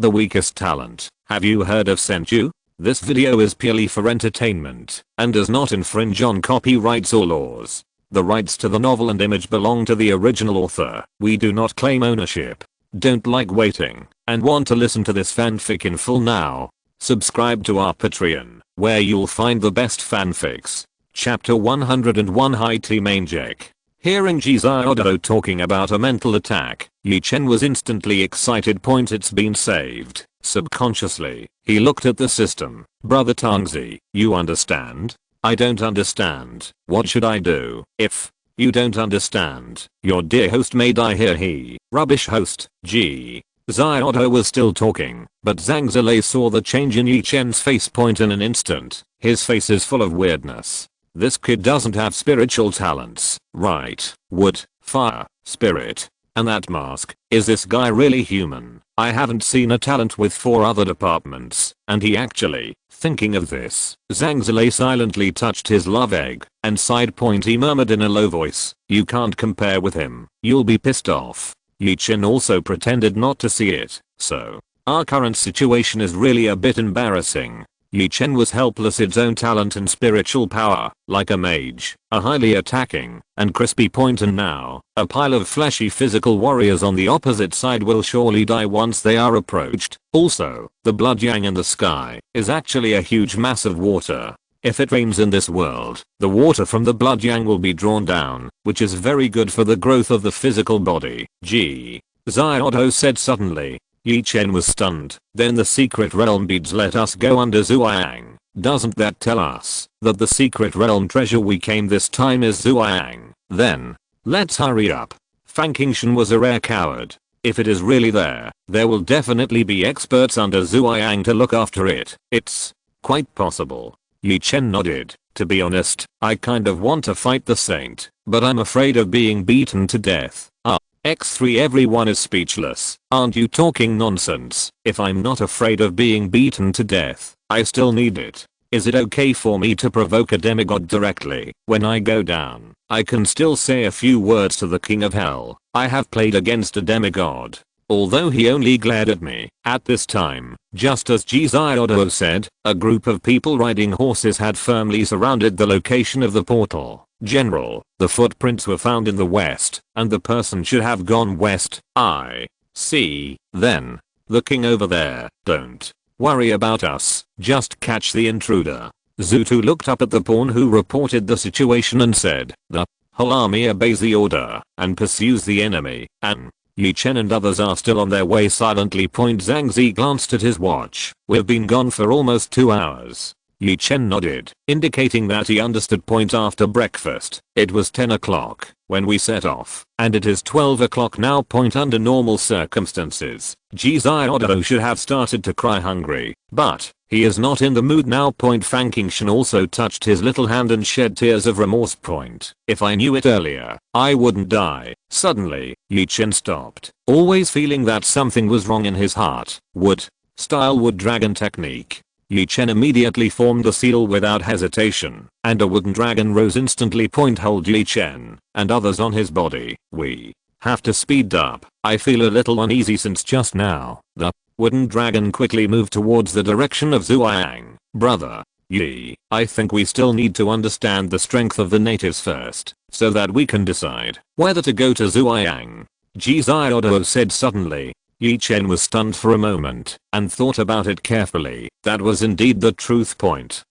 the weakest talent. Have you heard of Senju? This video is purely for entertainment and does not infringe on copyrights or laws. The rights to the novel and image belong to the original author. We do not claim ownership. Don't like waiting and want to listen to this fanfic in full now? Subscribe to our Patreon, where you'll find the best fanfics. Chapter 101 High Tea Manjek. Hearing Jizaodo talking about a mental attack, Ye Chen was instantly excited. It's been saved. Subconsciously, he looked at the system. Brother Tongzi, you understand? I don't understand. What should I do? If you don't understand, your dear host may die here. He, rubbish host, G. Ziodo was still talking, but Zhang Zilei saw the change in Ye Chen's face in an instant. His face is full of weirdness. This kid doesn't have spiritual talents, right? Wood, fire, spirit. And that mask, is this guy really human? I haven't seen a talent with 4 other departments, and he actually, thinking of this, Zhang Zilei silently touched his love egg, and sighed. He murmured in a low voice, you can't compare with him, you'll be pissed off. Ye Chen also pretended not to see it, so, our current situation is really a bit embarrassing. Ye Chen was helpless. Its own talent and spiritual power, like a mage, a highly attacking and crispy point, and now, a pile of fleshy physical warriors on the opposite side will surely die once they are approached. Also, the blood yang in the sky is actually a huge mass of water. If it rains in this world, the water from the blood yang will be drawn down, which is very good for the growth of the physical body. G. Ziodo said suddenly. Ye Chen was stunned. Then the secret realm beads let us go under Zuoyang. Doesn't that tell us that the secret realm treasure we came this time is Zuoyang? Then, let's hurry up. Fang Qingshan was a rare coward. If it is really there will definitely be experts under Zuoyang to look after it. It's quite possible. Ye Chen nodded. To be honest, I kind of want to fight the saint, but I'm afraid of being beaten to death. X3 Everyone is speechless. Aren't you talking nonsense? If I'm not afraid of being beaten to death, I still need it. Is it okay for me to provoke a demigod directly? When I go down, I can still say a few words to the king of hell. I have played against a demigod, although he only glared at me. At this time, just as Jizaodo said, a group of people riding horses had firmly surrounded the location of the portal. General, the footprints were found in the west, and the person should have gone west. I see. Then, the king over there. Don't worry about us, just catch the intruder. Zutu looked up at the pawn who reported the situation and said, the whole army obeys the order and pursues the enemy, and Ye Chen and others are still on their way silently. Zhang Zi glanced at his watch. We've been gone for almost 2 hours. Ye Chen nodded, indicating that he understood. After breakfast, it was 10 o'clock when we set off, and it is 12 o'clock now. Under normal circumstances, Jizaodo should have started to cry hungry, but he is not in the mood now. Fang Qingshan also touched his little hand and shed tears of remorse. If I knew it earlier, I wouldn't die. Suddenly, Ye Chen stopped, always feeling that something was wrong in his heart. Wood dragon technique. Ye Chen immediately formed the seal without hesitation, and a wooden dragon rose instantly. Hold Ye Chen and others on his body. We have to speed up. I feel a little uneasy since just now. The wooden dragon quickly moved towards the direction of Zuoyang. Brother Yi, I think we still need to understand the strength of the natives first, so that we can decide whether to go to Zuoyang. Jizaodo said suddenly. Ye Chen was stunned for a moment and thought about it carefully. That was indeed the truth.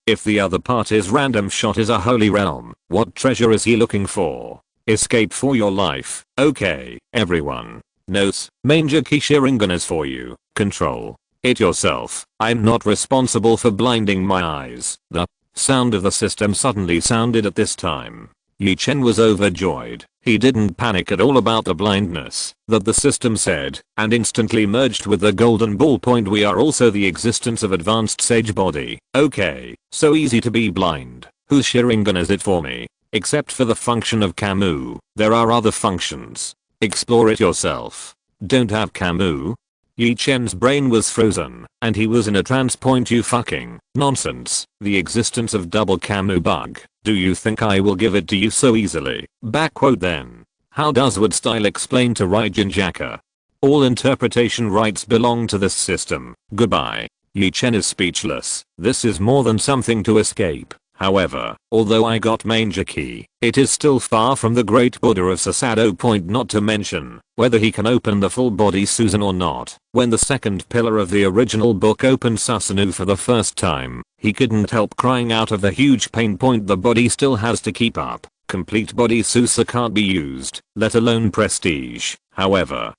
If the other party's random shot is a holy realm, what treasure is he looking for? Escape for your life. Okay, everyone. Notes, Manjaki Sharingan is for you. Control it yourself. I'm not responsible for blinding my eyes. The sound of the system suddenly sounded at this time. Ye Chen was overjoyed. He didn't panic at all about the blindness that the system said, and instantly merged with the golden ball. We are also the existence of advanced sage body. Okay, so easy to be blind. Whose Sharingan is it for me? Except for the function of Camus, there are other functions. Explore it yourself. Don't have Camus? Ye Chen's brain was frozen, and he was in a trance. You fucking nonsense. The existence of double Camus bug. Do you think I will give it to you so easily? Then. How does Wood style explain to Raijin Jaka? All interpretation rights belong to this system. Goodbye. Ye Chen is speechless. This is more than something to escape. However, although I got Manger Key, it is still far from the great Buddha of Sasado. Point not to mention whether he can open the full body Susan or not. When the second pillar of the original book opened Susanoo for the first time, he couldn't help crying out of the huge pain. Point the body still has to keep up. Complete body Susa can't be used, let alone prestige. However,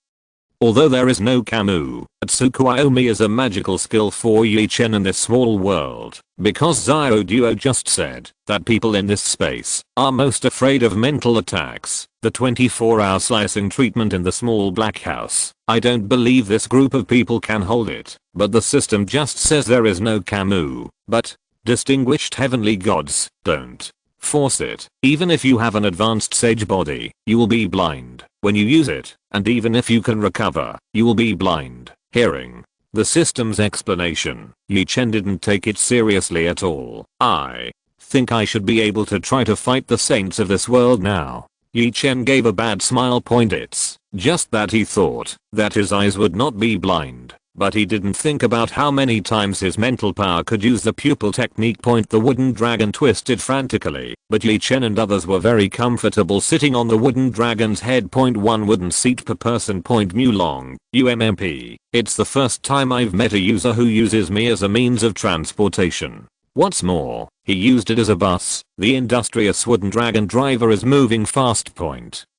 although there is no Kamu, Tsukuyomi is a magical skill for Ye Chen in this small world, because Zio Duo just said that people in this space are most afraid of mental attacks. The 24-hour slicing treatment in the small black house. I don't believe this group of people can hold it, but the system just says there is no Kamu. But, distinguished heavenly gods, don't force it. Even if you have an advanced sage body, you will be blind when you use it, and even if you can recover, you will be blind. Hearing the system's explanation, Ye Chen didn't take it seriously at all. I think I should be able to try to fight the saints of this world now. Ye Chen gave a bad smile. It's just that he thought that his eyes would not be blind. But he didn't think about how many times his mental power could use the pupil technique. The wooden dragon twisted frantically, but Ye Chen and others were very comfortable sitting on the wooden dragon's head. One wooden seat per person. Mu long, UMMP. It's the first time I've met a user who uses me as a means of transportation. What's more, he used it as a bus. The industrious wooden dragon driver is moving fast.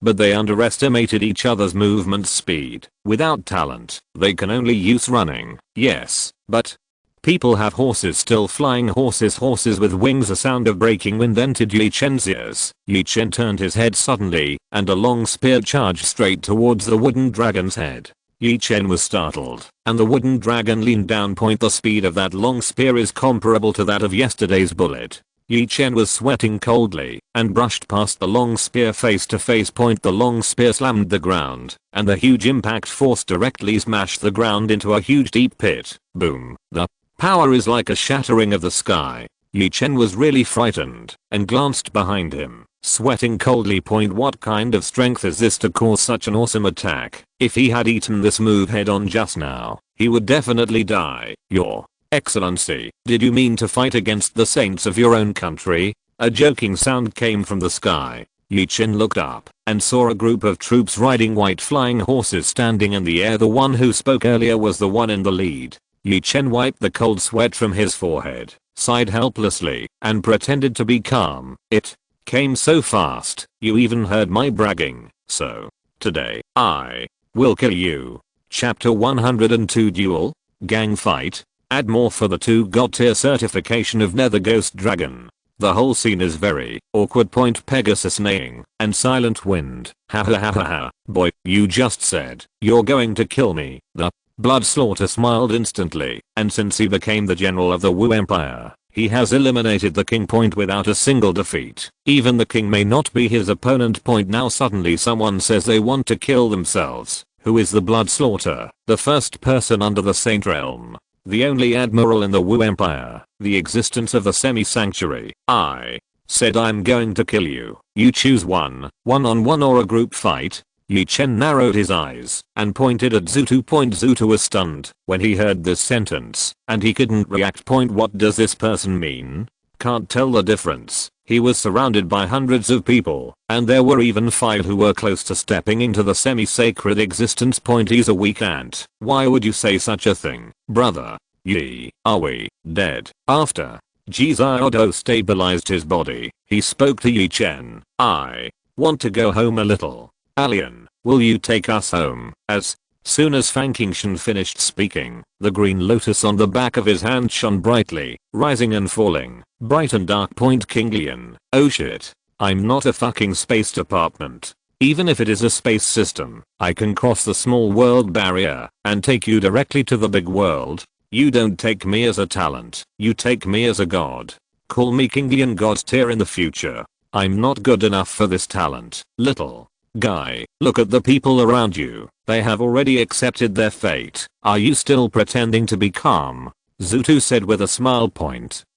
But they underestimated each other's movement speed. Without talent, they can only use running. Yes, but people have horses still. Flying horses. Horses with wings. A sound of breaking wind entered Ye Chen's ears. Ye Chen turned his head suddenly, and a long spear charged straight towards the wooden dragon's head. Ye Chen was startled, and the wooden dragon leaned down. The speed of that long spear is comparable to that of yesterday's bullet. Ye Chen was sweating coldly, and brushed past the long spear face to face. The long spear slammed the ground, and the huge impact force directly smashed the ground into a huge deep pit. Boom. The power is like a shattering of the sky. Ye Chen was really frightened, and glanced behind him, sweating coldly. What kind of strength is this to cause such an awesome attack? If he had eaten this move head on just now, he would definitely die. Your Excellency, did you mean to fight against the saints of your own country? A joking sound came from the sky. Ye Chen looked up, and saw a group of troops riding white flying horses standing in the air. The one who spoke earlier was the one in the lead. Ye Chen wiped the cold sweat from his forehead, sighed helplessly, and pretended to be calm. It came so fast, you even heard my bragging. So, today, I will kill you. Chapter 102 Duel? Gang Fight? Add more for the 2 God tier certification of Nether Ghost Dragon. The whole scene is very awkward. Pegasus neighing, and Silent Wind. Ha ha ha ha ha. Boy, you just said, you're going to kill me. The Bloodslaughter smiled instantly, and since he became the general of the Wu Empire, he has eliminated the king. Without a single defeat. Even the king may not be his opponent. Now suddenly someone says they want to kill themselves. Who is the Bloodslaughter? The first person under the Saint Realm. The only admiral in the Wu Empire. The existence of the semi-sanctuary. I said I'm going to kill you. You choose one-on-one or a group fight. Ye Chen narrowed his eyes and pointed at Zutu. Zutu was stunned when he heard this sentence, and he couldn't react. What does this person mean? Can't tell the difference. He was surrounded by hundreds of people, and there were even 5 who were close to stepping into the semi-sacred existence. He's a weak ant. Why would you say such a thing, brother? Are we dead? After Jizaodo stabilized his body, he spoke to Ye Chen. I want to go home a little. Alien, will you take us home? As soon as Fang Qingshan finished speaking, the green lotus on the back of his hand shone brightly, rising and falling, bright and dark. King Lian, oh shit, I'm not a fucking space department. Even if it is a space system, I can cross the small world barrier and take you directly to the big world. You don't take me as a talent, you take me as a god. Call me King Lian God tier in the future. I'm not good enough for this talent. Little guy, look at the people around you. They have already accepted their fate. Are you still pretending to be calm? Zutu said with a smile.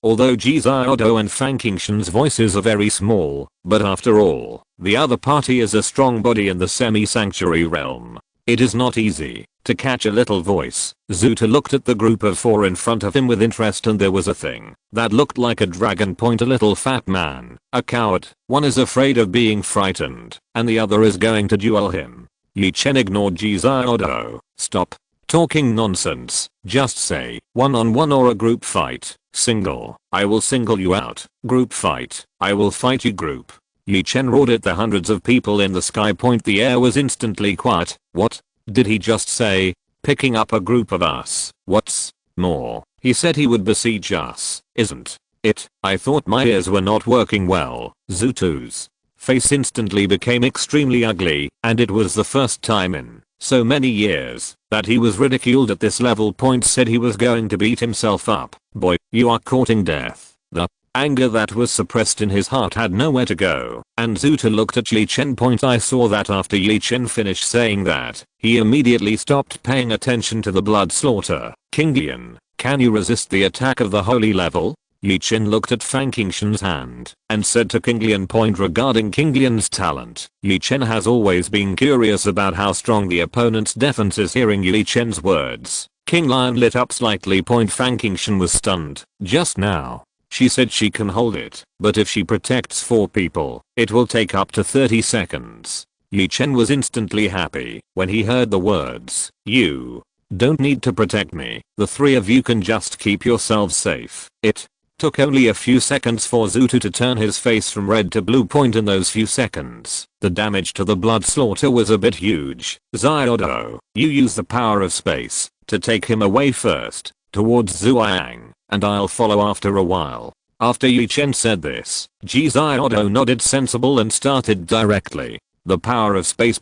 Although Jizaodo and Fang Qingshan's voices are very small, but after all, the other party is a strong body in the semi-sanctuary realm. It is not easy to catch a little voice. Zuta looked at the group of 4 in front of him with interest, and there was a thing that looked like a dragon. A little fat man, a coward. One is afraid of being frightened, and the other is going to duel him. Ye Chen ignored Jizaodo. Stop talking nonsense. Just say one-on-one or a group fight. Single, I will single you out. Group fight, I will fight you. Group. Ye Chen roared at the hundreds of people in the sky. The air was instantly quiet. What did he just say? Picking up a group of us. What's more, he said he would besiege us, isn't it? I thought my ears were not working well. Zutu's face instantly became extremely ugly, and it was the first time in so many years that he was ridiculed at this level. Said he was going to beat himself up. Boy, you are courting death. The anger that was suppressed in his heart had nowhere to go, and Zuta looked at Ye Chen. I saw that after Ye Chen finished saying that, he immediately stopped paying attention to the blood slaughter. King Lian, can you resist the attack of the holy level? Ye Chen looked at Fang Qingshan's hand and said to King Lian. Regarding King Lian's talent, Ye Chen has always been curious about how strong the opponent's defense is. Hearing Ye Chen's words, King Lian lit up slightly. Fang Qingshan was stunned. Just now, she said she can hold it, but if she protects 4 people, it will take up to 30 seconds. Ye Chen was instantly happy when he heard the words, you don't need to protect me. The 3 of you can just keep yourselves safe. It took only a few seconds for Zutu to turn his face from red to blue. In those few seconds, the damage to the blood slaughter was a bit huge. Ziodo, you use the power of space to take him away first, towards Zhuang, and I'll follow after a while. After Ye Chen said this, Ziodo nodded sensible and started directly. The power of space.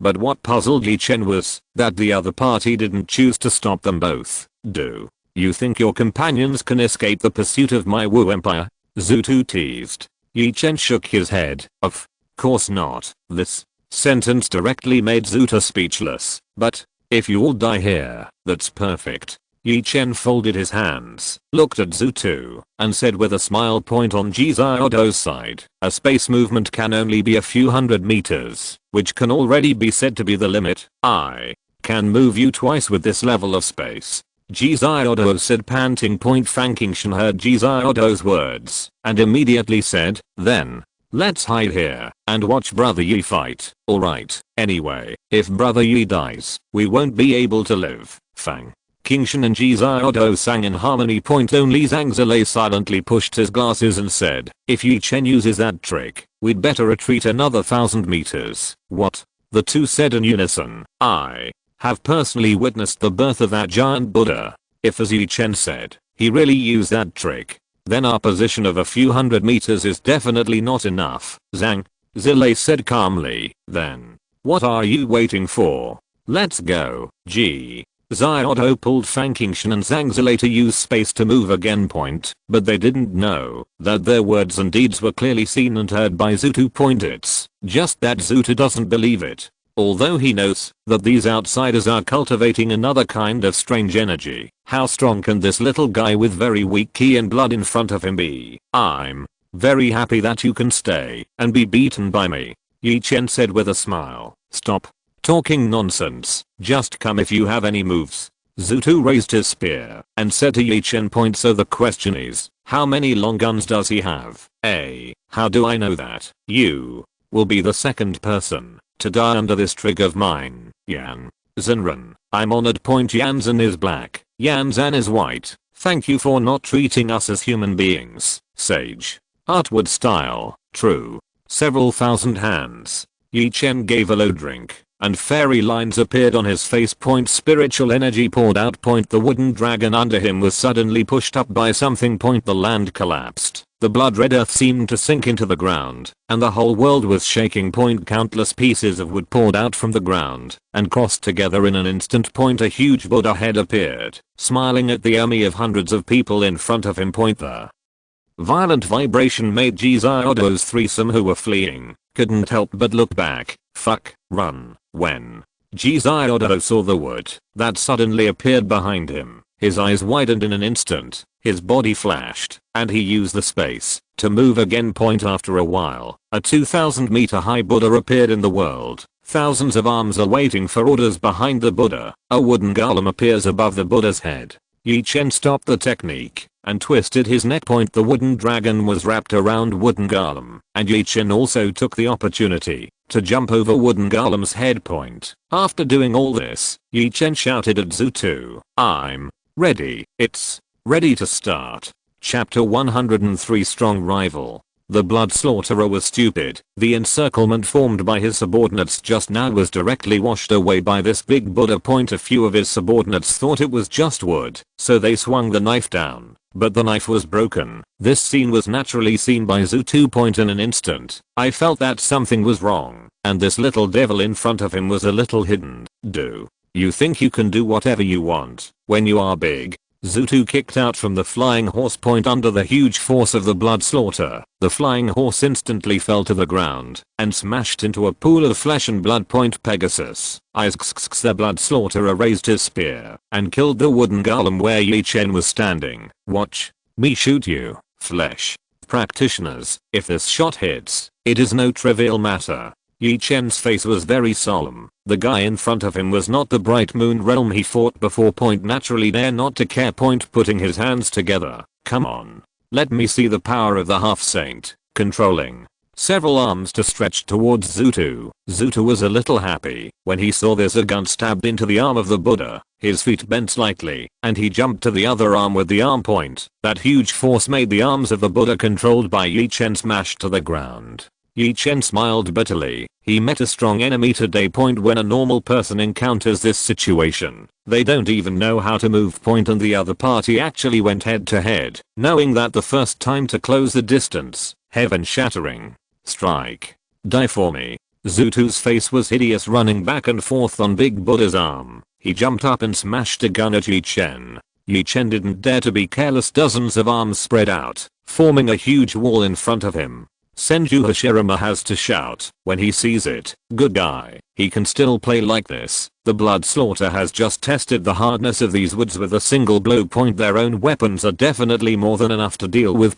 But what puzzled Ye Chen was that the other party didn't choose to stop them both. Do you think your companions can escape the pursuit of my Wu Empire? Zutu teased. Ye Chen shook his head. Of course not. This sentence directly made Zuta speechless. But if you all die here, that's perfect. Ye Chen folded his hands, looked at Zutu, and said with a smile. On Ziodo's side, a space movement can only be a few hundred meters, which can already be said to be the limit. I can move you twice with this level of space. Ziodo said, panting. Fang Qingshan heard Ziodo's words and immediately said, then let's hide here and watch Brother Yi fight. Alright, anyway, if Brother Yi dies, we won't be able to live. Fang Qingshan and Ziodo sang in harmony. Only Zhang Zilei silently pushed his glasses and said, if Ye Chen uses that trick, we'd better retreat another 1,000 meters. What? The two said in unison. I have personally witnessed the birth of that giant Buddha. If, as Ye Chen said, he really used that trick, then our position of a few hundred meters is definitely not enough. Zhang Zilei said calmly. Then what are you waiting for? Let's go. Ziodo pulled Fang Qingshan and Zhang Zilei to use space to move again. But they didn't know that their words and deeds were clearly seen and heard by Zutu. It's just that Zutu doesn't believe it. Although he knows that these outsiders are cultivating another kind of strange energy. How strong can this little guy with very weak ki and blood in front of him be? I'm very happy that you can stay and be beaten by me, Ye Chen said with a smile. Stop talking nonsense. Just come if you have any moves. Zutu raised his spear and said to Ye Chen. So the question is, how many long guns does he have? How do I know that? You will be the second person to die under this trick of mine. Yan Zhenren, I'm honored. Yan Zhen is black, Yan Zhan is white. Thank you for not treating us as human beings. Sage. Artwood style. True. Several thousand hands. Ye Chen gave a low drink, and fairy lines appeared on his face. Spiritual energy poured out. The wooden dragon under him was suddenly pushed up by something. The land collapsed. The blood red earth seemed to sink into the ground, and the whole world was shaking. Countless pieces of wood poured out from the ground and crossed together in an instant. A huge Buddha head appeared, smiling at the army of hundreds of people in front of him. The violent vibration made Ziodo's threesome who were fleeing couldn't help but look back. Run. When Ziodo saw the wood that suddenly appeared behind him, his eyes widened in an instant, his body flashed, and he used the space to move again. After a while, a 2,000 meter high Buddha appeared in the world, Thousands of arms are waiting for orders behind the Buddha. A wooden golem appears above the Buddha's head. Ye Chen stopped the technique and twisted his neck. The wooden dragon was wrapped around wooden golem, and Ye Chen also took the opportunity to jump over wooden golem's head point. After doing all this, Ye Chen shouted at Zutu, "I'm ready. It's ready to start." Chapter 103 Strong Rival. The blood slaughterer was stupid. The encirclement formed by his subordinates just now was directly washed away by this big Buddha. A few of his subordinates thought it was just wood, so they swung the knife down, but the knife was broken. This scene was naturally seen by Zutu. In an instant, I felt that something was wrong, and this little devil in front of him was a little hidden. Do you think you can do whatever you want when you are big? Zutu kicked out from the flying horse. Under the huge force of the blood slaughter, the flying horse instantly fell to the ground and smashed into a pool of flesh and blood. Pegasus. The blood slaughterer raised his spear and killed the wooden golem where Ye Chen was standing. "Watch me shoot you, flesh practitioners. If this shot hits, it is no trivial matter." Ye Chen's face was very solemn. The guy in front of him was not the bright moon realm he fought before. Naturally dare not to care. Putting his hands together. "Come on. Let me see the power of the half saint." Controlling several arms to stretch towards Zutu. Zutu was a little happy when he saw this. A gun stabbed into the arm of the Buddha. His feet bent slightly, and he jumped to the other arm with the arm point. That huge force made the arms of the Buddha controlled by Ye Chen smash to the ground. Ye Chen smiled bitterly. He met a strong enemy today. When a normal person encounters this situation, they don't even know how to move. And the other party actually went head to head, knowing that the first time to close the distance. Heaven shattering. Strike. Die for me. Zutu's face was hideous, running back and forth on Big Buddha's arm. He jumped up and smashed a gun at Ye Chen. Ye Chen didn't dare to be careless. Dozens of arms spread out, forming a huge wall in front of him. Senju Hashirama has to shout when he sees it. Good guy. He can still play like this. The blood slaughter has just tested the hardness of these woods with a single blow. Their own weapons are definitely more than enough to deal with.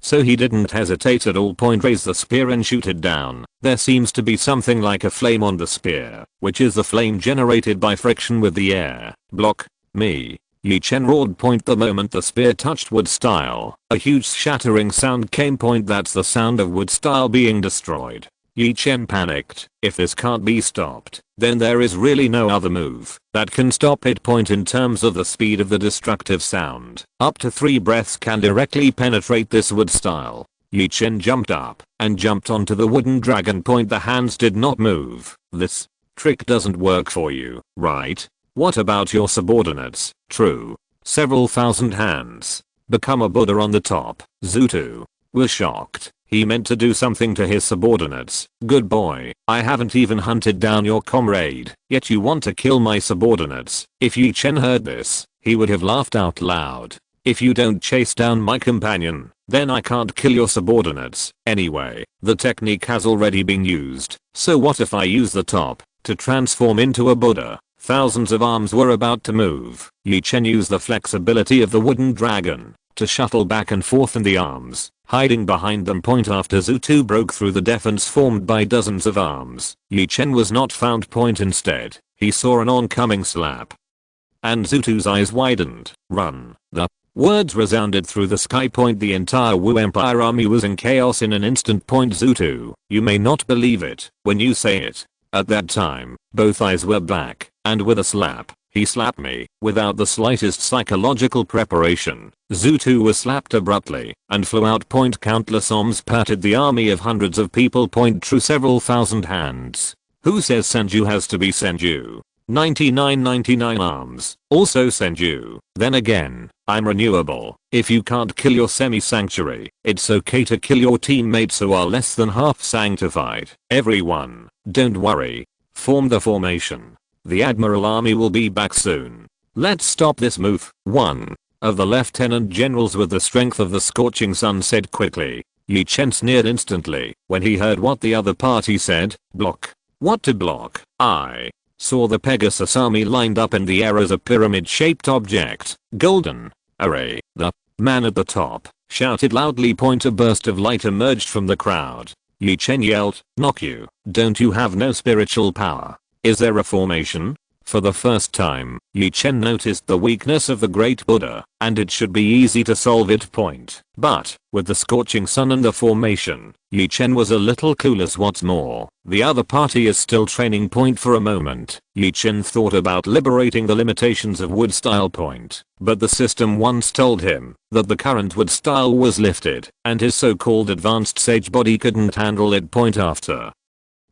So he didn't hesitate at all. Raise the spear and shoot it down. There seems to be something like a flame on the spear, which is the flame generated by friction with the air. Block me. Ye Chen roared. The moment the spear touched wood style, a huge shattering sound came. That's the sound of wood style being destroyed. Ye Chen panicked. If this can't be stopped, then there is really no other move that can stop it. In terms of the speed of the destructive sound, up to 3 breaths can directly penetrate this wood style. Ye Chen jumped up and jumped onto the wooden dragon. The hands did not move. This trick doesn't work for you, right? What about your subordinates? True. Several thousand hands. Become a Buddha on the top. Zutu was shocked. He meant to do something to his subordinates. Good boy. I haven't even hunted down your comrade, yet you want to kill my subordinates. If Ye Chen heard this, he would have laughed out loud. If you don't chase down my companion, then I can't kill your subordinates. Anyway, the technique has already been used. So what if I use the top to transform into a Buddha? Thousands of arms were about to move. Ye Chen used the flexibility of the wooden dragon to shuttle back and forth in the arms, hiding behind them. After Zutu broke through the defense formed by dozens of arms, Ye Chen was not found. Instead, he saw an oncoming slap. And Zutu's eyes widened. Run. The words resounded through the sky. The entire Wu Empire army was in chaos in an instant. Zutu, you may not believe it when you say it. At that time, both eyes were black, and with a slap, he slapped me, without the slightest psychological preparation. Zutu was slapped abruptly, and flew out. Countless arms patted the army of hundreds of people. True, several thousand hands. Who says Senju has to be Senju? 99 arms. Also Senju. Then again, I'm renewable. If you can't kill your semi-sanctuary, it's okay to kill your teammates who are less than half sanctified. Everyone, don't worry. Form the formation. The Admiral Army will be back soon. Let's stop this move. One of the lieutenant generals with the strength of the scorching sun said quickly. Ye Chen sneered instantly when he heard what the other party said. Block. What to block? I saw the Pegasus army lined up in the air as a pyramid-shaped object. Golden array. The man at the top shouted loudly. A burst of light emerged from the crowd. Ye Chen yelled. Knock you. Don't you have no spiritual power? Is there a formation? For the first time, Ye Chen noticed the weakness of the great Buddha, and it should be easy to solve it. But, with the scorching sun and the formation, Ye Chen was a little clueless. What's more, the other party is still training. For a moment, Ye Chen thought about liberating the limitations of wood style. But the system once told him that the current wood style was lifted, and his so-called advanced sage body couldn't handle it. After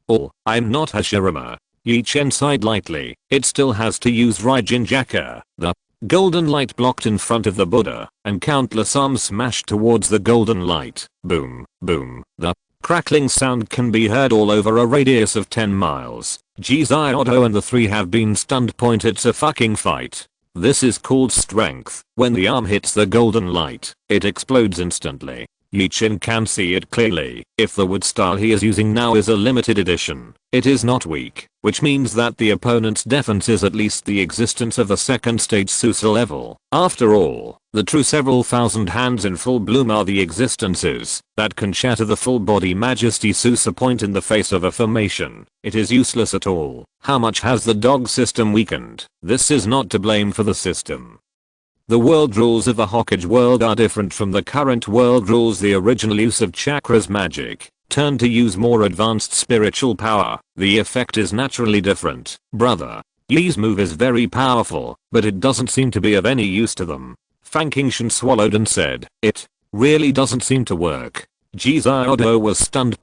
all, I'm not Hashirama. Ye Chen sighed lightly. It still has to use Raijin Jaka. The golden light blocked in front of the Buddha, and countless arms smashed towards the golden light. Boom, boom. The crackling sound can be heard all over a radius of 10 miles. Otto and the three have been stunned. It's a fucking fight. This is called strength. When the arm hits the golden light, it explodes instantly. Ye Chen can see it clearly. If the wood style he is using now is a limited edition, it is not weak, which means that the opponent's defense is at least the existence of the second stage Susa level. After all, the true several thousand hands in full bloom are the existences that can shatter the full body majesty Susa. In the face of a formation, it is useless at all. How much has the dog system weakened? This is not to blame for the system. The world rules of the Hokage world are different from the current world rules. The original use of chakras magic turned to use more advanced spiritual power. The effect is naturally different. Brother, Ye's move is very powerful, but it doesn't seem to be of any use to them. Fang Qingshan swallowed and said, it really doesn't seem to work. Otto was stunned.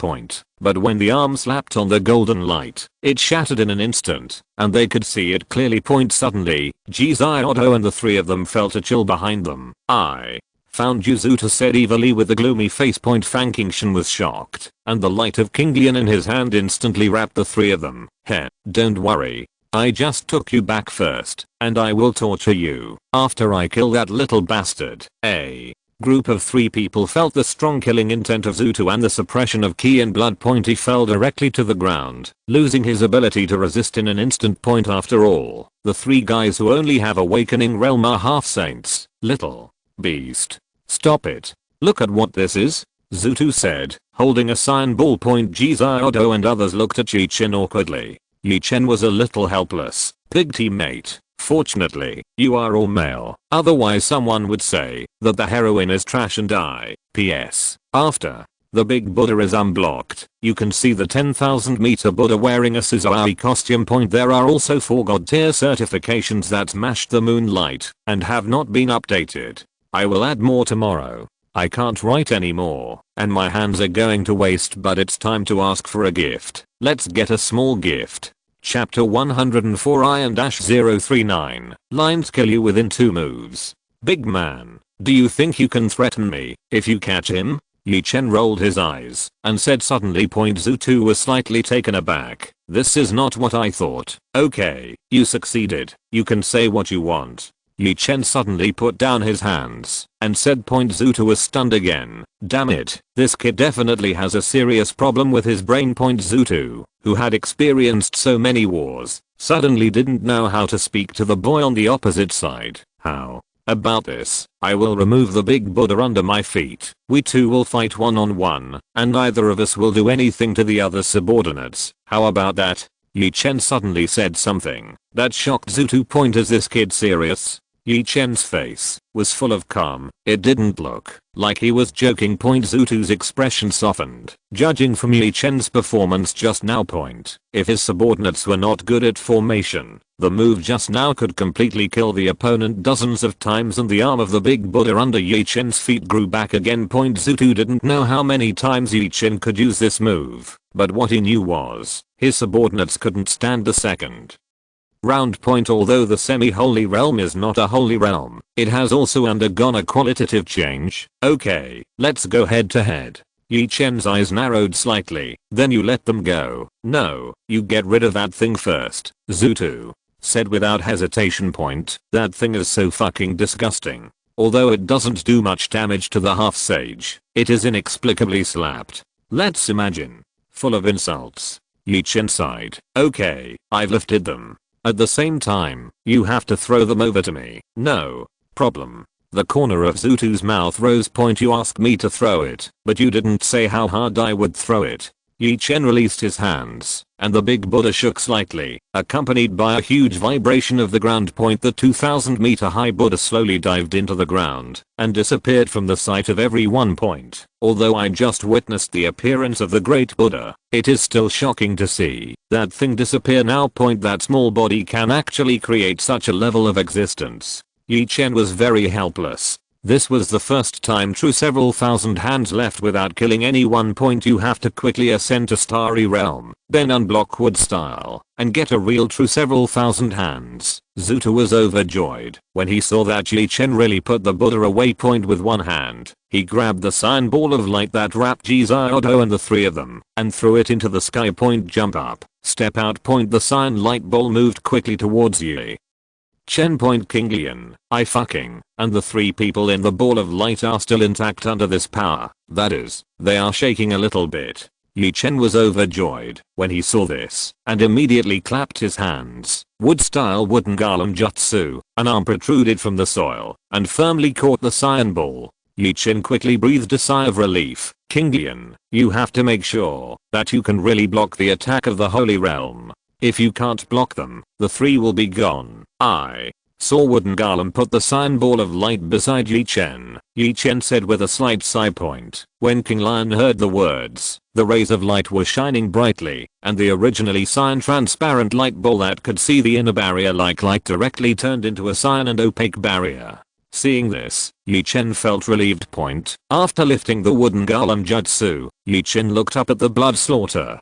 But when the arm slapped on the golden light, it shattered in an instant, and they could see it clearly. Suddenly, Otto and the three of them felt a chill behind them. I found you, Zuta said evilly with a gloomy face. Fang Qingshan was shocked, and the light of Kinglian in his hand instantly wrapped the three of them. Heh, don't worry. I just took you back first, and I will torture you after I kill that little bastard. A group of three people felt the strong killing intent of Zutu and the suppression of ki and blood. He fell directly to the ground, losing his ability to resist in an instant. After all, the three guys who only have awakening realm are half saints. Little beast. Stop it. Look at what this is, Zutu said, holding a cyan ball. Otto and others looked at Ye Chen awkwardly. Ye Chen was a little helpless. Big teammate. Fortunately, you are all male, otherwise someone would say that the heroine is trash and die. P.S. After the big Buddha is unblocked, you can see the 10,000 meter Buddha wearing a Suzuki costume. There are also 4 god tier certifications that match the moonlight and have not been updated. I will add more tomorrow. I can't write anymore, and my hands are going to waste, but it's time to ask for a gift. Let's get a small gift. Chapter 104 Iron-039. Lines kill you within 2 moves. Big man, do you think you can threaten me if you catch him? Ye Chen rolled his eyes and said suddenly. Zutu was slightly taken aback. This is not what I thought. Okay, you succeeded. You can say what you want. Ye Chen suddenly put down his hands and said. Zutu was stunned again. Damn it, this kid definitely has a serious problem with his brain. Zutu, who had experienced so many wars, suddenly didn't know how to speak to the boy on the opposite side. How about this? I will remove the big Buddha under my feet. We two will fight one-on-one, and neither of us will do anything to the other subordinates. How about that? Ye Chen suddenly said something that shocked Zutu. Is this kid serious? Ye Chen's face was full of calm. It didn't look like he was joking. Zutu's expression softened. Judging from Ye Chen's performance just now. If his subordinates were not good at formation, the move just now could completely kill the opponent dozens of times, and the arm of the big Buddha under Ye Chen's feet grew back again. Zutu didn't know how many times Ye Chen could use this move, but what he knew was his subordinates couldn't stand a second round. Although the semi-holy realm is not a holy realm, it has also undergone a qualitative change. Okay, let's go head to head. Ye Chen's eyes narrowed slightly. Then you let them go. No, you get rid of that thing first, Zutu said without hesitation. That thing is so fucking disgusting. Although it doesn't do much damage to the half sage, it is inexplicably slapped. Let's imagine. Full of insults. Ye Chen sighed. Okay, I've lifted them. At the same time, you have to throw them over to me. No problem. The corner of Zutu's mouth rose. You asked me to throw it, but you didn't say how hard I would throw it. Ye Chen released his hands, and the big Buddha shook slightly, accompanied by a huge vibration of the ground. The 2,000-meter high Buddha slowly dived into the ground and disappeared from the sight of everyone. Although I just witnessed the appearance of the great Buddha, it is still shocking to see that thing disappear now. That small body can actually create such a level of existence. Ye Chen was very helpless. This was the first time true several thousand hands left without killing anyone. You have to quickly ascend to Starry Realm, then unblock Wood style, and get a real true several thousand hands. Zutu was overjoyed when he saw that Ye Chen really put the Buddha away. With one hand, he grabbed the cyan ball of light that wrapped Jiziodo and the three of them, and threw it into the sky. Jump up, step out. The cyan light ball moved quickly towards Ye Chen. King Lian, I fucking, and the three people in the ball of light are still intact under this power. That is, they are shaking a little bit. Ye Chen was overjoyed when he saw this, and immediately clapped his hands. Wood style wooden golem jutsu, an arm protruded from the soil, and firmly caught the cyan ball. Ye Chen quickly breathed a sigh of relief. King Lian, you have to make sure that you can really block the attack of the Holy Realm. If you can't block them, the three will be gone. I saw wooden golem put the cyan ball of light beside Ye Chen. Ye Chen said with a slight sigh. When King Lian heard the words, the rays of light were shining brightly, and the originally cyan transparent light ball that could see the inner barrier like light directly turned into a cyan and opaque barrier. Seeing this, Ye Chen felt relieved. After lifting the wooden golem jutsu, Ye Chen looked up at the blood slaughter.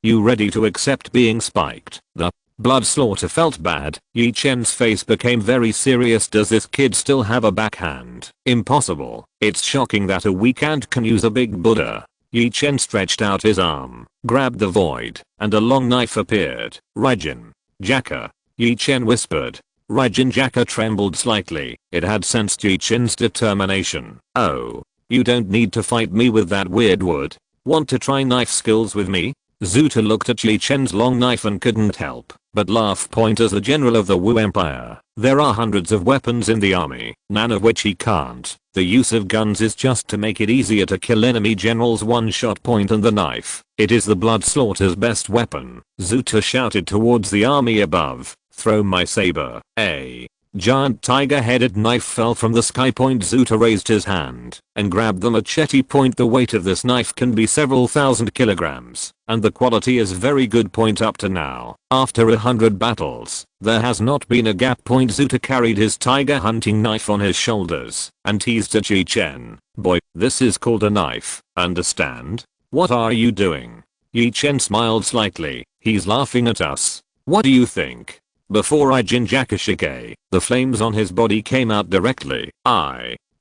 You ready to accept being spiked? The blood slaughter felt bad. Ye Chen's face became very serious. Does this kid still have a backhand? Impossible. It's shocking that a weak ant can use a big Buddha. Ye Chen stretched out his arm, grabbed the void, and a long knife appeared. Raijin. Jaka. Ye Chen whispered. Raijin Jaka trembled slightly. It had sensed Ye Chen's determination. Oh, you don't need to fight me with that weird wood. Want to try knife skills with me? Zutu looked at Ye Chen's long knife and couldn't help but laugh. As the general of the Wu Empire, there are hundreds of weapons in the army, none of which he can't. The use of guns is just to make it easier to kill enemy generals. One shot. And the knife, it is the blood slaughter's best weapon. Zutu shouted towards the army above, throw my saber. A giant tiger-headed knife fell from the sky. Zutu raised his hand and grabbed the machete. The weight of this knife can be several thousand kilograms, and the quality is very good. Up to now, after 100 battles, there has not been a gap. Zutu carried his tiger hunting knife on his shoulders and teased at Ye Chen. Boy, this is called a knife, understand? What are you doing? Ye Chen smiled slightly. He's laughing at us. What do you think? Before I Jinjaka Shike, the flames on his body came out directly.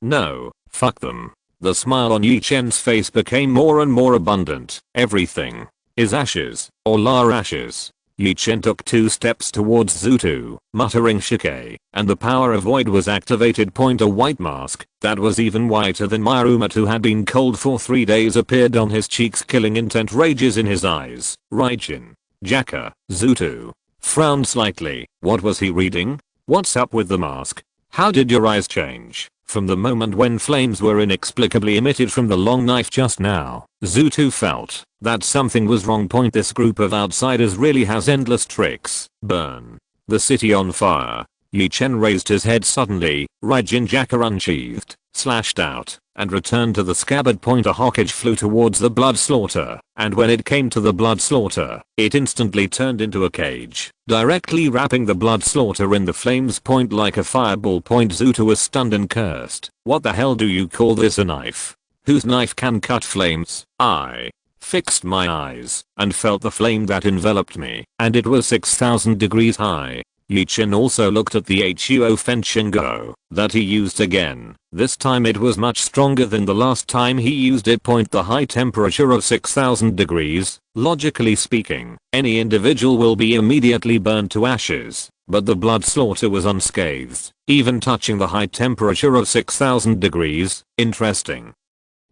No, fuck them. The smile on Ye Chen's face became more and more abundant. Everything is ashes, or la ashes. Ye Chen took 2 steps towards Zutu, muttering Shike, and the power of void was activated. A white mask, that was even whiter than Myrumat, who had been cold for 3 days, appeared on his cheeks, killing intent rages in his eyes. Raijin. Jaka. Zutu frowned slightly. What was he reading? What's up with the mask? How did your eyes change? From the moment when flames were inexplicably emitted from the long knife just now, Zutu felt that something was wrong. This group of outsiders really has endless tricks. Burn the city on fire. Ye Chen raised his head suddenly. Raijin Jaka unsheathed, slashed out, and returned to the scabbard. A hawkage flew towards the blood slaughter, and when it came to the blood slaughter, it instantly turned into a cage, directly wrapping the blood slaughter in the flames. Like a fireball. Zutu was stunned and cursed. What the hell do you call this, a knife? Whose knife can cut flames? I fixed my eyes and felt the flame that enveloped me, and it was 6,000 degrees high. Ye Chen also looked at the Huo Fenshingo that he used again. This time it was much stronger than the last time he used it. The high temperature of 6,000 degrees, logically speaking, any individual will be immediately burned to ashes, but the blood slaughter was unscathed, even touching the high temperature of 6,000 degrees. Interesting.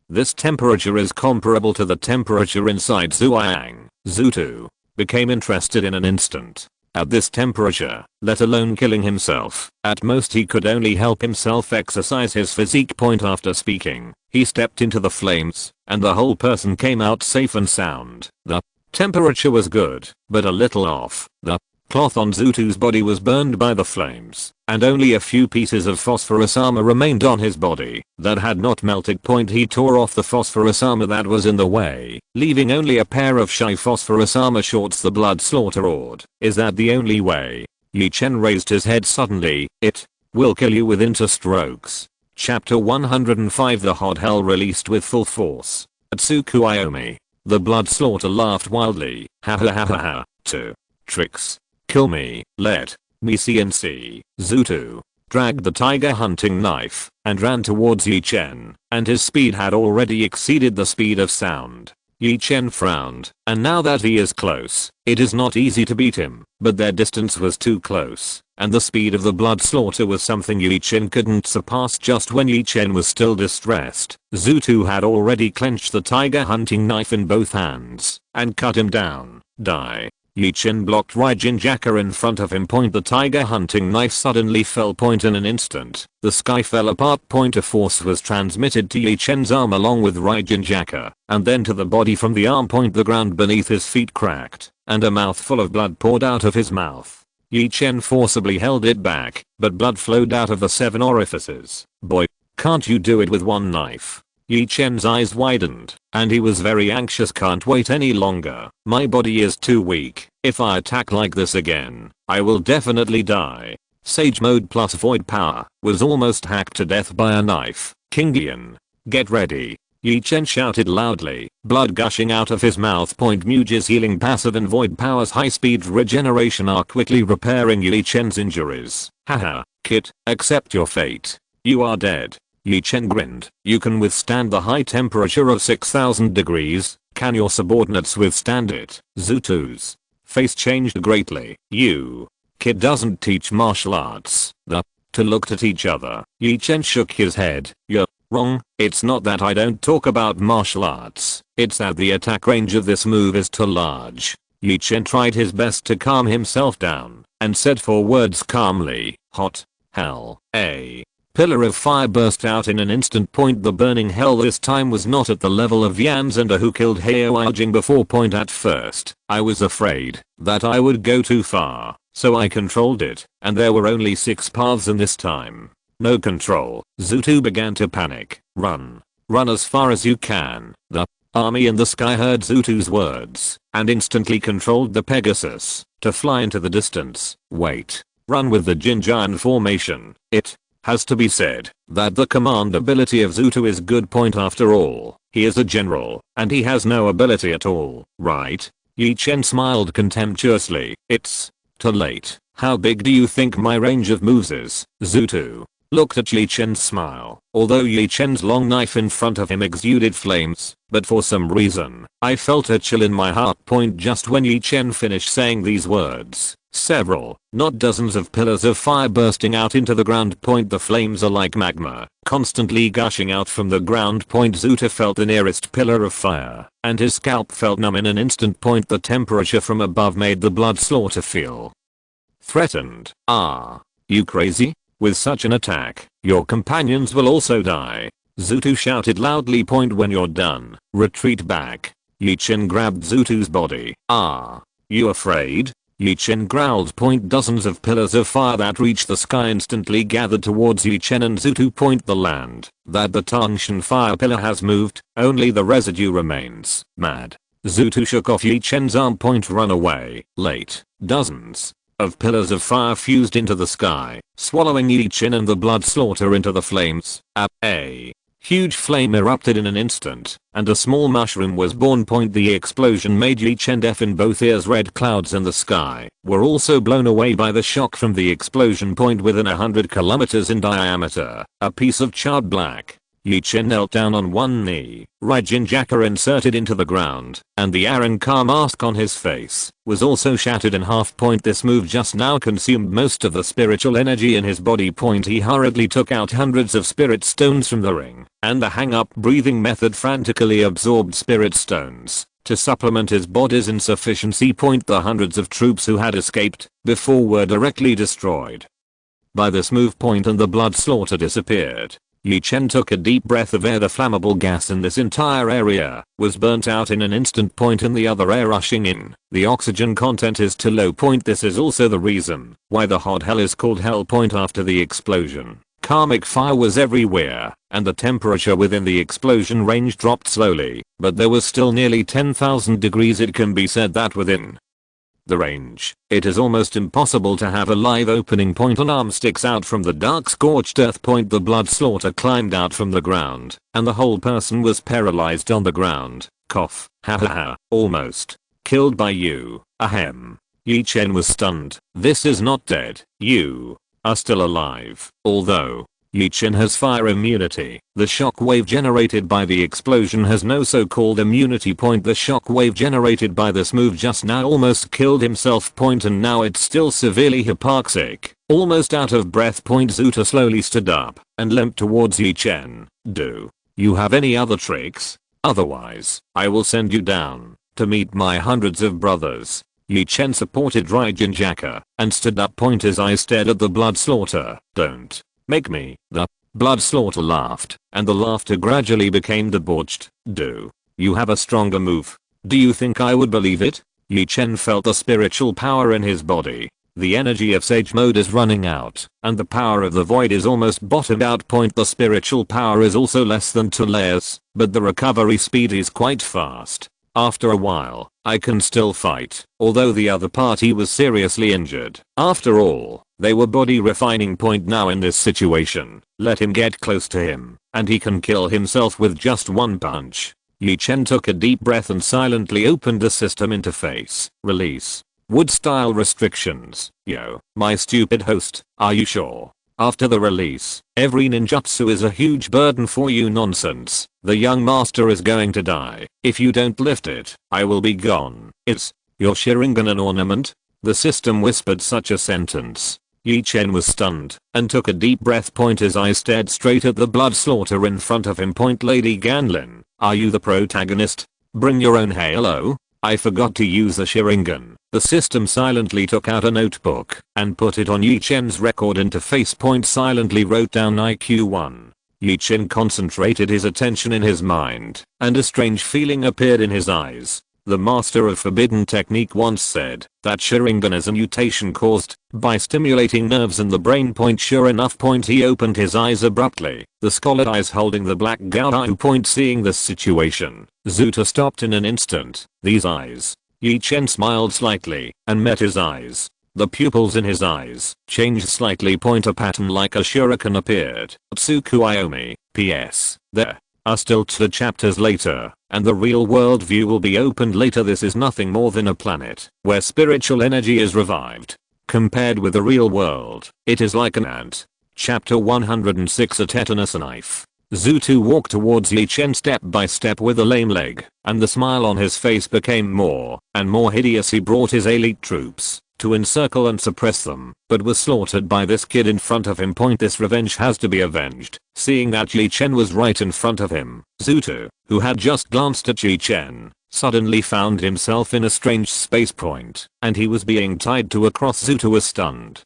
This temperature is comparable to the temperature inside Zhuang. Zutu became interested in an instant. At this temperature, let alone killing himself, at most he could only help himself exercise his physique. After speaking, he stepped into the flames, and the whole person came out safe and sound. The temperature was good, but a little off. The cloth on Zutu's body was burned by the flames, and only a few pieces of phosphorus armor remained on his body that had not melted. He tore off the phosphorus armor that was in the way, leaving only a pair of shy phosphorus armor shorts. The blood slaughter roared. Is that the only way? Ye Chen raised his head suddenly. It will kill you with interstrokes. Chapter 105. The hot hell released with full force. At Tsukuyomi, the blood slaughter laughed wildly. Ha ha ha ha ha. 2 tricks. Kill me, let me see and see. Zutu dragged the tiger hunting knife and ran towards Ye Chen, and his speed had already exceeded the speed of sound. Ye Chen frowned, and now that he is close, it is not easy to beat him, but their distance was too close, and the speed of the blood slaughter was something Ye Chen couldn't surpass. Just when Ye Chen was still distressed, Zutu had already clenched the tiger hunting knife in both hands and cut him down. Die. Ye Chen blocked Raijin Jaka in front of him. The tiger hunting knife suddenly fell. In an instant, the sky fell apart. A force was transmitted to Ye Chen's arm along with Raijin Jaka, and then to the body from the arm. The ground beneath his feet cracked, and a mouthful of blood poured out of his mouth. Ye Chen forcibly held it back, but blood flowed out of the 7 orifices. Boy, can't you do it with one knife? Ye Chen's eyes widened, and he was very anxious. Can't wait any longer. My body is too weak. If I attack like this again, I will definitely die. Sage mode plus void power was almost hacked to death by a knife. Kingian, get ready. Ye Chen shouted loudly, blood gushing out of his mouth. Muge's healing passive and void power's high-speed regeneration are quickly repairing Ye Chen's injuries. Haha, kid, accept your fate. You are dead. Ye Chen grinned. You can withstand the high temperature of 6,000 degrees, can your subordinates withstand it? Zutu's face changed greatly. You kid doesn't teach martial arts. The two looked at each other. Ye Chen shook his head. You're wrong, it's not that I don't talk about martial arts, it's that the attack range of this move is too large. Ye Chen tried his best to calm himself down, and said 4 words calmly. Hot hell. A pillar of fire burst out in an instant. The burning hell this time was not at the level of Yan Zenda who killed Heao Jing before. At first, I was afraid that I would go too far, so I controlled it, and there were only 6 paths in this time. No control. Zutu began to panic. Run. Run as far as you can. The army in the sky heard Zutu's words, and instantly controlled the Pegasus to fly into the distance. Wait. Run with the Jinjian formation. It has to be said that the command ability of Zutu is good. After all, he is a general, and he has no ability at all, right? Ye Chen smiled contemptuously. It's too late. How big do you think my range of moves is? Zutu looked at Ye Chen's smile, although Ye Chen's long knife in front of him exuded flames, but for some reason, I felt a chill in my heart. Just when Ye Chen finished saying these words, several, not dozens of pillars of fire bursting out into the ground. The flames are like magma, constantly gushing out from the ground. Zutu felt the nearest pillar of fire, and his scalp felt numb in an instant. The temperature from above made the blood slaughter feel threatened. Ah, you crazy? With such an attack, your companions will also die. Zutu shouted loudly. When you're done, retreat back. Ye Chen grabbed Zutu's body. Ah, you afraid? Ye Chen growled. Dozens of pillars of fire that reached the sky instantly gathered towards Ye Chen and Zutu. The land that the Tangshan fire pillar has moved, only the residue remains. Mad. Zutu shook off Ye Chen's arm. Run away. Late. Dozens of pillars of fire fused into the sky, swallowing Ye Chen and the blood slaughter into the flames. A huge flame erupted in an instant, and a small mushroom was born. The explosion made Ye Chen deaf in both ears. Red clouds in the sky were also blown away by the shock from the explosion. Within 100 kilometers in diameter, a piece of charred black. Ye Chen knelt down on one knee, Raijin Jaka inserted into the ground, and the Aranka mask on his face was also shattered in half. This move just now consumed most of the spiritual energy in his body. He hurriedly took out hundreds of spirit stones from the ring, and the hang-up breathing method frantically absorbed spirit stones to supplement his body's insufficiency. The hundreds of troops who had escaped before were directly destroyed by this move and the blood slaughter disappeared. Ye Chen took a deep breath of air. The flammable gas in this entire area was burnt out in an instant and the other air rushing in. The oxygen content is too low. This is also the reason why the hot hell is called hell. After the explosion, karmic fire was everywhere, and the temperature within the explosion range dropped slowly, but there was still nearly 10,000 degrees. It can be said that within the range, it is almost impossible to have a live opening. An arm sticks out from the dark scorched earth. The blood slaughter climbed out from the ground, and the whole person was paralyzed on the ground. Cough. Ha ha ha. Almost killed by you. Ahem. Ye Chen was stunned. This is not dead. You are still alive. Although Ye Chen has fire immunity, the shock wave generated by the explosion has no so-called immunity. The shock wave generated by this move just now almost killed himself. And now it's still severely hypoxic, almost out of breath. Zuta slowly stood up and limped towards Ye Chen. Do you have any other tricks? Otherwise, I will send you down to meet my hundreds of brothers. Ye Chen supported Raijin Jaka and stood up. His eyes stared at the blood slaughter. Don't make me. The blood slaughter laughed, and the laughter gradually became debauched. Do you have a stronger move? Do you think I would believe it? Ye Chen felt the spiritual power in his body. The energy of Sage Mode is running out, and the power of the void is almost bottomed out. The spiritual power is also less than 2 layers, but the recovery speed is quite fast. After a while, I can still fight, although the other party was seriously injured. After all, they were body refining. Now in this situation, let him get close to him, and he can kill himself with just one punch. Ye Chen took a deep breath and silently opened the system interface. Release wood style restrictions. Yo, my stupid host, are you sure? After the release, every ninjutsu is a huge burden for you. Nonsense. The young master is going to die. If you don't lift it, I will be gone. Is your Sharingan an ornament? The system whispered such a sentence. Ye Chen was stunned and took a deep breath. His eyes stared straight at the blood slaughter in front of him. Lady Ganlin, are you the protagonist? Bring your own halo? I forgot to use the Sharingan. The system silently took out a notebook and put it on Ye Chen's record interface. Silently wrote down IQ 1. Ye Chen concentrated his attention in his mind, and a strange feeling appeared in his eyes. The master of forbidden technique once said that Sharingan is a mutation caused by stimulating nerves in the brain. Sure enough. He opened his eyes abruptly, the scalded eyes holding the black Gaoda. Seeing this situation, Zuta stopped in an instant. These eyes. Ye Chen smiled slightly and met his eyes. The pupils in his eyes changed slightly. A pattern like a shuriken appeared. Tsukuyomi. P.S. There are still 2 chapters later, and the real world view will be opened later. This is nothing more than a planet where spiritual energy is revived. Compared with the real world, it is like an ant. Chapter 106. A tetanus knife. Zutu walked towards Ye Chen step by step with a lame leg, and the smile on his face became more and more hideous. He brought his elite troops to encircle and suppress them, but was slaughtered by this kid in front of him. This revenge has to be avenged. Seeing that Ye Chen was right in front of him, Zutu, who had just glanced at Ye Chen, suddenly found himself in a strange space and he was being tied to a cross. Zutu was stunned.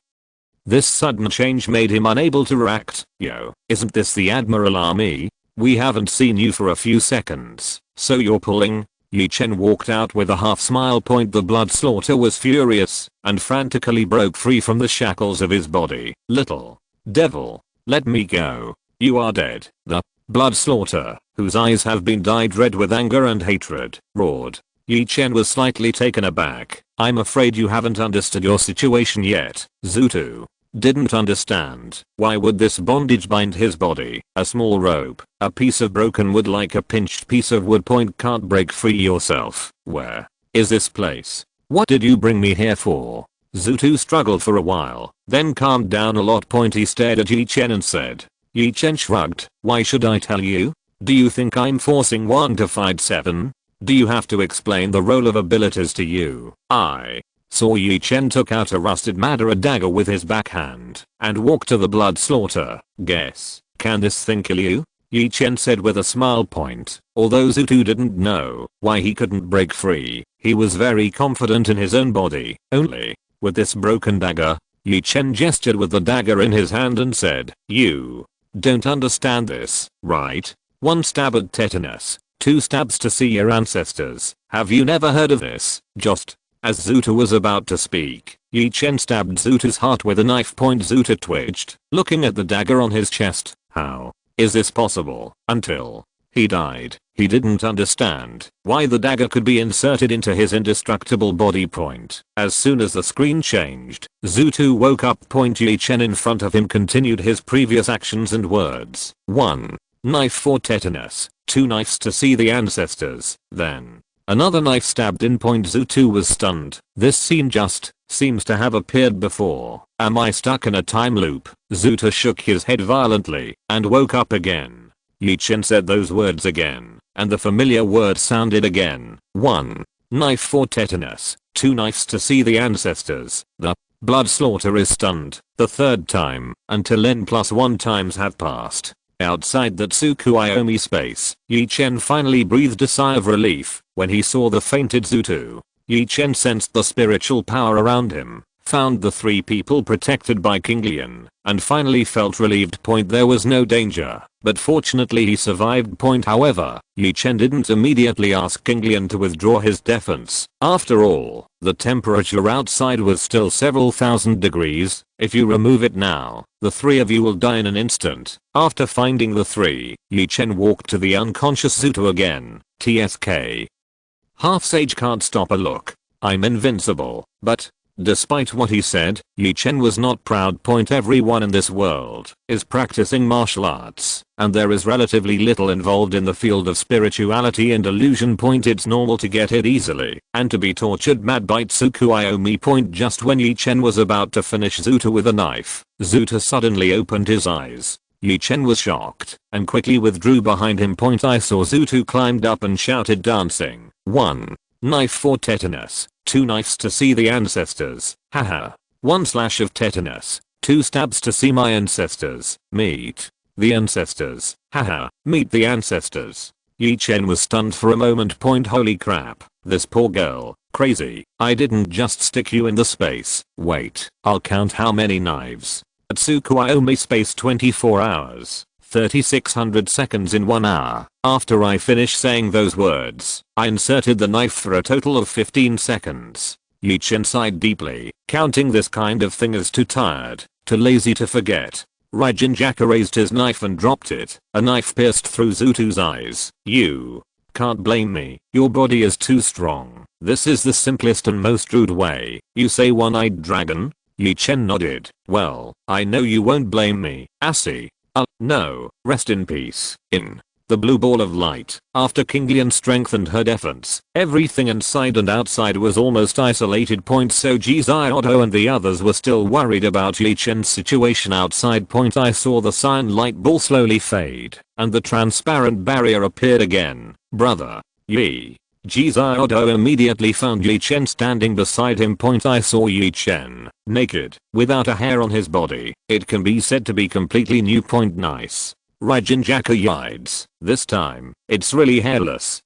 This sudden change made him unable to react. Yo, isn't this the Admiral Army? We haven't seen you for a few seconds, so you're pulling? Ye Chen walked out with a half smile. The blood slaughter was furious and frantically broke free from the shackles of his body. Little devil, let me go. You are dead. The blood slaughter, whose eyes have been dyed red with anger and hatred, roared. Ye Chen was slightly taken aback. I'm afraid you haven't understood your situation yet. Zutu didn't understand. Why would this bondage bind his body? A small rope, a piece of broken wood like a pinched piece of wood. Can't break free yourself. Where is this place? What did you bring me here for? Zutu struggled for a while, then calmed down a lot. He stared at Ye Chen and said. Ye Chen shrugged. Why should I tell you? Do you think I'm forcing 1 to fight 7? Do you have to explain the role of abilities to you? I saw Ye Chen took out a rusted Madara dagger with his backhand and walked to the blood slaughter. Guess, can this thing kill you? Ye Chen said with a smile point. Although Zutu didn't know why he couldn't break free, he was very confident in his own body. Only, with this broken dagger, Ye Chen gestured with the dagger in his hand and said, "You don't understand this, right? 1 stab at tetanus, 2 stabs to see your ancestors. Have you never heard of this?" Just as Zutu was about to speak, Ye Chen stabbed Zutu's heart with a knife point. Zutu twitched, looking at the dagger on his chest. How is this possible? Until he died, he didn't understand why the dagger could be inserted into his indestructible body. Point. As soon as the screen changed, Zutu woke up. Ye Chen in front of him continued his previous actions and words. 1 knife for tetanus, 2 knives to see the ancestors, then another knife stabbed in. Zutu was stunned. This scene just seems to have appeared before. Am I stuck in a time loop? Zutu shook his head violently and woke up again. Ye Chen said those words again, and the familiar word sounded again. 1 knife for tetanus, 2 knives to see the ancestors. The blood slaughter is stunned the 3rd time until n+1 times have passed. Outside the Tsukuyomi space, Ye Chen finally breathed a sigh of relief when he saw the fainted Zutu. Ye Chen sensed the spiritual power around him, found the 3 people protected by King Lian, and finally felt relieved. There was no danger, but fortunately he survived. However, Ye Chen didn't immediately ask King Lian to withdraw his defense. After all, the temperature outside was still several thousand degrees. If you remove it now, the 3 of you will die in an instant. After finding the 3, Ye Chen walked to the unconscious Zutu again. TSK. Half Sage can't stop a look. I'm invincible. But despite what he said, Ye Chen was not proud. Everyone in this world is practicing martial arts, and there is relatively little involved in the field of spirituality and illusion. It's normal to get hit easily and to be tortured mad by Tsukuyomi. Just when Ye Chen was about to finish Zutu with a knife, Zutu suddenly opened his eyes. Ye Chen was shocked and quickly withdrew behind him. I saw Zutu climbed up and shouted, dancing. 1 knife for tetanus, 2 knives to see the ancestors. Haha. 1 slash of tetanus, 2 stabs to see my ancestors. Meet the ancestors. Haha. Meet the ancestors. Ye Chen was stunned for a moment. Holy crap. This poor girl. Crazy. I didn't just stick you in the space. Wait. I'll count how many knives. At Tsukuyomi space 24 hours. 3600 seconds in 1 hour. After I finished saying those words, I inserted the knife for a total of 15 seconds. Ye Chen sighed deeply. Counting this kind of thing is too tired, too lazy to forget. Raijin Jaka raised his knife and dropped it. A knife pierced through Zutu's eyes. You can't blame me. Your body is too strong. This is the simplest and most rude way. You say one-eyed dragon? Ye Chen nodded. Well, I know you won't blame me. Assy. No, rest in peace. In the blue ball of light, after King Lian strengthened her defense, everything inside and outside was almost isolated. So Jiziodo and the others were still worried about Ye Chen's situation outside. I saw the cyan light ball slowly fade, and the transparent barrier appeared again. Brother. Ye. Jiziodo immediately found Ye Chen standing beside him. I saw Ye Chen, naked, without a hair on his body. It can be said to be completely new. Nice. Raijin Jaka yides. This time, it's really hairless.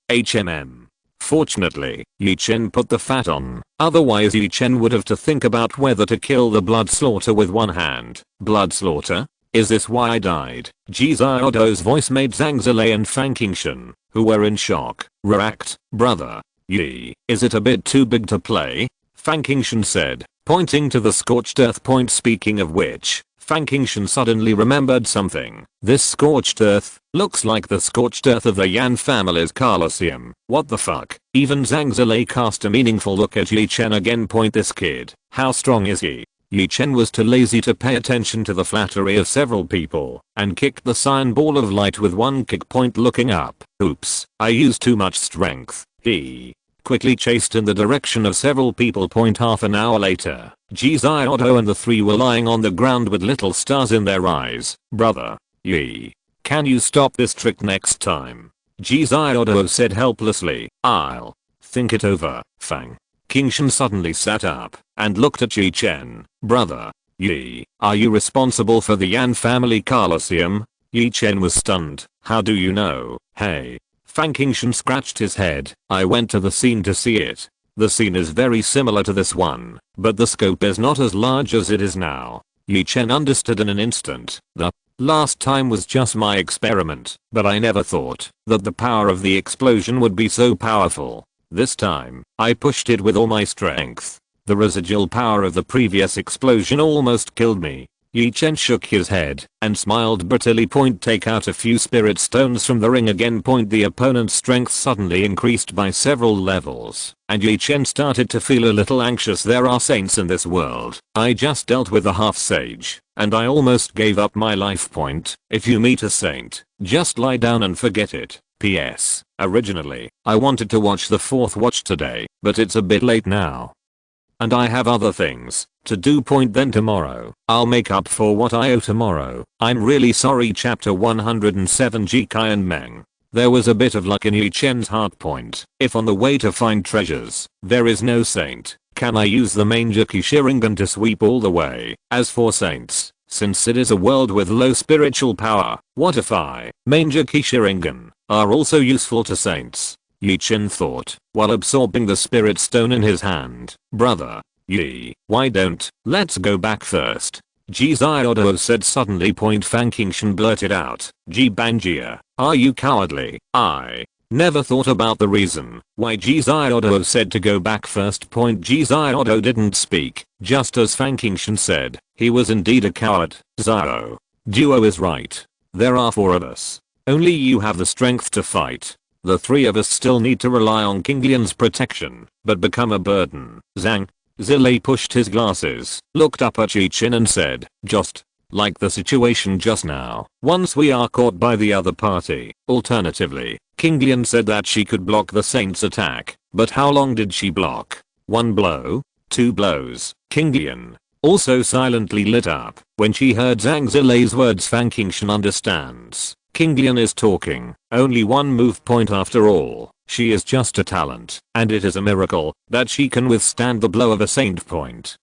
Fortunately, Ye Chen put the fat on. Otherwise Ye Chen would have to think about whether to kill the blood slaughter with one hand. Blood slaughter? Is this why I died? Jiziodo's voice made Zhang Zilei and Fang Qingshan, who were in shock, react. Brother. Yi, is it a bit too big to play? Fang Qingshan said, pointing to the scorched earth. Speaking of which, Fang Qingshan suddenly remembered something. This scorched earth looks like the scorched earth of the Yan family's Colosseum. What the fuck? Even Zhang Zilei cast a meaningful look at Ye Chen again. This kid, how strong is he? Ye Chen was too lazy to pay attention to the flattery of several people and kicked the cyan ball of light with one kick. Looking up. Oops, I used too much strength. He quickly chased in the direction of several people. Half an hour later, Jiziodo and the 3 were lying on the ground with little stars in their eyes. Brother. Yi. Can you stop this trick next time? Jiziodo said helplessly. I'll think it over. Fang Qingshan suddenly sat up and looked at Ye Chen. Brother. Yi, are you responsible for the Yan family Colosseum? Ye Chen was stunned. How do you know? Hey. Fang Qingshan scratched his head. I went to the scene to see it. The scene is very similar to this one, but the scope is not as large as it is now. Ye Chen understood in an instant. The last time was just my experiment, but I never thought that the power of the explosion would be so powerful. This time, I pushed it with all my strength. The residual power of the previous explosion almost killed me. Ye Chen shook his head and smiled bitterly. Take out a few spirit stones from the ring again. The opponent's strength suddenly increased by several levels, and Ye Chen started to feel a little anxious. There are saints in this world. I just dealt with a half sage, and I almost gave up my life point. If you meet a saint, just lie down and forget it. P.S. Originally, I wanted to watch the fourth watch today, but it's a bit late now. And I have other things to do. Then tomorrow, I'll make up for what I owe tomorrow. I'm really sorry. Chapter 107 Jikai and Meng. There was a bit of luck in Ye Chen's heart. If on the way to find treasures, there is no saint, can I use the Manjaki Sharingan to sweep all the way? As for saints, since it is a world with low spiritual power, what if Manjaki Sharingan are also useful to saints? Ye Chen thought, while absorbing the spirit stone in his hand. Brother, Yi, why don't, let's go back first. Ji Ziodo said suddenly. Fang Qingshan blurted out, Ji Banjia, are you cowardly? I never thought about the reason why Ji Ziodo said to go back first. Ji Ziodo didn't speak, just as Fang Qingshan said, he was indeed a coward. Zio. Duo is right. There are 4 of us. Only you have the strength to fight. The 3 of us still need to rely on King Lian's protection, but become a burden. Zhang Zilei pushed his glasses, looked up at Ye Chen and said, just like the situation just now, once we are caught by the other party. Alternatively, King Lian said that she could block the saint's attack, but how long did she block? 1 blow? 2 blows? King Lian also silently lit up when she heard Zhang Zilei's words. Fang Qingshan understands. King Lian is talking only 1 move. After all, she is just a talent, and it is a miracle that she can withstand the blow of a saint.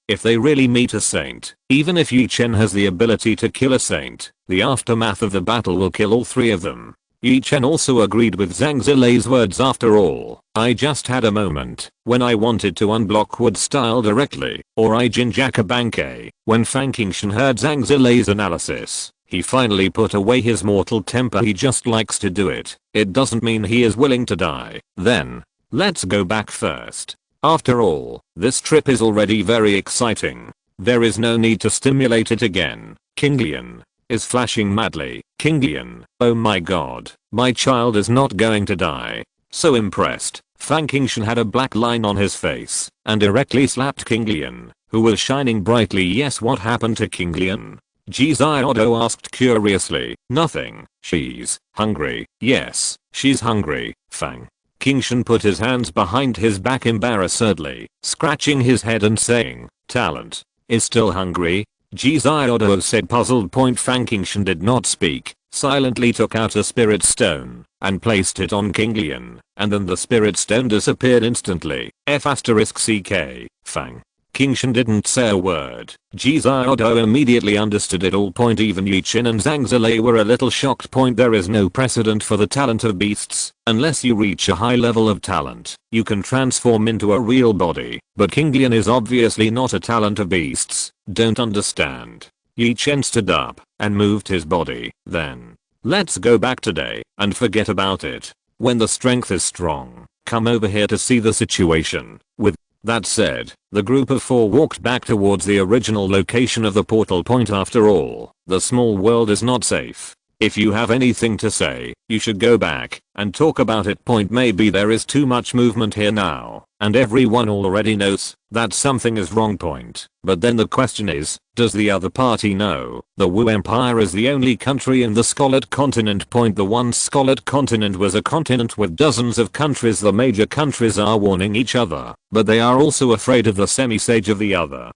If they really meet a saint, even if Ye Chen has the ability to kill a saint, the aftermath of the battle will kill all 3 of them. Ye Chen also agreed with Zhang Zilei's words. After all, I just had a moment when I wanted to unblock wood style directly, or I Jinjaka Bankai. When Fang Qingshan heard Zhang Zilei's analysis, he finally put away his mortal temper. He just likes to do it. It doesn't mean he is willing to die. Then, let's go back first. After all, this trip is already very exciting. There is no need to stimulate it again. King Lian is flashing madly. King Lian, oh my god, my child is not going to die. So impressed, Fang Qingshan had a black line on his face and directly slapped King Lian, who was shining brightly. Yes, what happened to King Lian? Ji Ziodo asked curiously. Nothing. She's hungry. Yes, she's hungry. Fang Qingshan put his hands behind his back embarrassedly, scratching his head and saying, talent is still hungry? Ji Ziodo said, puzzled. Fang Qingshan did not speak, silently took out a spirit stone and placed it on King Lian, and then the spirit stone disappeared instantly. F***ck. Fang Qingshan didn't say a word. Ji Ziodo immediately understood it all. Even Ye Chen and Zhang Zilei were a little shocked. There is no precedent for the talent of beasts. Unless you reach a high level of talent, you can transform into a real body. But King Lian is obviously not a talent of beasts. Don't understand. Ye Chen stood up and moved his body. Then, let's go back today and forget about it. When the strength is strong, come over here to see the situation. With that said, the group of 4 walked back towards the original location of the portal. After all, the small world is not safe. If you have anything to say, you should go back and talk about it. Maybe there is too much movement here now, and everyone already knows that something is wrong. But then the question is, does the other party know? The Wu Empire is the only country in the Scarlet Continent. The one Scarlet Continent was a continent with dozens of countries. The major countries are warning each other, but they are also afraid of the semi-sage of the other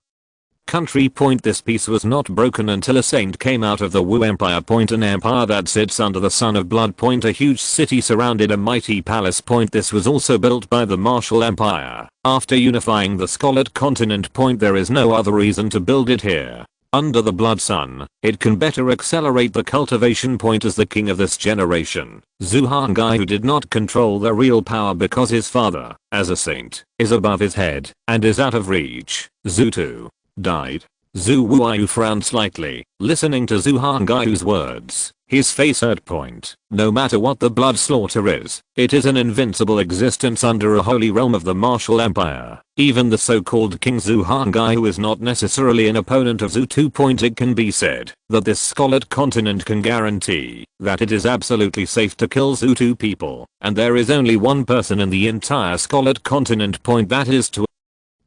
country. This peace was not broken until a saint came out of the Wu Empire. An empire that sits under the sun of blood. A huge city surrounded a mighty palace. This was also built by the Martial Empire after unifying the Scarlet Continent. There is no other reason to build it here. under the blood sun. It can better accelerate the cultivation point as the king of this generation. Zhu Hangai, who did not control the real power because his father, as a saint, is above his head and is out of reach. Zhu too died. Zhu Wuayu frowned slightly, listening to Zhu Hangai's words. His face hurt. No matter what the blood slaughter is, it is an invincible existence under a holy realm of the martial empire. Even the so-called King Zhu Hangai, who is not necessarily an opponent of Zhu 2. It can be said that this scarlet continent can guarantee that it is absolutely safe to kill Zhu 2 people, and there is only one person in the entire scarlet continent. That is to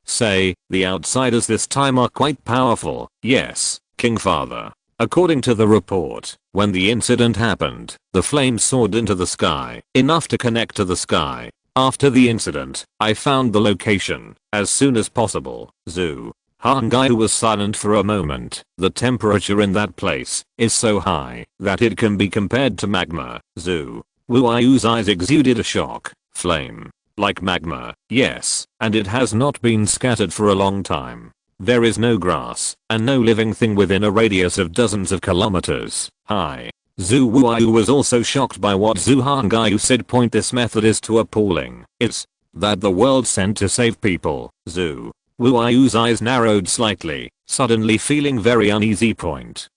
say, the outsiders this time are quite powerful. Yes, King Father. According to the report, when the incident happened, the flames soared into the sky, enough to connect to the sky. After the incident, I found the location as soon as possible. Zhu Hangai was silent for a moment. The temperature in that place is so high that it can be compared to magma. Zhu Wuayu's eyes exuded a shock. Flame. Like magma, yes, and it has not been scattered for a long time. There is no grass, and no living thing within a radius of dozens of kilometers. Hi. Zhu Wuayu was also shocked by what Zhu Hangai said. This method is too appalling. It's that the world sent to save people. Zhu Wuayu's eyes narrowed slightly, suddenly feeling very uneasy.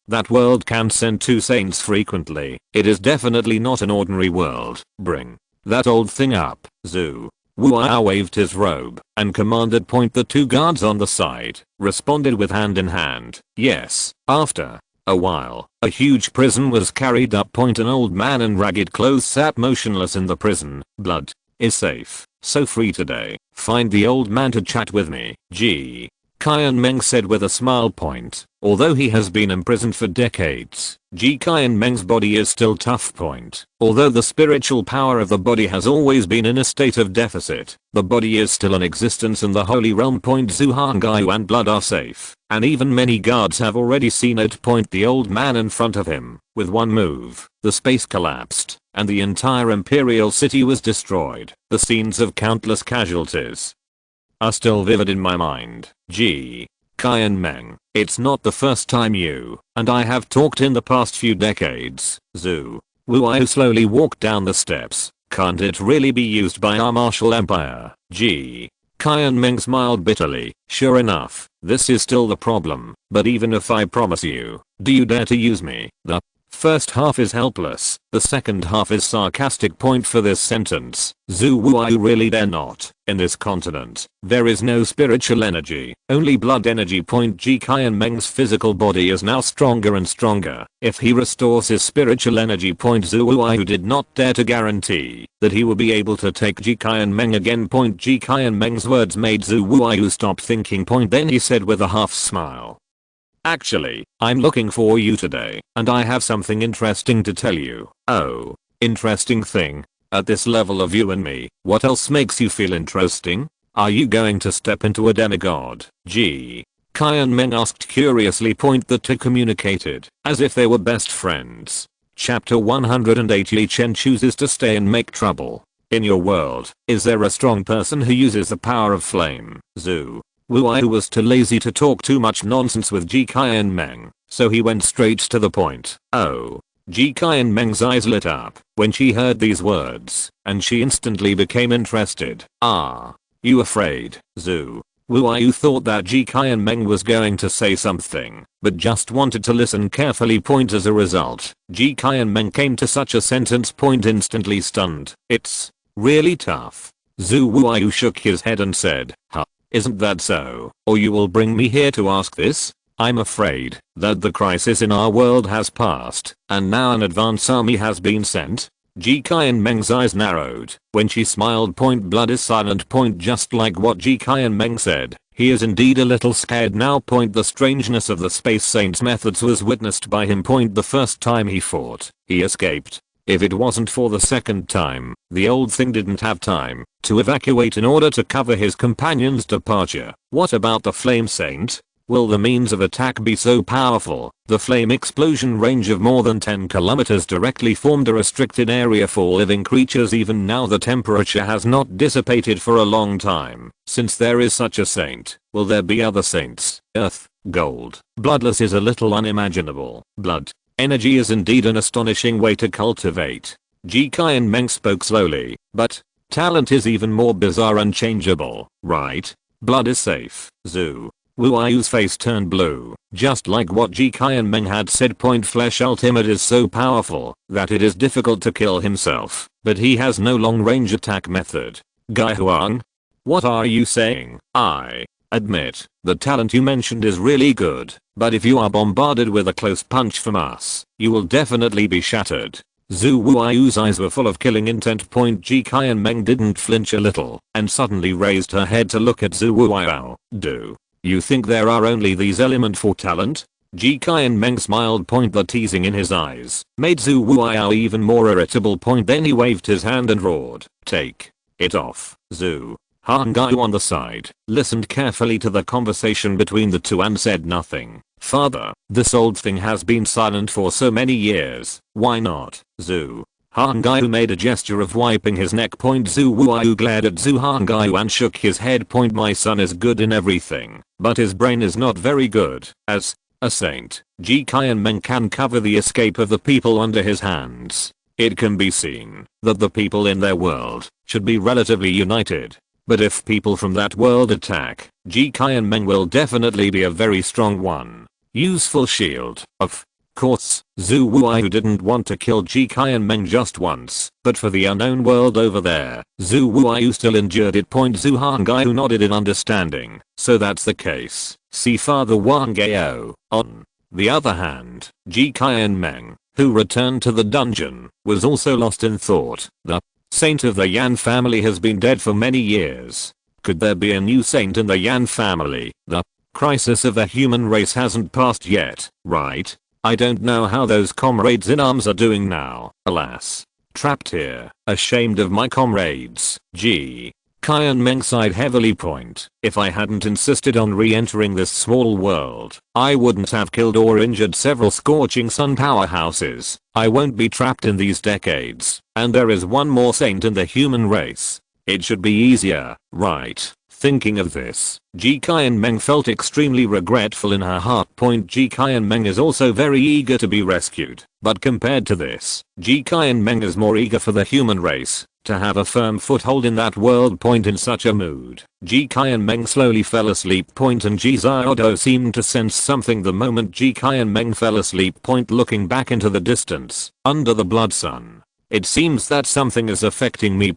That world can send 2 saints frequently. It is definitely not an ordinary world. Bring that old thing up. Zhu Wuayu waved his robe and commanded. The 2 guards on the side responded with hand in hand. Yes. After a while, a huge prison was carried up. An old man in ragged clothes sat motionless in the prison. Blood is safe, so free today. Find the old man to chat with me. Ji Qian Meng said with a smile. Although he has been imprisoned for decades, Ji Qian Meng's body is still tough. Although the spiritual power of the body has always been in a state of deficit, the body is still in existence in the holy realm. Zhu Hangai and blood are safe, and even many guards have already seen it. The old man in front of him, with one move, the space collapsed, and the entire imperial city was destroyed. The scenes of countless casualties are still vivid in my mind. Ji Qian Meng, it's not the first time you and I have talked in the past few decades. Zhu Wuayu slowly walked down the steps. Can't it really be used by our martial empire? Ji Qian Meng smiled bitterly. Sure enough, this is still the problem, but even if I promise you, do you dare to use me? The first half is helpless, the second half is sarcastic. For this sentence, Zhu Wuayu really dare not. In this continent, there is no spiritual energy, only blood energy. Ji Qian Meng's physical body is now stronger and stronger. If he restores his spiritual energy, Zhu Wuayu did not dare to guarantee that he will be able to take Ji Qian Meng again. Ji Qian Meng's words made Zhu Wuayu stop thinking. Then he said with a half smile, actually, I'm looking for you today, and I have something interesting to tell you. Oh, interesting thing? At this level of you and me, what else makes you feel interesting? Are you going to step into a demigod? Ji Qian Meng asked curiously. The 2 communicated as if they were best friends. Chapter 108. Ye Chen chooses to stay and make trouble. In your world, is there a strong person who uses the power of flame? Zhu Wuayu was too lazy to talk too much nonsense with Ji Qian Meng, so he went straight to the point. Oh. Ji Qian Meng's eyes lit up when she heard these words, and she instantly became interested. Ah. You afraid? Zhu Wuayu thought that Ji Qian Meng was going to say something, but just wanted to listen carefully. As a result, Ji Qian Meng came to such a sentence. Instantly stunned. It's really tough. Zhu Wuayu shook his head and said, huh? Isn't that so? Or you will bring me here to ask this? I'm afraid that the crisis in our world has passed, and now an advance army has been sent. Ji Qian Meng's eyes narrowed when she smiled. Blood is silent. Just like what Ji Qian Meng said, he is indeed a little scared now. The strangeness of the Space Saint's methods was witnessed by him. The first time he fought, he escaped. If it wasn't for the second time, the old thing didn't have time to evacuate in order to cover his companion's departure. What about the Flame Saint? Will the means of attack be so powerful? The flame explosion range of more than 10 kilometers directly formed a restricted area for living creatures. Even now the temperature has not dissipated for a long time. Since there is such a saint, will there be other saints? Earth. Gold. Bloodless is a little unimaginable. Blood. Energy is indeed an astonishing way to cultivate. Ji Qian Meng spoke slowly, but talent is even more bizarre and changeable, right? Blood is safe. Zhu Wuayu's face turned blue, just like what Ji Qian Meng had said. Flesh ultimate is so powerful that it is difficult to kill himself, but he has no long range attack method. Gai Huang? What are you saying? I admit, the talent you mentioned is really good, but if you are bombarded with a close punch from us, you will definitely be shattered. Zhu Wuayu's eyes were full of killing intent. Ji Qian Meng didn't flinch a little and suddenly raised her head to look at Zhu Wuayu. Do you think there are only these elements for talent? Ji Qian Meng smiled. The teasing in his eyes made Zhu Wuayu even more irritable. Then he waved his hand and roared, "Take it off." Zhu Hangyu on the side listened carefully to the conversation between the two and said nothing. "Father, this old thing has been silent for so many years, why not?" Zhu Hangyu made a gesture of wiping his neck. Zhu Wuayu glared at Zhu Hangyu and shook his head. "My son is good in everything, but his brain is not very good. As a saint, Ji Qian Meng can cover the escape of the people under his hands. It can be seen that the people in their world should be relatively united. But if people from that world attack, Ji Qian Meng will definitely be a very strong one. Useful shield. Of course, Zhu Wuayu didn't want to kill Ji Qian Meng just once, but for the unknown world over there, Zhu Wuayu still endured it. Zhu Hangyu nodded in understanding. So that's the case. See Father Wang Gao. On the other hand, Ji Qian Meng, who returned to the dungeon, was also lost in thought. The saint of the Yan family has been dead for many years. Could there be a new saint in the Yan family? The crisis of the human race hasn't passed yet, right? I don't know how those comrades in arms are doing now. Alas. Trapped here, ashamed of my comrades. Ji Qian Meng sighed heavily. If I hadn't insisted on re-entering this small world, I wouldn't have killed or injured several scorching sun powerhouses. I won't be trapped in these decades, and there is one more saint in the human race. It should be easier, right? Thinking of this, Ji Qian Meng felt extremely regretful in her heart. Ji Qian Meng is also very eager to be rescued, but compared to this, Ji Qian Meng is more eager for the human race to have a firm foothold in that world. In such a mood, Ji Qian Meng slowly fell asleep. And Ji Xiaodo seemed to sense something the moment Ji Qian Meng fell asleep. Looking back into the distance, under the blood sun. It seems that something is affecting me.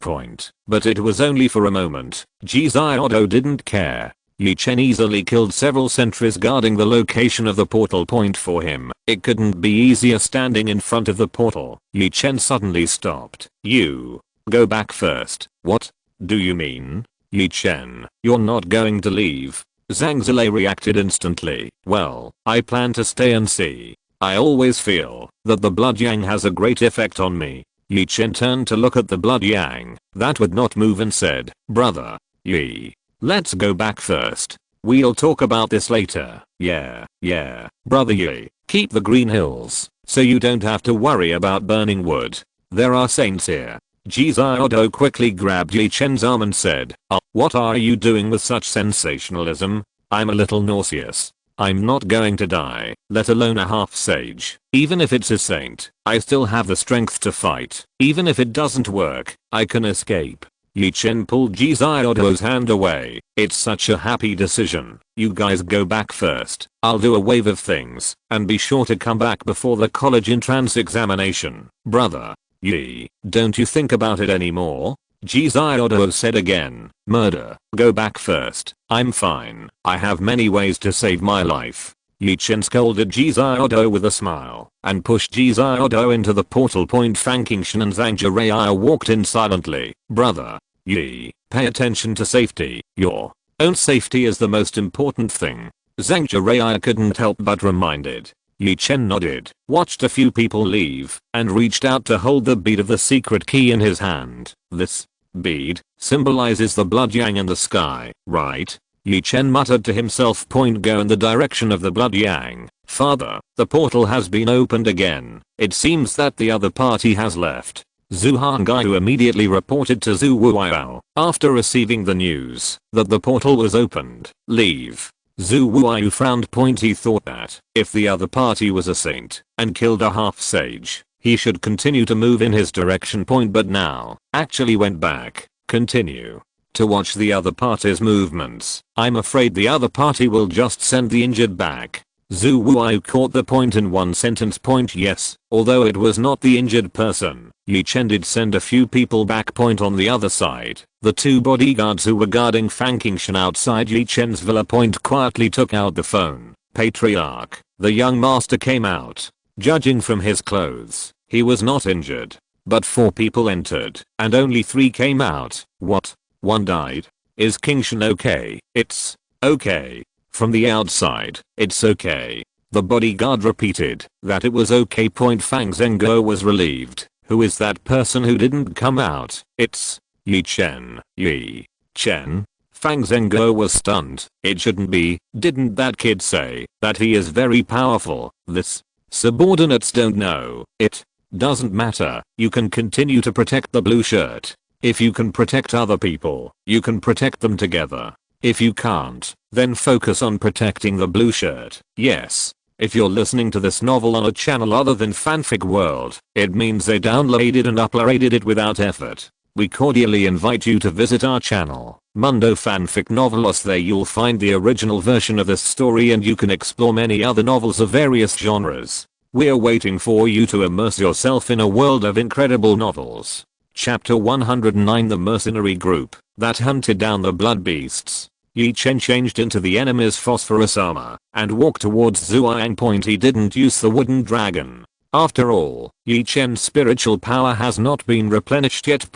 But it was only for a moment. Ji Xiaodo didn't care. Ye Chen easily killed several sentries guarding the location of the portal. For him, it couldn't be easier standing in front of the portal. Ye Chen suddenly stopped. "You go back first." "What do you mean? Ye Chen, you're not going to leave?" Zhang Zilei reacted instantly. "Well, I plan to stay and see. I always feel that the blood yang has a great effect on me." Ye Chen turned to look at the blood yang that would not move and said, "Brother Yi, let's go back first. We'll talk about this later." Yeah, brother Yi, keep the green hills so you don't have to worry about burning wood. There are saints here." Ji Xiaodo quickly grabbed Ye Chen's arm and said, "What are you doing with such sensationalism? I'm a little nauseous. I'm not going to die, let alone a half sage. Even if it's a saint, I still have the strength to fight. Even if it doesn't work, I can escape." Ye Chen pulled Ji Xiaodo's hand away. "It's such a happy decision. You guys go back first. I'll do a wave of things, and be sure to come back before the college entrance examination." "Brother Yi, don't you think about it anymore?" Ji Xiaodo said again. "Murder. Go back first. I'm fine. I have many ways to save my life." Ye Chen scolded Ji Xiaodo with a smile and pushed Ji Xiaodo into the portal. Fang Qingshan and Zhang Zilei walked in silently. "Brother Yi, pay attention to safety. Your own safety is the most important thing." Zhang Zilei couldn't help but reminded. Ye Chen nodded, watched a few people leave, and reached out to hold the bead of the secret key in his hand. "This bead symbolizes the blood yang in the sky, right?" Ye Chen muttered to himself. "Go in the direction of the blood yang." "Father, the portal has been opened again. It seems that the other party has left." Zhu Hangyu immediately reported to Zhu Wuayu after receiving the news that the portal was opened. "Leave." Zhu Wuyu frowned. He thought that if the other party was a saint and killed a half sage, he should continue to move in his direction. But now actually went back, continue to watch the other party's movements. I'm afraid the other party will just send the injured back. Zhu Wuyu caught the point in one sentence. Yes, although it was not the injured person, Ye Chen did send a few people back. On the other side, the two bodyguards who were guarding Fang Qingshan outside Ye Chen's villa quietly took out the phone. Patriarch, the young master came out. Judging from his clothes, he was not injured. But 4 people entered, and only 3 came out. What? 1 died? Is Qingshan okay? It's okay. From the outside, it's okay. The bodyguard repeated that it was okay. Fang Zhenguo was relieved. Who is that person who didn't come out? It's Ye Chen. Ye Chen? Fang Zhenguo was stunned. It shouldn't be. Didn't that kid say that he is very powerful? This subordinates don't know. It doesn't matter. You can continue to protect the blue shirt. If you can protect other people, you can protect them together. If you can't, then focus on protecting the blue shirt. Yes. If you're listening to this novel on a channel other than Fanfic World, it means they downloaded and uploaded it without effort. We cordially invite you to visit our channel, Mundo Fanfic Novelos. There you'll find the original version of this story and you can explore many other novels of various genres. We're waiting for you to immerse yourself in a world of incredible novels. Chapter 109. The mercenary group that hunted down the blood beasts. Ye Chen changed into the enemy's phosphorus armor and walked towards Zhuang. He didn't use the wooden dragon. After all, Ye Chen's spiritual power has not been replenished yet.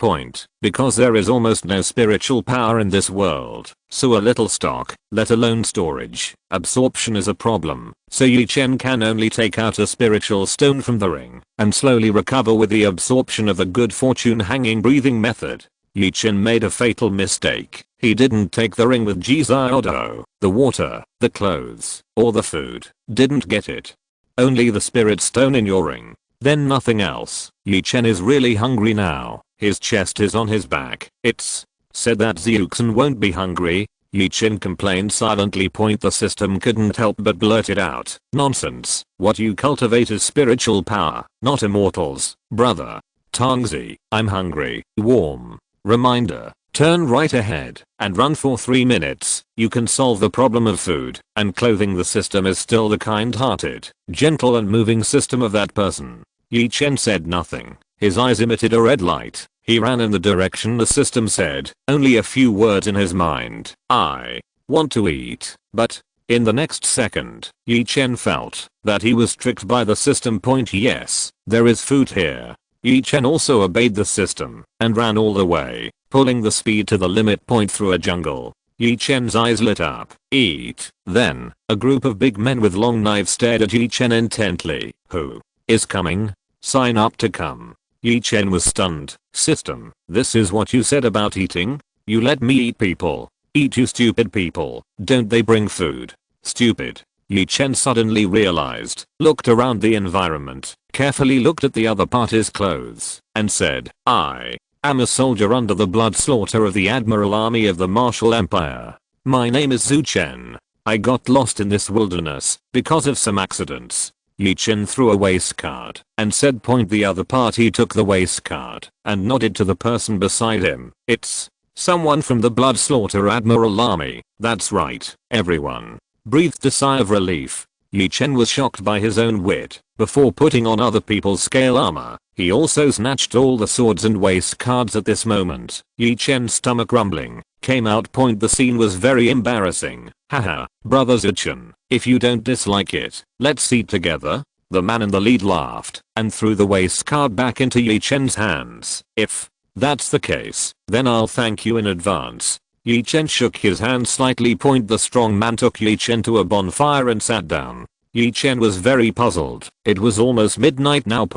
Because there is almost no spiritual power in this world, so a little stock, let alone storage, absorption is a problem. So Ye Chen can only take out a spiritual stone from the ring and slowly recover with the absorption of the good fortune hanging breathing method. Ye Chen made a fatal mistake. He didn't take the ring with Jizaido, the water, the clothes, or the food. Didn't get it. Only the spirit stone in your ring. Then nothing else. Ye Chen is really hungry now. His chest is on his back. It's said that Xiuxin won't be hungry. Ye Chen complained silently. The system couldn't help but blurt it out. Nonsense. What you cultivate is spiritual power, not immortals, brother. Tongzi, I'm hungry. Warm. Reminder. Turn right ahead and run for 3 minutes. You can solve the problem of food and clothing. The system is still the kind-hearted, gentle and moving system of that person. Ye Chen said nothing. His eyes emitted a red light. He ran in the direction the system said, only a few words in his mind. I want to eat. But in the next second, Ye Chen felt that he was tricked by the system. Yes, there is food here. Ye Chen also obeyed the system and ran all the way, pulling the speed to the limit. Through a jungle. Ye Chen's eyes lit up. Eat. Then, a group of big men with long knives stared at Ye Chen intently. Who is coming? Sign up to come. Ye Chen was stunned. System, this is what you said about eating? You let me eat people. Eat you stupid people. Don't they bring food? Stupid. Ye Chen suddenly realized, looked around the environment, carefully looked at the other party's clothes, and said, I am a soldier under the blood slaughter of the Admiral Army of the Martial Empire. My name is Zhu Chen. I got lost in this wilderness because of some accidents. Ye Chen threw a waste card and said. The other party took the waste card and nodded to the person beside him. It's someone from the blood slaughter Admiral Army. That's right, everyone breathed a sigh of relief. Ye Chen was shocked by his own wit. Before putting on other people's scale armor, he also snatched all the swords and waste cards. At this moment, Ye Chen's stomach rumbling came out. The scene was very embarrassing. Haha, brother Zhu Chen, if you don't dislike it, let's eat together. The man in the lead laughed and threw the waste card back into Ye Chen's hands. If that's the case, then I'll thank you in advance. Ye Chen shook his hand slightly. The strong man took Ye Chen to a bonfire and sat down. Ye Chen was very puzzled. It was almost midnight now.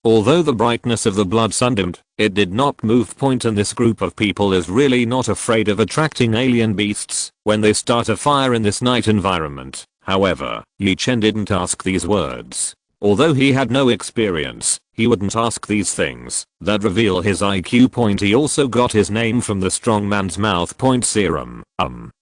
Although the brightness of the blood sun dimmed, it did not move. And this group of people is really not afraid of attracting alien beasts when they start a fire in this night environment. However, Ye Chen didn't ask these words. Although he had no experience, He wouldn't ask these things that reveal his IQ. He also got his name from the strongman's mouth. Serum.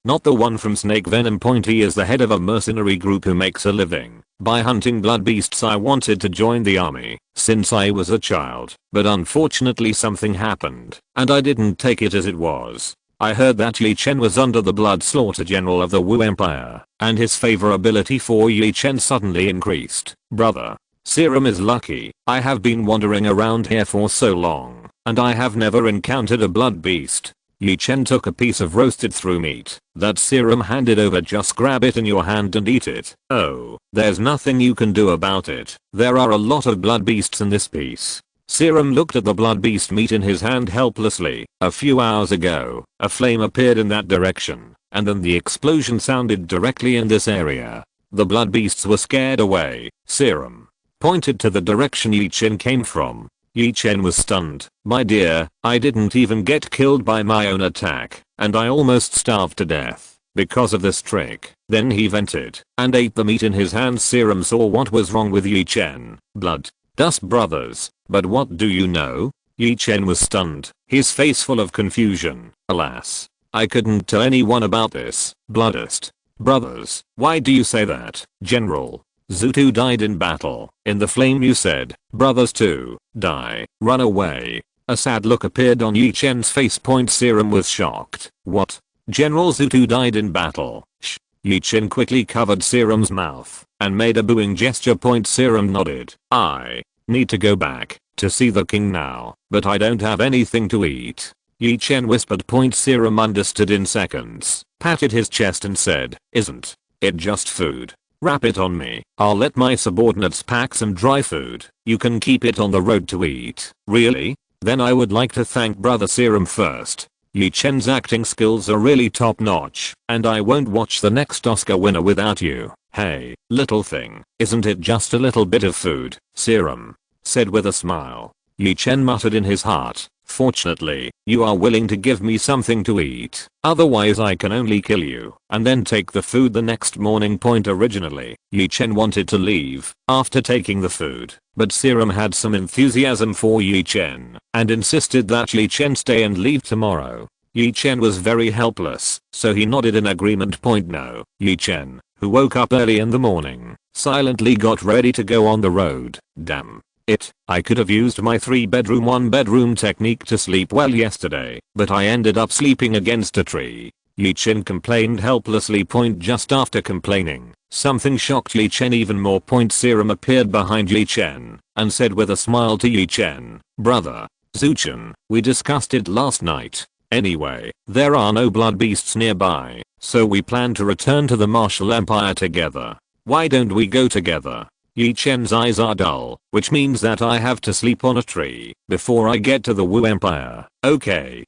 Not the one from snake venom. He is the head of a mercenary group who makes a living by hunting blood beasts. I wanted to join the army since I was a child, but unfortunately something happened and I didn't take it as it was. I heard that Ye Chen was under the blood slaughter general of the Wu Empire, and his favorability for Ye Chen suddenly increased. Brother Serum is lucky. I have been wandering around here for so long, and I have never encountered a blood beast. Ye Chen took a piece of roasted through meat that Serum handed over. Just grab it in your hand and eat it. Oh, there's nothing you can do about it. There are a lot of blood beasts in this piece. Serum looked at the blood beast meat in his hand helplessly. A few hours ago, a flame appeared in that direction, and then the explosion sounded directly in this area. The blood beasts were scared away. Serum pointed to the direction Ye Chen came from. Ye Chen was stunned. My dear, I didn't even get killed by my own attack, and I almost starved to death because of this trick. Then he vented and ate the meat in his hand. Serum saw what was wrong with Ye Chen. Blood dust brothers. But what do you know? Ye Chen was stunned, his face full of confusion. Alas, I couldn't tell anyone about this. Bloodust brothers. Why do you say that, General? Zutu died in battle. In the flame you said, brothers too, die, run away. A sad look appeared on Ye Chen's face. Serum was shocked. What? General Zutu died in battle? Shh. Ye Chen quickly covered Serum's mouth and made a booing gesture. Serum nodded. I need to go back to see the king now, but I don't have anything to eat. Ye Chen whispered. Serum understood in seconds, patted his chest and said, isn't it just food? Wrap it on me. I'll let my subordinates pack some dry food. You can keep it on the road to eat. Really? Then I would like to thank Brother Serum first. Ye Chen's acting skills are really top notch, and I won't watch the next Oscar winner without you. Hey, little thing, isn't it just a little bit of food? Serum said with a smile. Ye Chen muttered in his heart, fortunately, you are willing to give me something to eat. Otherwise I can only kill you and then take the food the next morning. Originally, Ye Chen wanted to leave after taking the food, but Serum had some enthusiasm for Ye Chen and insisted that Ye Chen stay and leave tomorrow. Ye Chen was very helpless, so he nodded in agreement. No. Ye Chen, who woke up early in the morning, silently got ready to go on the road. Damn it, I could have used my 3-bedroom 1-bedroom technique to sleep well yesterday, but I ended up sleeping against a tree. Ye Chen complained helplessly. Just after complaining, something shocked Ye Chen even more. Serum appeared behind Ye Chen and said with a smile to Ye Chen, brother Zuchen, we discussed it last night. Anyway, there are no blood beasts nearby, so we plan to return to the Martial Empire together. Why don't we go together? Ye Chen's eyes are dull, which means that I have to sleep on a tree before I get to the Wu Empire. Okay.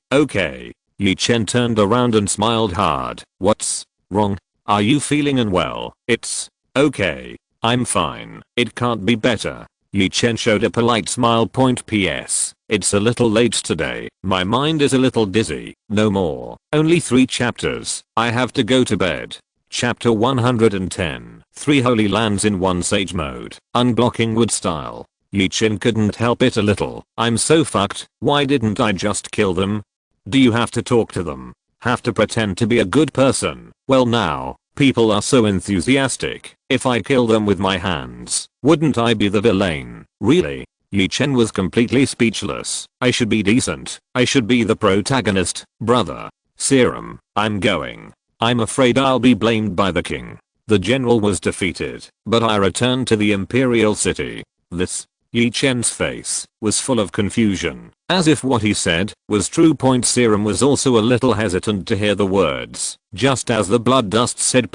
Ye Chen turned around and smiled hard. What's wrong? Are you feeling unwell? It's okay. I'm fine. It can't be better. Ye Chen showed a polite smile. P.S. It's a little late today. My mind is a little dizzy. No more. Only 3 chapters. I have to go to bed. Chapter 110. 3 Holy Lands in 1 Sage Mode. Unblocking Wood Style. Ye Chen couldn't help it a little. I'm so fucked. Why didn't I just kill them? Do you have to talk to them? Have to pretend to be a good person? Well now, people are so enthusiastic. If I kill them with my hands, wouldn't I be the villain? Really? Ye Chen was completely speechless. I should be decent. I should be the protagonist. Brother Serum, I'm going. I'm afraid I'll be blamed by the king. The general was defeated, but I returned to the imperial city. This, Ye Chen's face was full of confusion, as if what he said was true. Serum was also a little hesitant to hear the words, just as the blood dust said.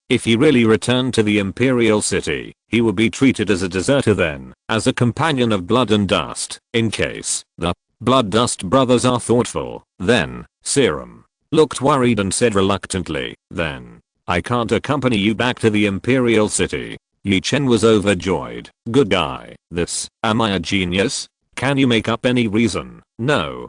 If he really returned to the imperial city, he would be treated as a deserter then, as a companion of blood and dust. In case the blood dust brothers are thoughtful, then Serum looked worried and said reluctantly, then I can't accompany you back to the imperial city. Ye Chen was overjoyed. Good guy. This, am I a genius? Can you make up any reason? No.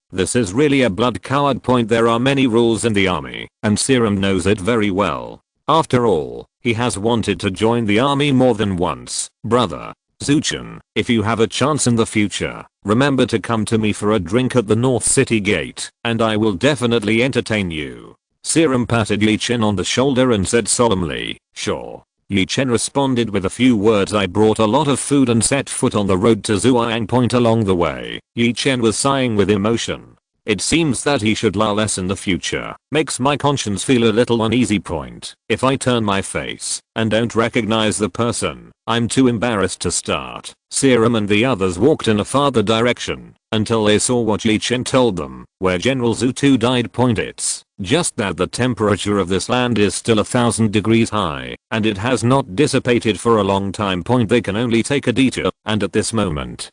This is really a blood coward. There are many rules in the army, and Serum knows it very well. After all, he has wanted to join the army more than once. Brother Zuchen, if you have a chance in the future, remember to come to me for a drink at the North City Gate, and I will definitely entertain you. Serum patted Ye Chen on the shoulder and said solemnly, sure. Ye Chen responded with a few words. I brought a lot of food and set foot on the road to Zhuang Point. Along the way, Ye Chen was sighing with emotion. It seems that he should lie less in the future. Makes my conscience feel a little uneasy. Point. If I turn my face and don't recognize the person, I'm too embarrassed to start. Serum and the others walked in a farther direction until they saw what Ye Chen told them, where General Zhu 2 died. It's just that the temperature of this land is still 1,000 degrees high, and it has not dissipated for a long time. They can only take a detour, and at this moment,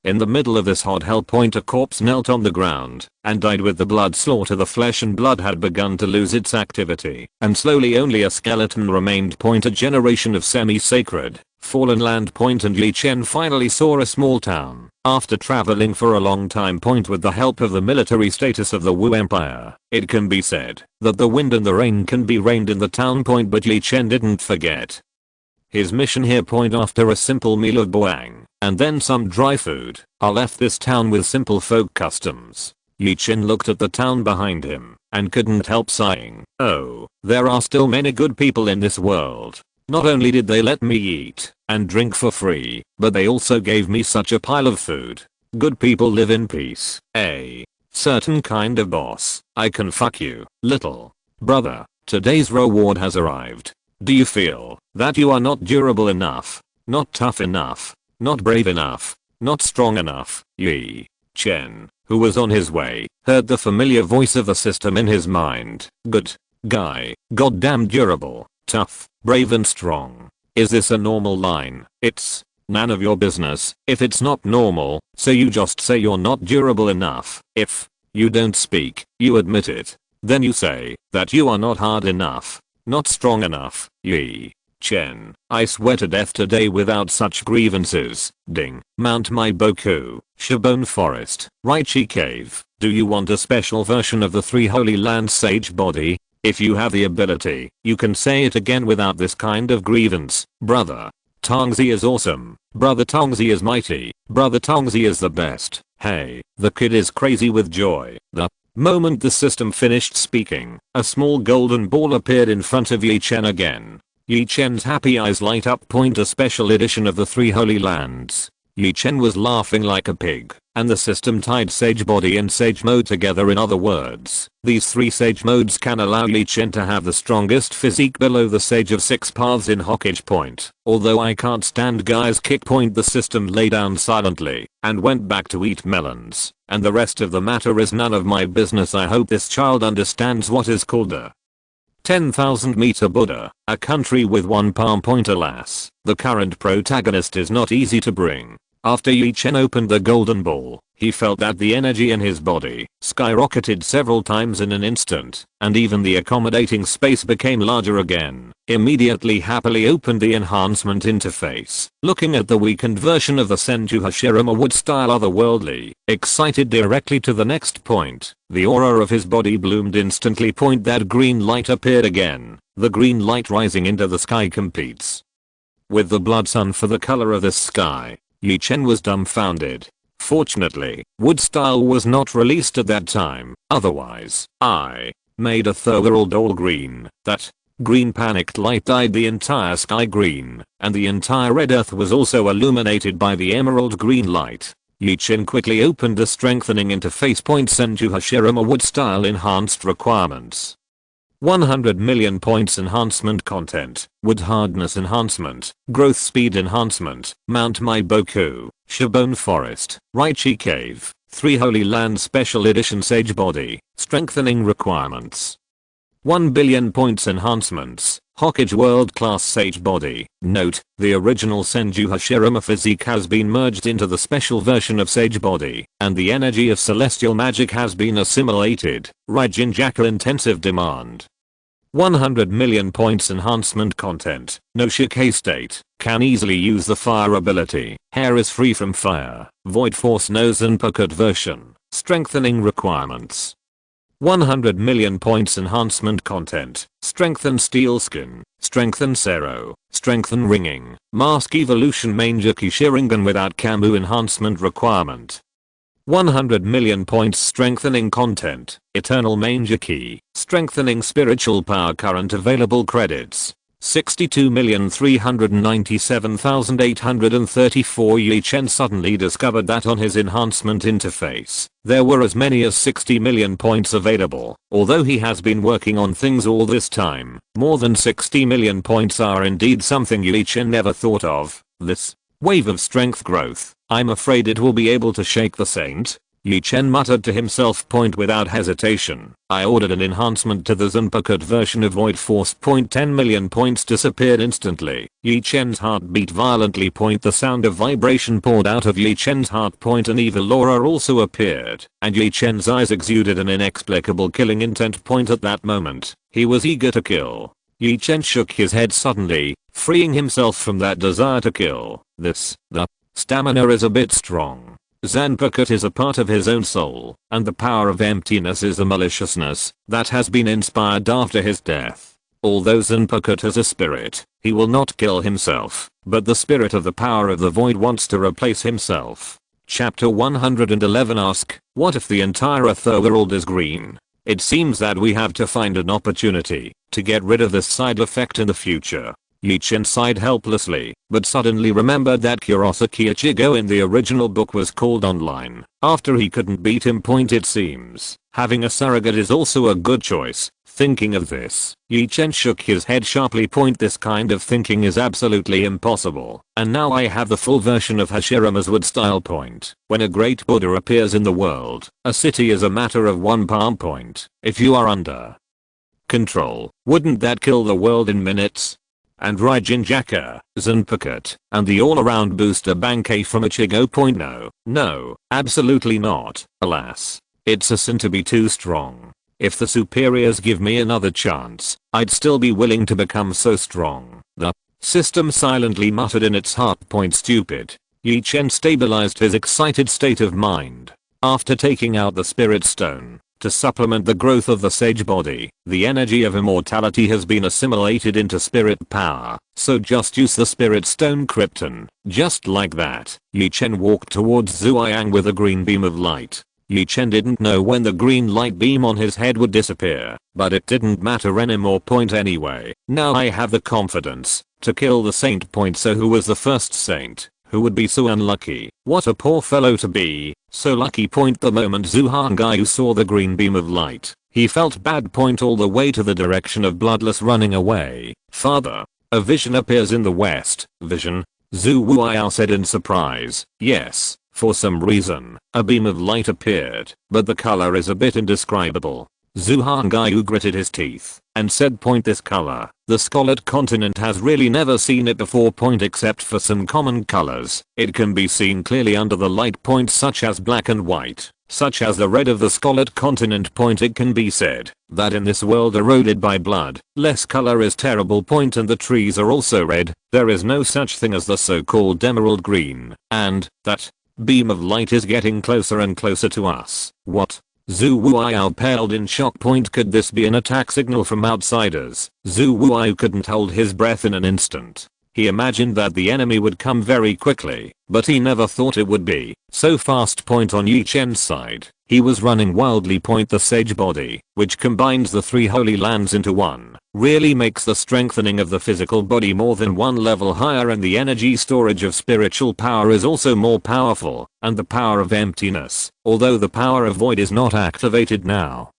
in the middle of this hot hell, a corpse knelt on the ground and died with the blood slaughter. The flesh and blood had begun to lose its activity, and slowly only a skeleton remained. A generation of semi-sacred, fallen land. And Ye Chen finally saw a small town after traveling for a long time. With the help of the military status of the Wu Empire, it can be said that the wind and the rain can be reined in the town. But Ye Chen didn't forget his mission here. After a simple meal of boang and then some dry food, I left this town with simple folk customs. Ye Chen looked at the town behind him and couldn't help sighing. Oh, there are still many good people in this world. Not only did they let me eat and drink for free, but they also gave me such a pile of food. Good people live in peace. A certain kind of boss. I can fuck you, little brother. Today's reward has arrived. Do you feel that you are not durable enough, not tough enough, not brave enough, not strong enough? Ye Chen, who was on his way, heard the familiar voice of the system in his mind. Good guy, goddamn durable, tough, brave and strong. Is this a normal line? It's none of your business if it's not normal, so you just say you're not durable enough. If you don't speak, you admit it. Then you say that you are not hard enough, not strong enough. Ye Chen, I swear to death today without such grievances. Ding. Mount my Boku, Shabone Forest, Raichi Cave. Do you want a special version of the Three Holy Lands Sage body? If you have the ability, you can say it again without this kind of grievance. Brother Tongzi is awesome. Brother Tongzi is mighty. Brother Tongzi is the best. Hey, the kid is crazy with joy. The moment the system finished speaking, a small golden ball appeared in front of Ye Chen again. Ye Chen's happy eyes light up. A special edition of the Three Holy Lands. Ye Chen was laughing like a pig, and the system tied Sage Body and Sage Mode together. In other words, these three Sage Modes can allow Ye Chen to have the strongest physique below the Sage of Six Paths in Hokage. Although I can't stand guys kick. The system lay down silently and went back to eat melons, and the rest of the matter is none of my business. I hope this child understands what is called a 10,000 meter Buddha, a country with one palm. Alas, the current protagonist is not easy to bring. After Ye Chen opened the golden ball, he felt that the energy in his body skyrocketed several times in an instant, and even the accommodating space became larger again. Immediately happily opened the enhancement interface, looking at the weakened version of the Senju Hashirama wood style otherworldly, excited directly to the next point. The aura of his body bloomed instantly. That green light appeared again. The green light rising into the sky competes with the blood sun for the color of the sky. Ye Chen was dumbfounded. Fortunately, wood style was not released at that time, otherwise, I made a thorough all green. That green panicked light dyed the entire sky green, and the entire red earth was also illuminated by the emerald green light. Ye Chen quickly opened the strengthening interface. Senju Hashirama wood style enhanced requirements. 100 million points enhancement content, wood hardness enhancement, growth speed enhancement, Mount My Boku, Shabone Forest, Raichi Cave, Three Holy Land Special Edition Sage Body, strengthening requirements. 1 billion points enhancements, Hokage World Class Sage Body. Note, the original Senju Hashirama physique has been merged into the special version of Sage Body, and the energy of celestial magic has been assimilated. Raijin Jackal intensive demand. 100 million points enhancement content, no Shikei state, can easily use the fire ability, hair is free from fire, void force nose and pocket version, strengthening requirements. 100 million points enhancement content. Strengthen steel skin. Strengthen Sero. Strengthen ringing. Mask evolution Mangeki Sharingan without Kamu enhancement requirement. 100 million points strengthening content. Eternal Mangeki. Strengthening spiritual power current available credits. 62,397,834. Ye Chen suddenly discovered that on his enhancement interface, there were as many as 60 million points available. Although he has been working on things all this time, more than 60 million points are indeed something Ye Chen never thought of. This wave of strength growth, I'm afraid it will be able to shake the saint. Ye Chen muttered to himself. Without hesitation, I ordered an enhancement to the Zanpakuto version of Void Force. 10 million points disappeared instantly. Ye Chen's heart beat violently. The sound of vibration poured out of Ye Chen's heart. An evil aura also appeared, and Ye Chen's eyes exuded an inexplicable killing intent. At that moment, he was eager to kill. Ye Chen shook his head suddenly, freeing himself from that desire to kill. The stamina is a bit strong. Zanpakuto is a part of his own soul, and the power of emptiness is a maliciousness that has been inspired after his death. Although Zanpakuto has a spirit, he will not kill himself, but the spirit of the power of the void wants to replace himself. Chapter 111. Ask, what if the entire world is green? It seems that we have to find an opportunity to get rid of this side effect in the future. Ye Chen sighed helplessly, but suddenly remembered that Kurosaki Ichigo in the original book was called online after he couldn't beat him. It seems having a surrogate is also a good choice. Thinking of this, Ye Chen shook his head sharply. This kind of thinking is absolutely impossible, and now I have the full version of Hashirama's wood style. When a great Buddha appears in the world, a city is a matter of one palm. If you are under control, wouldn't that kill the world in minutes? And Raijin Jaka, Zanpakuto, and the all-around booster Bankei from Ichigo. No, absolutely not. Alas, it's a sin to be too strong. If the superiors give me another chance, I'd still be willing to become so strong. The system silently muttered in its heart. Stupid. Ye Chen stabilized his excited state of mind. After taking out the spirit stone to supplement the growth of the sage body, the energy of immortality has been assimilated into spirit power, so just use the spirit stone Krypton. Just like that, Ye Chen walked towards Zuoyang with a green beam of light. Ye Chen didn't know when the green light beam on his head would disappear, but it didn't matter anymore. Anyway, now I have the confidence to kill the saint. So who was the first saint who would be so unlucky? What a poor fellow to be so lucky. The moment Zuhangayu saw the green beam of light, he felt bad. All the way to the direction of Bloodless running away. Father, a vision appears in the west. Vision? Zhu Wuiyao said in surprise. Yes, for some reason, a beam of light appeared, but the color is a bit indescribable. Zuhangayu gritted his teeth and said, this color, the Scarlet Continent has really never seen it before. Except for some common colors, it can be seen clearly under the light. Such as black and white, such as the red of the Scarlet Continent. It can be said that in this world eroded by blood, less color is terrible. And the trees are also red. There is no such thing as the so-called emerald green, and that beam of light is getting closer and closer to us. What? Zhu Wuiyao paled in shock. Could this be an attack signal from outsiders? Zhu Wuiyao couldn't hold his breath in an instant. He imagined that the enemy would come very quickly, but he never thought it would be so fast. On Ye Chen's side, he was running wildly. The sage body, which combines the three holy lands into one, really makes the strengthening of the physical body more than one level higher, and the energy storage of spiritual power is also more powerful, and the power of emptiness, although the power of void is not activated now.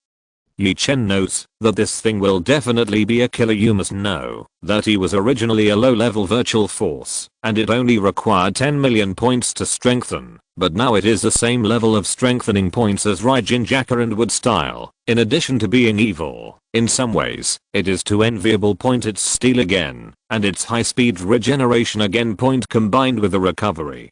Ye Chen knows that this thing will definitely be a killer. You must know that he was originally a low-level virtual force, and it only required 10 million points to strengthen, but now it is the same level of strengthening points as Raijin Jaka and Wood style. In addition to being evil, in some ways, it is too enviable. It's steel again, and its high-speed regeneration again. Combined with the recovery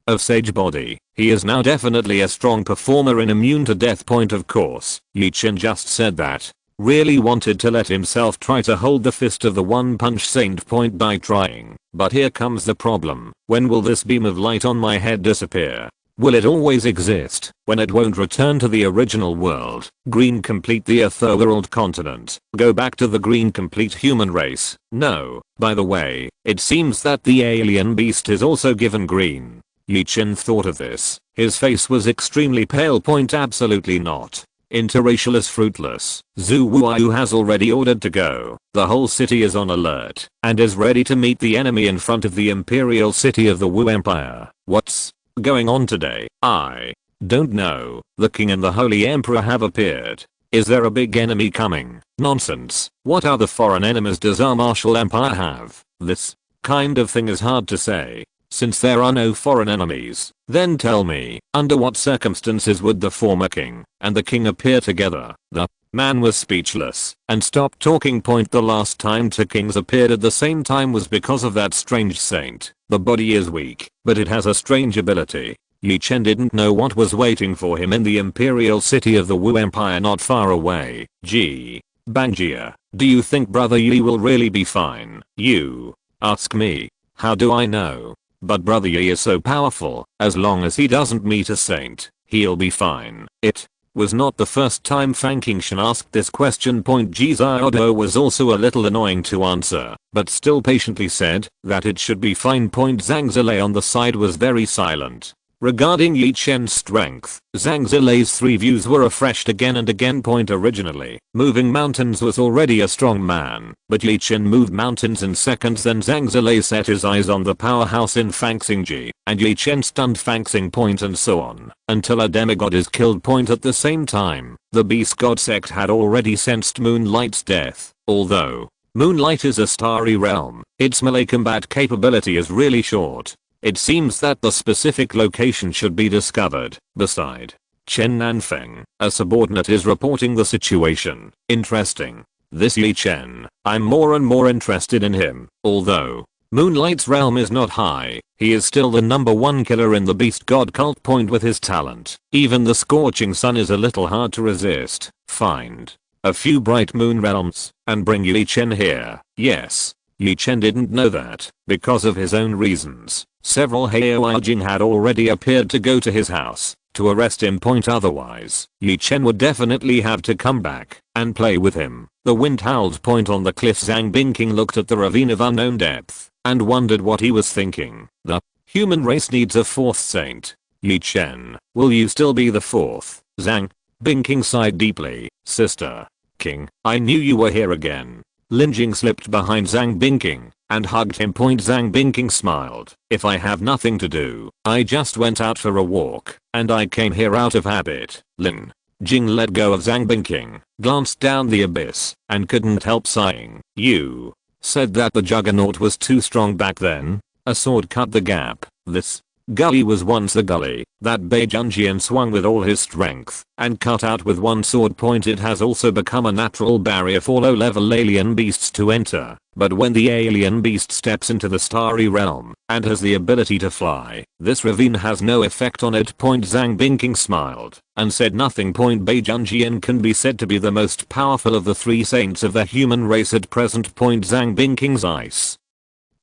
of sage body, he is now definitely a strong performer and immune to death. Of course, Ye Chen just said that. Really wanted to let himself try to hold the fist of the One Punch Saint. By trying, but here comes the problem. When will this beam of light on my head disappear? Will it always exist when it won't return to the original world? Green complete the otherworld continent. Go back to the green complete human race. No. By the way, it seems that the alien beast is also given green. Ye Chen thought of this. His face was extremely pale. Absolutely not. Interracial is fruitless. Zhu Wuyu has already ordered to go. The whole city is on alert and is ready to meet the enemy in front of the imperial city of the Wu Empire. What's going on today? I don't know. The king and the holy emperor have appeared. Is there a big enemy coming? Nonsense. What other foreign enemies does our martial empire have? This kind of thing is hard to say. Since there are no foreign enemies, then tell me, under what circumstances would the former king and the king appear together? The man was speechless and stopped talking. The last time two kings appeared at the same time was because of that strange saint. The body is weak, but it has a strange ability. Ye Chen didn't know what was waiting for him in the imperial city of the Wu Empire not far away. Gee, Bangjia, do you think brother Yi will really be fine? You ask me. How do I know? But brother Yi is so powerful, as long as he doesn't meet a saint, he'll be fine. It was not the first time Fang Qingshan asked this question. Ji Xiaodo was also a little annoying to answer, but still patiently said that it should be fine. Zhang Zilei on the side was very silent. Regarding Ye Chen's strength, Zhang Zilei's three views were refreshed again and again. Originally, moving mountains was already a strong man, but Ye Chen moved mountains in seconds. Then Zhang Zilei set his eyes on the powerhouse in Fangxingji, and Ye Chen stunned Fangxing. And so on, until a demigod is killed. At the same time, the Beast God sect had already sensed Moonlight's death. Although Moonlight is a starry realm, its melee combat capability is really short. It seems that the specific location should be discovered. Beside Chen Nanfeng, a subordinate is reporting the situation. Interesting. This Ye Chen, I'm more and more interested in him. Although Moonlight's realm is not high, he is still the #1 killer in the Beast God cult. With his talent, even the scorching sun is a little hard to resist. Find a few bright moon realms and bring Ye Chen here. Yes. Ye Chen didn't know that, because of his own reasons, several Haoajing had already appeared to go to his house to arrest him. Otherwise, Ye Chen would definitely have to come back and play with him. The wind howled. On the cliff, Zhang Bingking looked at the ravine of unknown depth and wondered what he was thinking. The human race needs a fourth saint. Ye Chen, will you still be the fourth? Zhang Bingking sighed deeply. Sister King, I knew you were here again. Lin Jing slipped behind Zhang Bingking and hugged him. Zhang Bingking smiled. If I have nothing to do, I just went out for a walk, and I came here out of habit. Lin Jing let go of Zhang Bingking, glanced down the abyss, and couldn't help sighing. You said that the juggernaut was too strong back then. A sword cut the gap. This gully was once the gully that Bei Junjian swung with all his strength and cut out with one sword. It has also become a natural barrier for low-level alien beasts to enter. But when the alien beast steps into the starry realm and has the ability to fly, this ravine has no effect on it. Zhang Bingking smiled and said nothing. Bei Junjian can be said to be the most powerful of the three saints of the human race at present. Zhang Binking's ice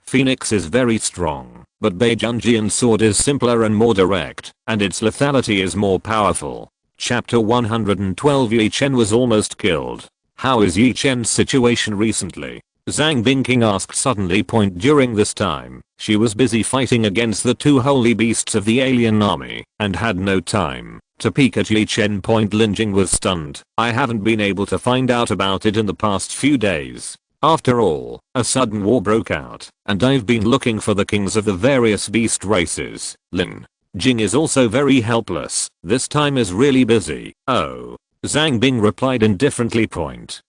Phoenix is very strong, but Bei Junjian's sword is simpler and more direct, and its lethality is more powerful. Chapter 112. Ye Chen was almost killed. How is Ye Chen's situation recently? Zhang Bingking asked suddenly. During this time, she was busy fighting against the two holy beasts of the alien army, and had no time to peek at Ye Chen. Lin Jing was stunned. I haven't been able to find out about it in the past few days. After all, a sudden war broke out, and I've been looking for the kings of the various beast races. Lin Jing is also very helpless. This time is really busy. Oh. Zhang Bing replied indifferently.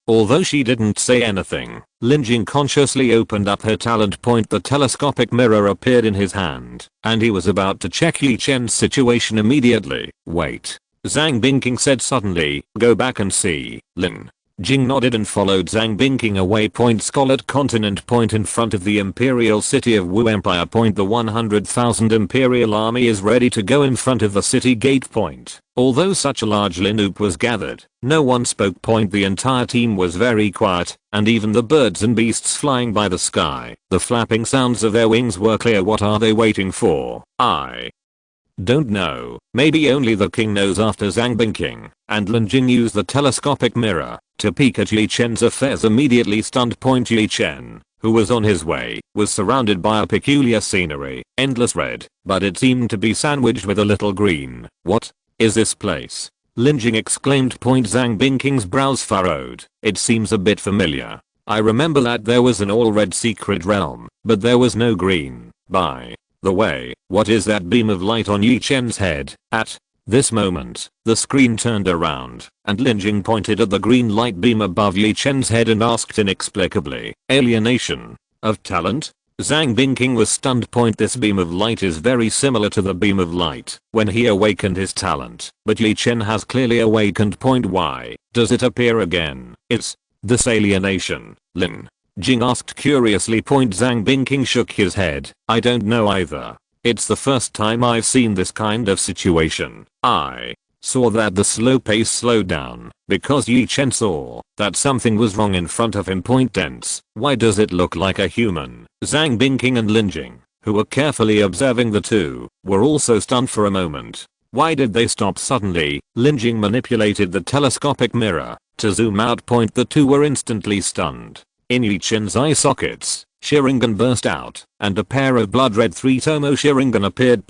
Although she didn't say anything, Lin Jing consciously opened up her talent. The telescopic mirror appeared in his hand, and he was about to check Ye Chen's situation immediately. Wait. Zhang Bingking said suddenly, go back and see. Lin Jing nodded and followed Zhang Bingking away. Scarlet Continent. In front of the imperial city of Wu Empire. The 100,000 imperial army is ready to go in front of the city gate. Although such a large lineup was gathered, no one spoke. The entire team was very quiet, and even the birds and beasts flying by the sky, the flapping sounds of their wings were clear. What are they waiting for? I Don't know, maybe only the king knows. After Zhang Bingking and Lin Jing used the telescopic mirror to peek at Ye Chen's affairs, immediately stunned. Ye Chen, who was on his way, was surrounded by a peculiar scenery, endless red, but it seemed to be sandwiched with a little green. What is this place? Lin Jing exclaimed. Zhang Bingking's brows furrowed. It seems a bit familiar. I remember that there was an all-red secret realm, but there was no green. By the way, what is that beam of light on Ye Chen's head? At this moment, the screen turned around, and Lin Jing pointed at the green light beam above Ye Chen's head and asked inexplicably, alienation of talent? Zhang Bingking was stunned. This beam of light is very similar to the beam of light when he awakened his talent, but Ye Chen has clearly awakened. Why does it appear again? It's this alienation, Lin Jing asked curiously. Zhang Bingking shook his head. I don't know either. It's the first time I've seen this kind of situation. I saw that the slow pace slowed down because Ye Chen saw that something was wrong in front of him. Tense. Why does it look like a human? Zhang Bingking and Lin Jing, who were carefully observing the two, were also stunned for a moment. Why did they stop suddenly? Lin Jing manipulated the telescopic mirror to zoom out. The two were instantly stunned. In Ye Chen's eye sockets, Sharingan burst out, and a pair of blood-red 3-tomo Sharingan appeared.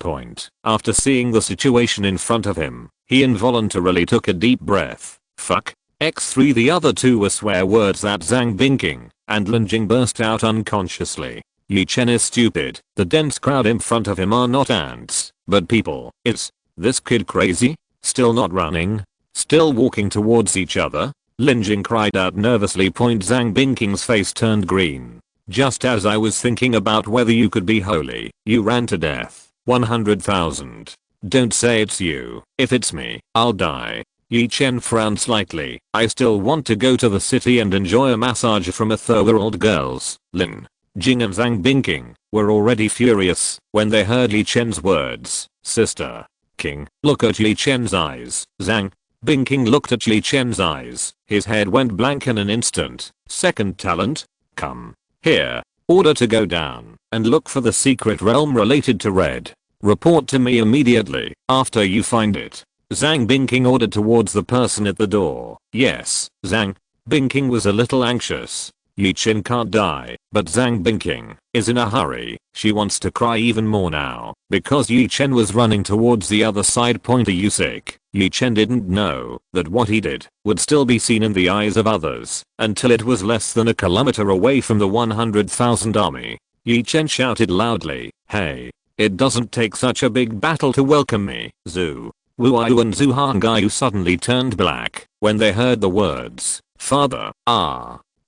After seeing the situation in front of him, he involuntarily took a deep breath. Fuck. X3. The other two were swear words that Zhang Bingking and Lin Jing burst out unconsciously. Ye Chen is stupid. The dense crowd in front of him are not ants, but people. Is this kid crazy? Still not running? Still walking towards each other? Lin Jing cried out nervously. Zhang Bingking's face turned green. Just as I was thinking about whether you could be holy, you ran to death. 100,000. Don't say it's you. If it's me, I'll die. Ye Chen frowned slightly. I still want to go to the city and enjoy a massage from a thousand girls. Lin Jing and Zhang Bingking were already furious when they heard Ye Chen's words. Sister King, look at Ye Chen's eyes. Zhang Bingking looked at Ye Chen's eyes. His head went blank in an instant. Second talent? Come here. Order to go down and look for the secret realm related to red. Report to me immediately after you find it. Zhang Bingking ordered towards the person at the door. Yes, Zhang Bingking was a little anxious. Ye Chen can't die, but Zhang Bingking is in a hurry. She wants to cry even more now because Ye Chen was running towards the other side. Are you sick? Ye Chen didn't know that what he did would still be seen in the eyes of others until it was less than a kilometer away from the 100,000 army. Ye Chen shouted loudly, hey, it doesn't take such a big battle to welcome me. Zhu Wuayu and Zhu Hangyu suddenly turned black when they heard the words, Father,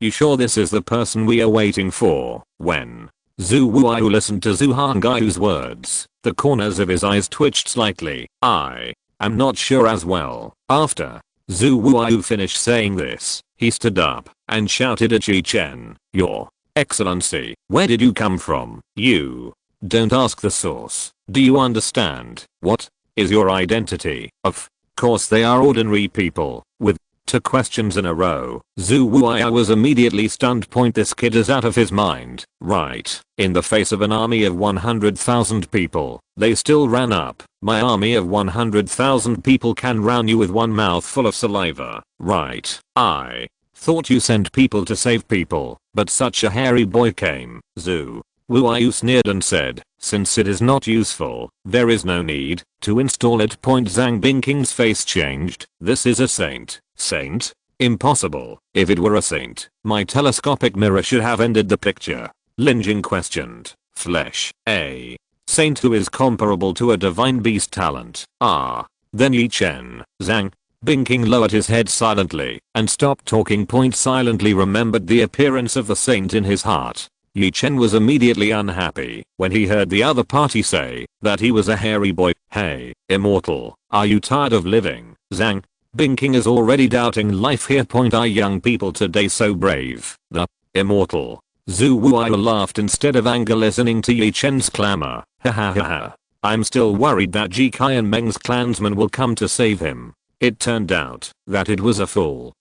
you sure this is the person we are waiting for? When Zhu Wuayu listened to Zhu Hangyu's words, the corners of his eyes twitched slightly. I am not sure as well. After Zhu Wuayu finished saying this, he stood up and shouted at Ye Chen, Your Excellency, where did you come from? You don't ask the source. Do you understand? What is your identity? Of course they are ordinary people with 2 questions in a row. Zhu Wuayu was immediately stunned. This kid is out of his mind. Right. In the face of an army of 100,000 people, they still ran up. My army of 100,000 people can drown you with one mouthful of saliva. Right. I thought you sent people to save people, but such a hairy boy came. Zhu Wuayu sneered and said, since it is not useful, there is no need to install it. Zhang Bingking's face changed. This is a saint. Saint? Impossible. If it were a saint, my telescopic mirror should have ended the picture. Lin Jing questioned. Flesh. A saint who is comparable to a divine beast talent. Then Ye Chen. Zhang Bingking lowered his head silently and stopped talking. Silently remembered the appearance of the saint in his heart. Ye Chen was immediately unhappy when he heard the other party say that he was a hairy boy. Hey, immortal, are you tired of living? Zhang Bingking is already doubting life here. Are young people today so brave? The immortal. Zhu Wuayu laughed instead of anger listening to Ye Chen's clamor. Ha ha ha ha. I'm still worried that Ji Kai and Meng's clansmen will come to save him. It turned out that it was a full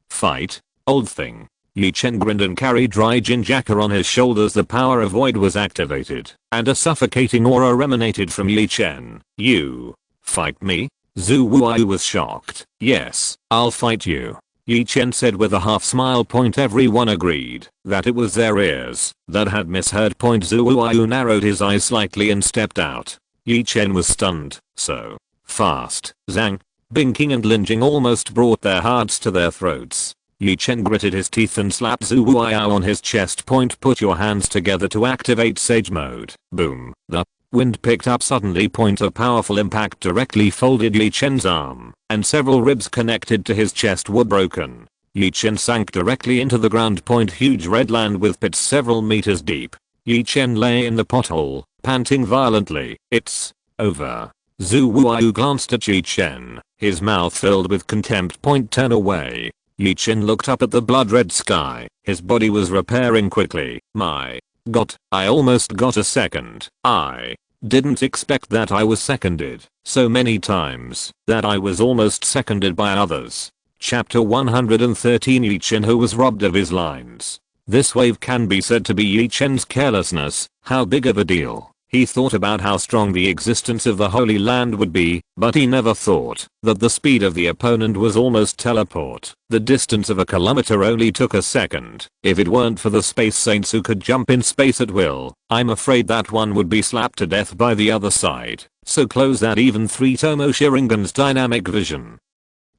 fight. Old thing. Ye Chen grinned and carried dry Jinjaka on his shoulders. The power of void was activated, and a suffocating aura emanated from Ye Chen. You fight me? Zhu Wuai was shocked. Yes, I'll fight you, Ye Chen said with a half smile. Everyone agreed that it was their ears that had misheard. Zhu Wuai narrowed his eyes slightly and stepped out. Ye Chen was stunned. So fast. Zhang, Binking and Linjing almost brought their hearts to their throats. Ye Chen gritted his teeth and slapped Zhu Wuai on his chest. Put your hands together to activate Sage Mode. Boom. The wind picked up suddenly. A powerful impact directly folded Ye Chen's arm, and several ribs connected to his chest were broken. Ye Chen sank directly into the ground. Huge red land with pits several meters deep. Ye Chen lay in the pothole, panting violently. It's over. Zhu Wuai glanced at Ye Chen, his mouth filled with contempt. Turn away. Ye Chen looked up at the blood-red sky. His body was repairing quickly. My God, I almost got a second. I didn't expect that. I was seconded so many times that I was almost seconded by others. Chapter 113. Ye Chen, who was robbed of his lines. This wave can be said to be Ye Chen's carelessness. How big of a deal? He thought about how strong the existence of the Holy Land would be, but he never thought that the speed of the opponent was almost teleport. The distance of a kilometer only took a second. If it weren't for the space saints who could jump in space at will, I'm afraid that one would be slapped to death by the other side. So close that. Even 3 Tomo Sharingan's dynamic vision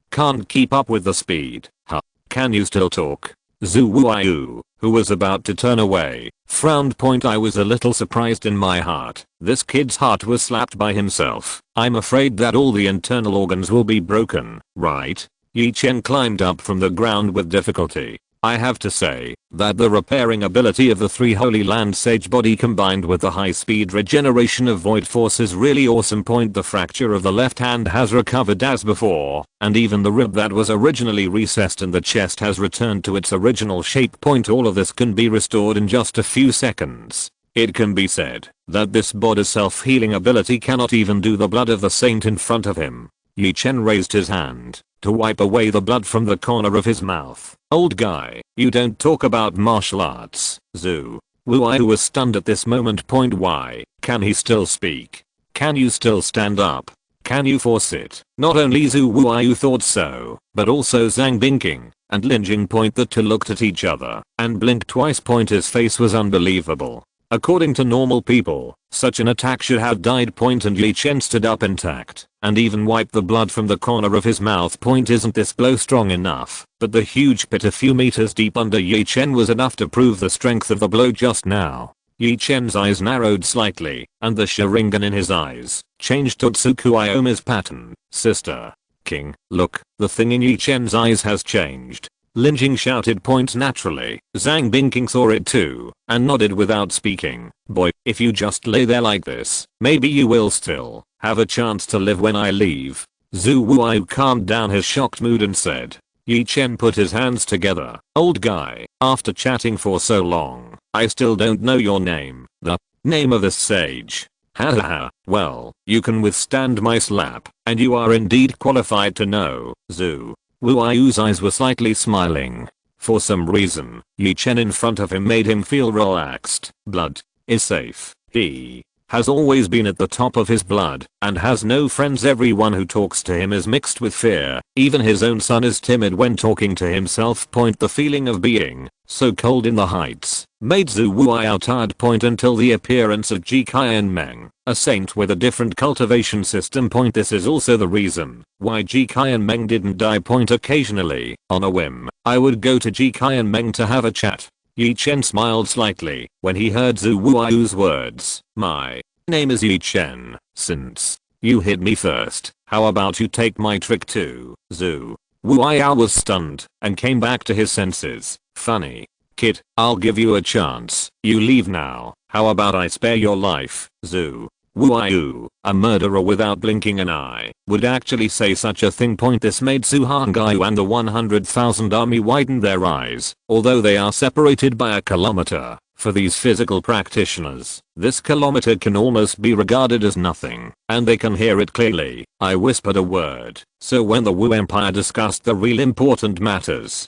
can't keep up with the speed. Huh. Can you still talk? Zhu Wuai, who was about to turn away, frowned. I was a little surprised in my heart. This kid's heart was slapped by himself. I'm afraid that all the internal organs will be broken, right? Ye Chen climbed up from the ground with difficulty. I have to say that the repairing ability of the 3 Holy Land Sage body combined with the high speed regeneration of void force is really awesome. The fracture of the left hand has recovered as before, and even the rib that was originally recessed in the chest has returned to its original shape. All of this can be restored in just a few seconds. It can be said that this body's self-healing ability cannot even do the blood of the saint in front of him. Ye Chen raised his hand to wipe away the blood from the corner of his mouth. Old guy, you don't talk about martial arts. Zhu Wuai was stunned at this moment. Why? Can he still speak? Can you still stand up? Can you force it? Not only Zhu Wuai thought so, but also Zhang Binking and Linjing. The two looked at each other and blinked twice. His face was unbelievable. According to normal people, such an attack should have died. And Ye Chen stood up intact and even wiped the blood from the corner of his mouth. Isn't this blow strong enough? But the huge pit a few meters deep under Ye Chen was enough to prove the strength of the blow just now. Ye Chen's eyes narrowed slightly, and the Sharingan in his eyes changed to Tsukuyomi's pattern. Sister King, look, the thing in Ye Chen's eyes has changed. Linjing shouted. Naturally, Zhang Binking saw it too, and nodded without speaking. Boy, if you just lay there like this, maybe you will still have a chance to live when I leave. Zhu Wuai calmed down his shocked mood and said. Ye Chen put his hands together. Old guy, after chatting for so long, I still don't know your name. The name of this sage. Ha ha ha. Well, you can withstand my slap, and you are indeed qualified to know. Zhu Wuai's eyes were slightly smiling. For some reason, Ye Chen in front of him made him feel relaxed. Blood is safe. He has always been at the top of his blood and has no friends. Everyone who talks to him is mixed with fear. Even his own son is timid when talking to himself. The feeling of being so cold in the heights made Zhu Wuai tired. Until the appearance of Ji Qianmeng, a saint with a different cultivation system. This is also the reason why Ji Qianmeng didn't die. Occasionally, on a whim, I would go to Ji Qianmeng to have a chat. Ye Chen smiled slightly when he heard Zhu Wuai's words. My name is Ye Chen. Since you hit me first, how about you take my trick too? Zhu Wuai was stunned and came back to his senses. Funny. Kid, I'll give you a chance. You leave now. How about I spare your life? Zhu Wuai, a murderer without blinking an eye, would actually say such a thing. This made Su Hangai and the 100,000 army widen their eyes. Although they are separated by a kilometer, for these physical practitioners, this kilometer can almost be regarded as nothing, and they can hear it clearly. I whispered a word, so when the Wu Empire discussed the real important matters,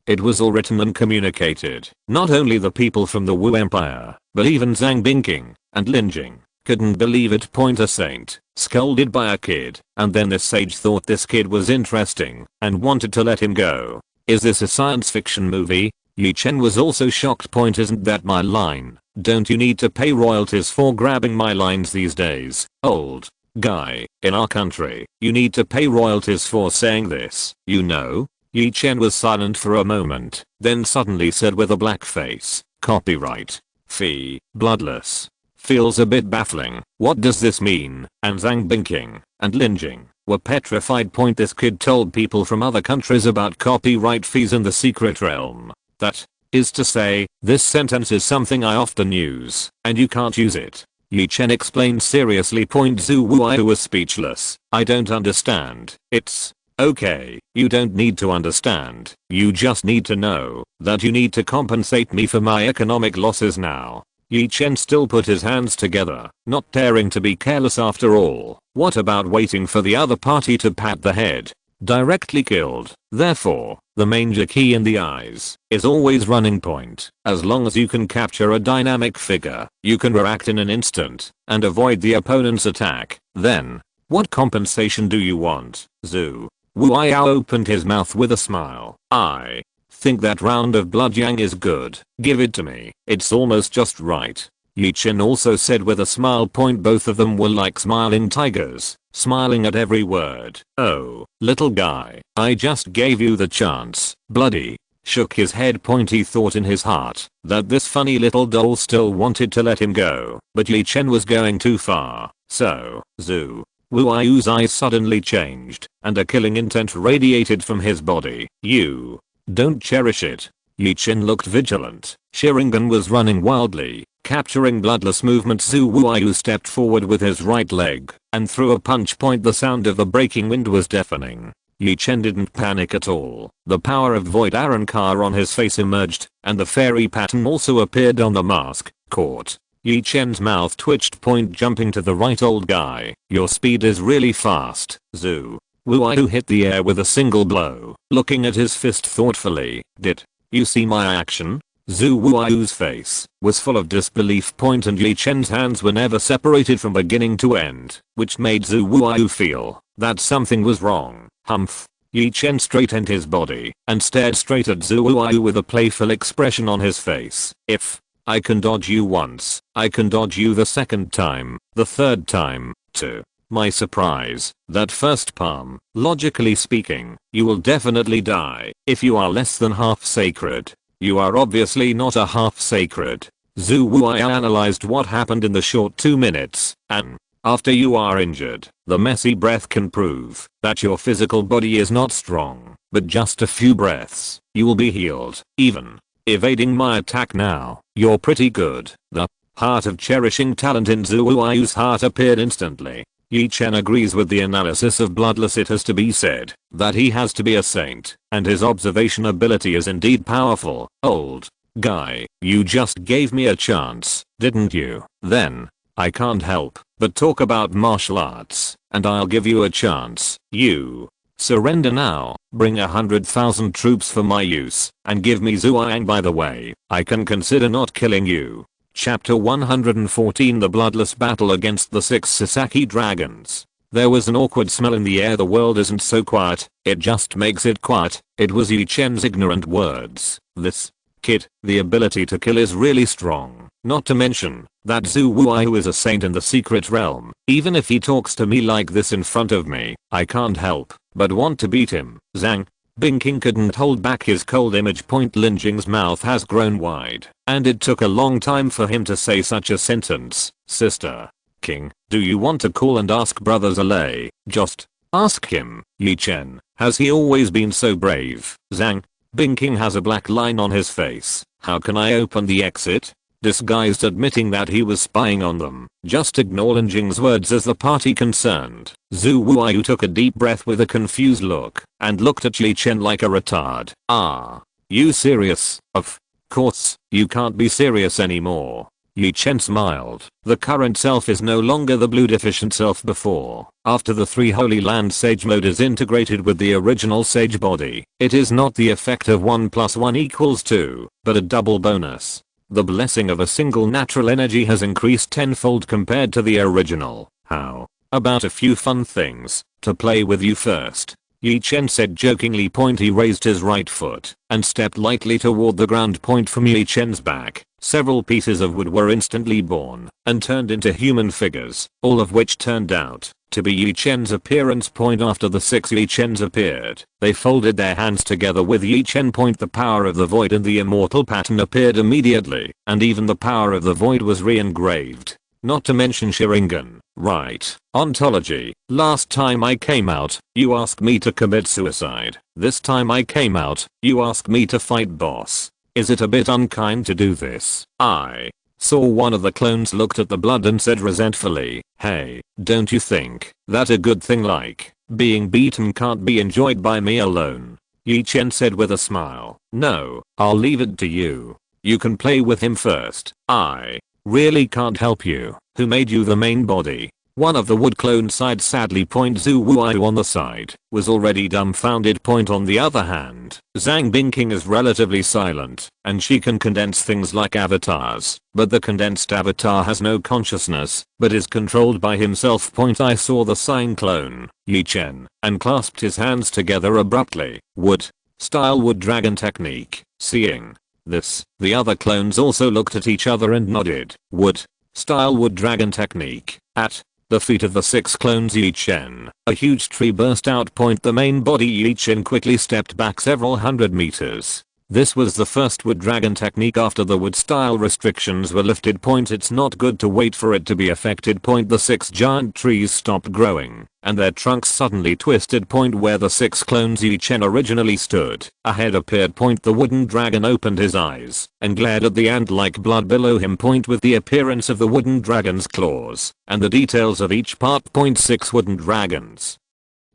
It was all written and communicated. Not only the people from the Wu Empire, but even Zhang Bingking and Lin Jing couldn't believe it. A saint, scolded by a kid, and then this sage thought this kid was interesting and wanted to let him go. Is this a science fiction movie? Ye Chen was also shocked. Isn't that my line? Don't you need to pay royalties for grabbing my lines these days, old guy? In our country, you need to pay royalties for saying this, you know? Ye Chen was silent for a moment, then suddenly said with a black face, copyright fee, bloodless. Feels a bit baffling. What does this mean? And Zhang Bingking and Lin Jing were petrified. This kid told people from other countries about copyright fees in the secret realm. That is to say, this sentence is something I often use, and you can't use it. Ye Chen explained seriously. Zhu Wuai was speechless. I don't understand. It's okay, you don't need to understand. You just need to know that you need to compensate me for my economic losses now. Ye Chen still put his hands together, not daring to be careless after all. What about waiting for the other party to pat the head? Directly killed. Therefore, the major key in the eyes is always running point. As long as you can capture a dynamic figure, you can react in an instant and avoid the opponent's attack. Then, what compensation do you want? Zhu Wuai opened his mouth with a smile. I think that round of blood yang is good. Give it to me. It's almost just right. Ye Chen also said with a smile. Both of them were like smiling tigers, smiling at every word. Oh, little guy, I just gave you the chance. Bloody shook his head. He thought in his heart that this funny little doll still wanted to let him go, but Ye Chen was going too far. So, Zhu Wuai's eyes suddenly changed, and a killing intent radiated from his body. You don't cherish it. Ye Chen looked vigilant. Sharingan was running wildly, capturing bloodless movements. Zhu Wuai stepped forward with his right leg and threw a punch. The sound of the breaking wind was deafening. Ye Chen didn't panic at all. The power of Void Arankar on his face emerged, and the fairy pattern also appeared on the mask. Caught. Ye Chen's mouth twitched. Jumping to the right. Old guy, your speed is really fast. Zhu Wuai hit the air with a single blow, looking at his fist thoughtfully. Did you see my action? Zhu Wuai's face was full of disbelief. And Ye Chen's hands were never separated from beginning to end, which made Zhu Wuai feel that something was wrong. Humph. Ye Chen straightened his body and stared straight at Zhu Wuai with a playful expression on his face. If I can dodge you once, I can dodge you the second time, the third time, too. My surprise, that first palm, logically speaking, you will definitely die if you are less than half sacred. You are obviously not a half sacred. Zhu Wuai analyzed what happened in the short 2 minutes, and after you are injured, the messy breath can prove that your physical body is not strong, but just a few breaths, you will be healed. Even evading my attack now, you're pretty good. The heart of cherishing talent in Zhu Wuai's heart appeared instantly. Ye Chen agrees with the analysis of Bloodless. It has to be said that he has to be a saint, and his observation ability is indeed powerful. Old guy, you just gave me a chance, didn't you? Then, I can't help but talk about martial arts, and I'll give you a chance. You surrender now, bring 100,000 troops for my use, and give me Zhuang. By the way, I can consider not killing you. Chapter 114 The Bloodless Battle Against the 6 Sasaki Dragons. There was an awkward smell in the air. The world isn't so quiet, it just makes it quiet. It was Ye Chen's ignorant words. This kid, the ability to kill is really strong. Not to mention that Zhu Wuai is a saint in the secret realm. Even if he talks to me like this in front of me, I can't help but want to beat him. Zhang Bingking couldn't hold back his cold image. Lin Jing's mouth has grown wide, and it took a long time for him to say such a sentence. Sister King, do you want to call and ask Brother Zalei? Just ask him. Ye Chen, has he always been so brave? Zhang Bingking has a black line on his face. How can I open the exit? Disguised admitting that he was spying on them. Just ignore Lin Jing's words as the party concerned. Zhu Wuai took a deep breath with a confused look and looked at Ye Chen like a retard. Ah, you serious? Of course, you can't be serious anymore. Ye Chen smiled. The current self is no longer the blue deficient self before. After the 3 Holy Land Sage mode is integrated with the original Sage body, it is not the effect of 1 + 1 = 2, but a double bonus. The blessing of a single natural energy has increased tenfold compared to the original. How about a few fun things to play with you first? Ye Chen said jokingly. He raised his right foot and stepped lightly toward the ground. From Ye Chen's back, several pieces of wood were instantly born and turned into human figures, all of which turned out to be Ye Chen's appearance. After the 6 Ye Chens appeared, they folded their hands together with Ye Chen. The power of the void and the immortal pattern appeared immediately, and even the power of the void was re-engraved. Not to mention Sharingan. Right. Ontology. Last time I came out, you asked me to commit suicide. This time I came out, you asked me to fight boss. Is it a bit unkind to do this? I saw one of the clones looked at the blood and said resentfully, hey, don't you think that a good thing like being beaten can't be enjoyed by me alone? Ye Chen said with a smile. No, I'll leave it to you. You can play with him first. I really can't help you. Who made you the main body? One of the wood clones sighed sadly. Zhu Wuai on the side was already dumbfounded. On the other hand, Zhang Bingking is relatively silent, and she can condense things like avatars, but the condensed avatar has no consciousness, but is controlled by himself. I saw the sign clone, Ye Chen, and clasped his hands together abruptly. Wood style wood dragon technique. Seeing this, the other clones also looked at each other and nodded. Wood style wood dragon technique. At the feet of the 6 clones Ye Chen, a huge tree burst out. The main body Ye Chen quickly stepped back several hundred meters. This was the first wood dragon technique after the wood style restrictions were lifted. It's not good to wait for it to be affected. The 6 giant trees stopped growing, and their trunks suddenly twisted. Where the 6 clones Ye Chen originally stood, a head appeared. The wooden dragon opened his eyes and glared at the ant-like blood below him. With the appearance of the wooden dragon's claws and the details of each part. 6 wooden dragons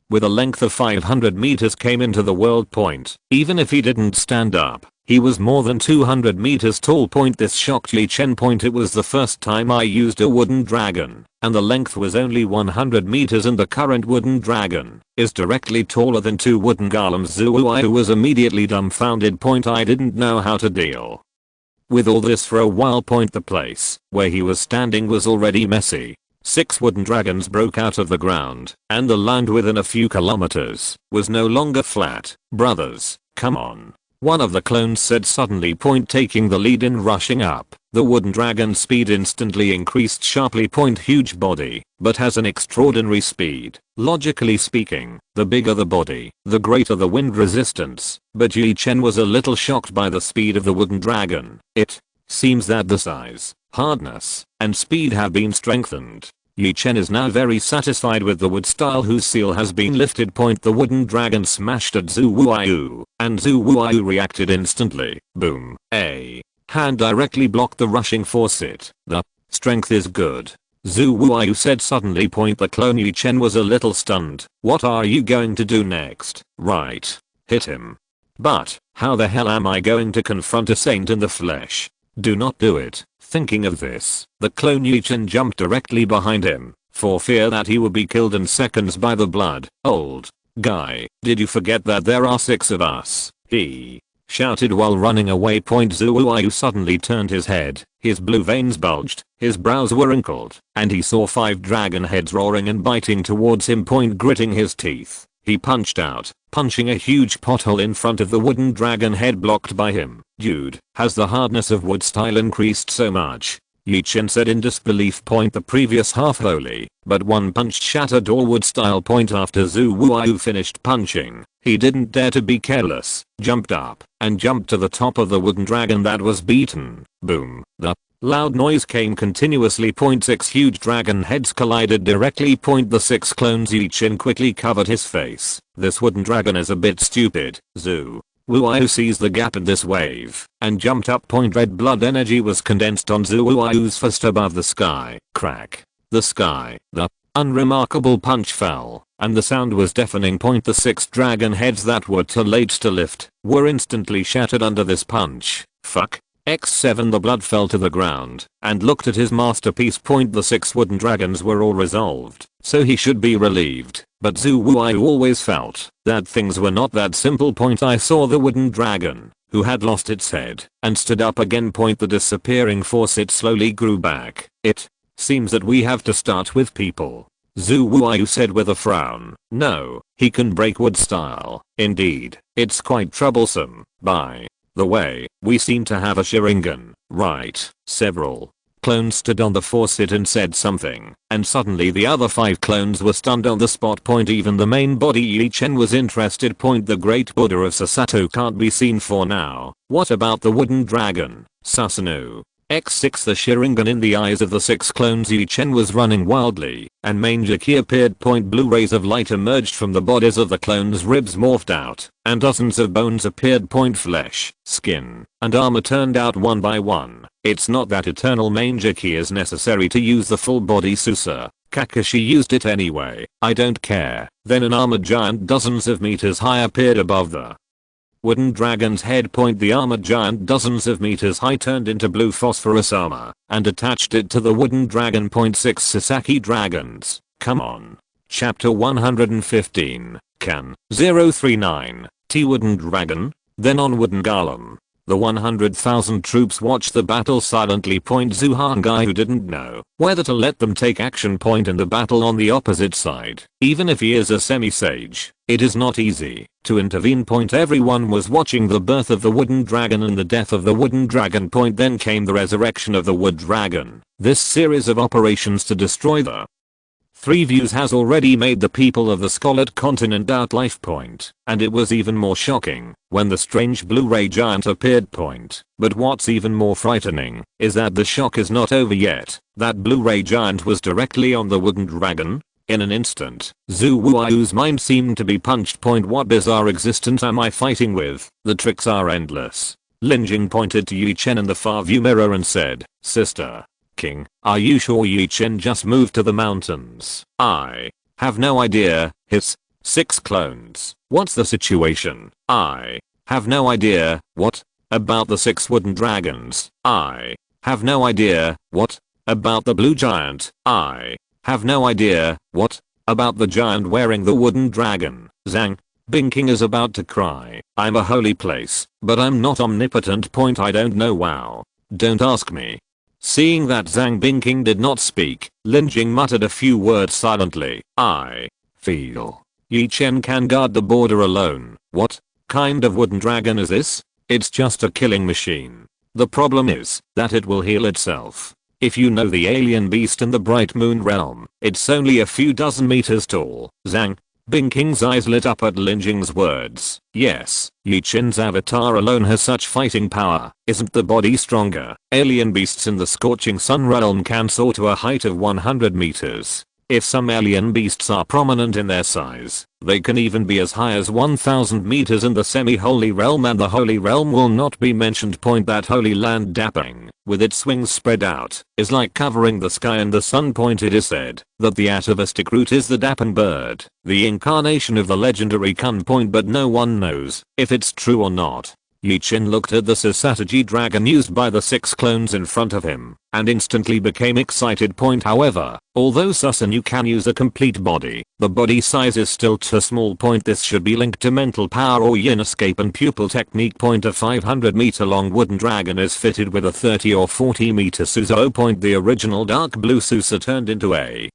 with a length of 500 meters came into the world. Even if he didn't stand up, he was more than 200 meters tall. This shocked Ye Chen. It was the first time I used a wooden dragon, and the length was only 100 meters, and the current wooden dragon is directly taller than 2 wooden golems. Zhu Wuai was immediately dumbfounded. I didn't know how to deal with all this for a while. The place where he was standing was already messy. 6 wooden dragons broke out of the ground, and the land within a few kilometers was no longer flat. Brothers, come on. One of the clones said suddenly. Taking the lead in rushing up, the wooden dragon's speed instantly increased sharply. Huge body, but has an extraordinary speed. Logically speaking, the bigger the body, the greater the wind resistance, but Ye Chen was a little shocked by the speed of the wooden dragon. It seems that the size, hardness, and speed have been strengthened. Ye Chen is now very satisfied with the wood style whose seal has been lifted. The wooden dragon smashed at Zhu Wuai, and Zhu Wuai reacted instantly. Boom. A hand directly blocked the rushing force. The strength is good, Zhu Wuai said suddenly. The clone Ye Chen was a little stunned. What are you going to do next? Right. Hit him. But how the hell am I going to confront a saint in the flesh? Do not do it. Thinking of this, the clone Ye Chen jumped directly behind him, for fear that he would be killed in seconds by the blood. Old guy, did you forget that there are 6 of us? He shouted while running away. Zhu Wuai suddenly turned his head, his blue veins bulged, his brows were wrinkled, and he saw 5 dragon heads roaring and biting towards him. Gritting his teeth, he punched out, punching a huge pothole in front of the wooden dragon head blocked by him. Dude, has the hardness of wood style increased so much? Ye Chen said in disbelief. The previous half holy, but one punch shattered all wood style. After Zhu Wuai finished punching, he didn't dare to be careless, jumped up, and jumped to the top of the wooden dragon that was beaten. Boom. The loud noise came continuously. 6 huge dragon heads collided directly. The 6 clones Ye Chen quickly covered his face. This wooden dragon is a bit stupid. Zhu Wuai seized the gap in this wave and jumped up. Red blood energy was condensed on Zhu Wuai's fist above the sky. Crack. The sky. The unremarkable punch fell, and the sound was deafening. The 6 dragon heads that were too late to lift were instantly shattered under this punch. Fuck. X7 The blood fell to the ground and looked at his masterpiece. The 6 wooden dragons were all resolved, so he should be relieved. But Zhu Wuai always felt that things were not that simple. I saw the wooden dragon, who had lost its head, and stood up again. The disappearing force, it slowly grew back. It seems that we have to start with people, Zhu Wuai said with a frown. No, he can break wood style. Indeed, it's quite troublesome. By the way, we seem to have a Sharingan, right? Several clones stood on the faucet and said something, and suddenly the other 5 clones were stunned on the spot. Even the main body Ye Chen was interested. The great Buddha of Susato can't be seen for now. What about the wooden dragon, Susanoo? X6 The Sharingan in the eyes of the 6 clones. Ye Chen was running wildly, and Manger Ki appeared. Blue rays of light emerged from the bodies of the clones. Ribs morphed out, and dozens of bones appeared. Flesh, skin, and armor turned out one by one. It's not that eternal Manger Ki is necessary to use the full body Susa. Kakashi used it anyway. I don't care. Then an armored giant dozens of meters high appeared above the wooden dragon's head. The armored giant dozens of meters high turned into blue phosphorus armor and attached it to the wooden dragon. 6 Sasaki dragons. Come on. Chapter 115. Can 039 T wooden dragon. Then on wooden golem. The 100,000 troops watched the battle silently. Zhu Hangai, who didn't know whether to let them take action in the battle on the opposite side. Even if he is a semi-sage, it is not easy to intervene. Everyone was watching the birth of the wooden dragon and the death of the wooden dragon. Then came the resurrection of the wood dragon. This series of operations to destroy the 3 views has already made the people of the Scarlet Continent out life. And it was even more shocking when the strange blue ray giant appeared. But what's even more frightening is that the shock is not over yet. That blue ray giant was directly on the wooden dragon. In an instant, Zhu Wuai's mind seemed to be punched. What bizarre existence am I fighting with? The tricks are endless. Lin Jing pointed to Ye Chen in the far view mirror and said, Sister King, are you sure Ye Chen just moved to the mountains? I have no idea. His 6 clones. What's the situation? I have no idea. What about the 6 wooden dragons? I have no idea. What about the blue giant? I have no idea. What about the giant wearing the wooden dragon? Zhang Bingking is about to cry. I'm a holy place, but I'm not omnipotent. I don't know. Wow. Don't ask me. Seeing that Zhang Bingking did not speak, Lin Jing muttered a few words silently. I feel Ye Chen can guard the border alone. What kind of wooden dragon is this? It's just a killing machine. The problem is that it will heal itself. If you know the alien beast in the Bright Moon realm, it's only a few dozen meters tall. Zhang Bingking's eyes lit up at Lin Jing's words. Yes, Ye Chen's avatar alone has such fighting power. Isn't the body stronger? Alien beasts in the Scorching Sun realm can soar to a height of 100 meters. If some alien beasts are prominent in their size, they can even be as high as 1000 meters in the semi-holy realm, and the holy realm will not be mentioned. That holy land dapping, with its wings spread out, is like covering the sky and the sun. It is said that the atavistic root is the dapping bird, the incarnation of the legendary Kun. But no one knows if it's true or not. Ye Chen looked at the Sasagi dragon used by the 6 clones in front of him, and instantly became excited. However, although Susanoo can use a complete body, the body size is still too small. This should be linked to mental power or yin escape and pupil technique. A 500 meter long wooden dragon is fitted with a 30 or 40 meter Suzo. The original dark blue Susa turned into a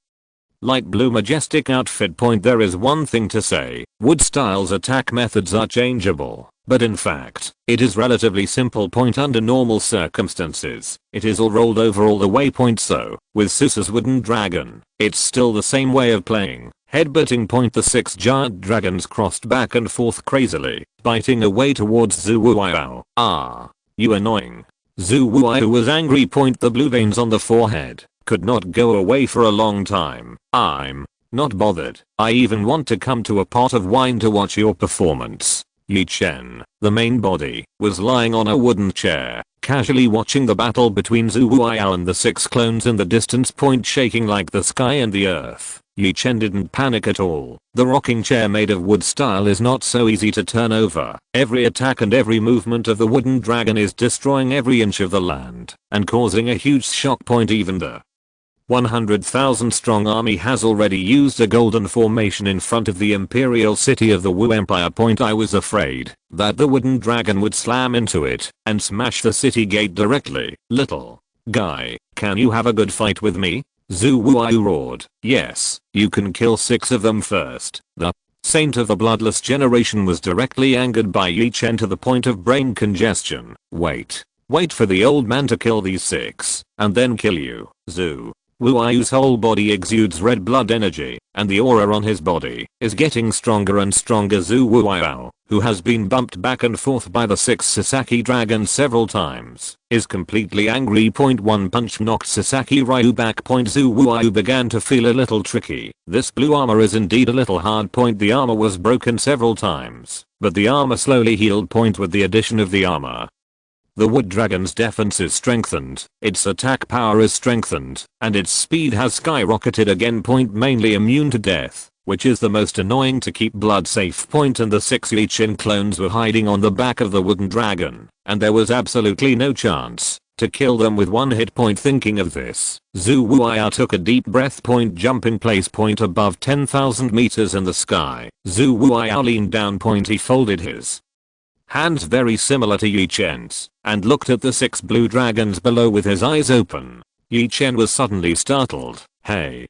light blue majestic outfit. There is one thing to say, wood style's attack methods are changeable, but in fact, it is relatively simple. Under normal circumstances, it is all rolled over all the way. So, with Susa's wooden dragon, it's still the same way of playing, headbutting. The 6 giant dragons crossed back and forth crazily, biting away towards Zhu Wuai. Ah, you annoying. Zhu Wuai was angry. The blue veins on the forehead could not go away for a long time. I'm not bothered. I even want to come to a pot of wine to watch your performance. Ye Chen, the main body, was lying on a wooden chair, casually watching the battle between Zhu Wuai and the 6 clones in the distance. Shaking like the sky and the earth. Ye Chen didn't panic at all. The rocking chair made of wood style is not so easy to turn over. Every attack and every movement of the wooden dragon is destroying every inch of the land and causing a huge shock point. Even the 100,000 strong army has already used a golden formation in front of the imperial city of the Wu Empire. I was afraid that the wooden dragon would slam into it and smash the city gate directly. Little guy, can you have a good fight with me? Zhu Wuyu roared. Yes, you can kill 6 of them first. The Saint of the Bloodless Generation was directly angered by Ye Chen to the point of brain congestion. Wait for the old man to kill these 6 and then kill you. Zhu Wuyu's whole body exudes red blood energy, and the aura on his body is getting stronger and stronger. Zhu Wuyu, who has been bumped back and forth by the 6 Sasaki dragons several times, is completely angry. One punch knocked Sasaki Ryu back. Zhu Wuyu began to feel a little tricky. This blue armor is indeed a little hard. The armor was broken several times, but the armor slowly healed. With the addition of the armor, the wood dragon's defense is strengthened, its attack power is strengthened, and its speed has skyrocketed again. Mainly immune to death, which is the most annoying to keep blood safe. And the 6 Ye Chen clones were hiding on the back of the wooden dragon, and there was absolutely no chance to kill them with one hit. Thinking of this, Zhu Wuyu took a deep breath. Jumping place. Above 10,000 meters in the sky, Zhu Wuyu leaned down. He folded his hands very similar to Ye Chen's and looked at the 6 blue dragons below with his eyes open. Ye Chen was suddenly startled. Hey,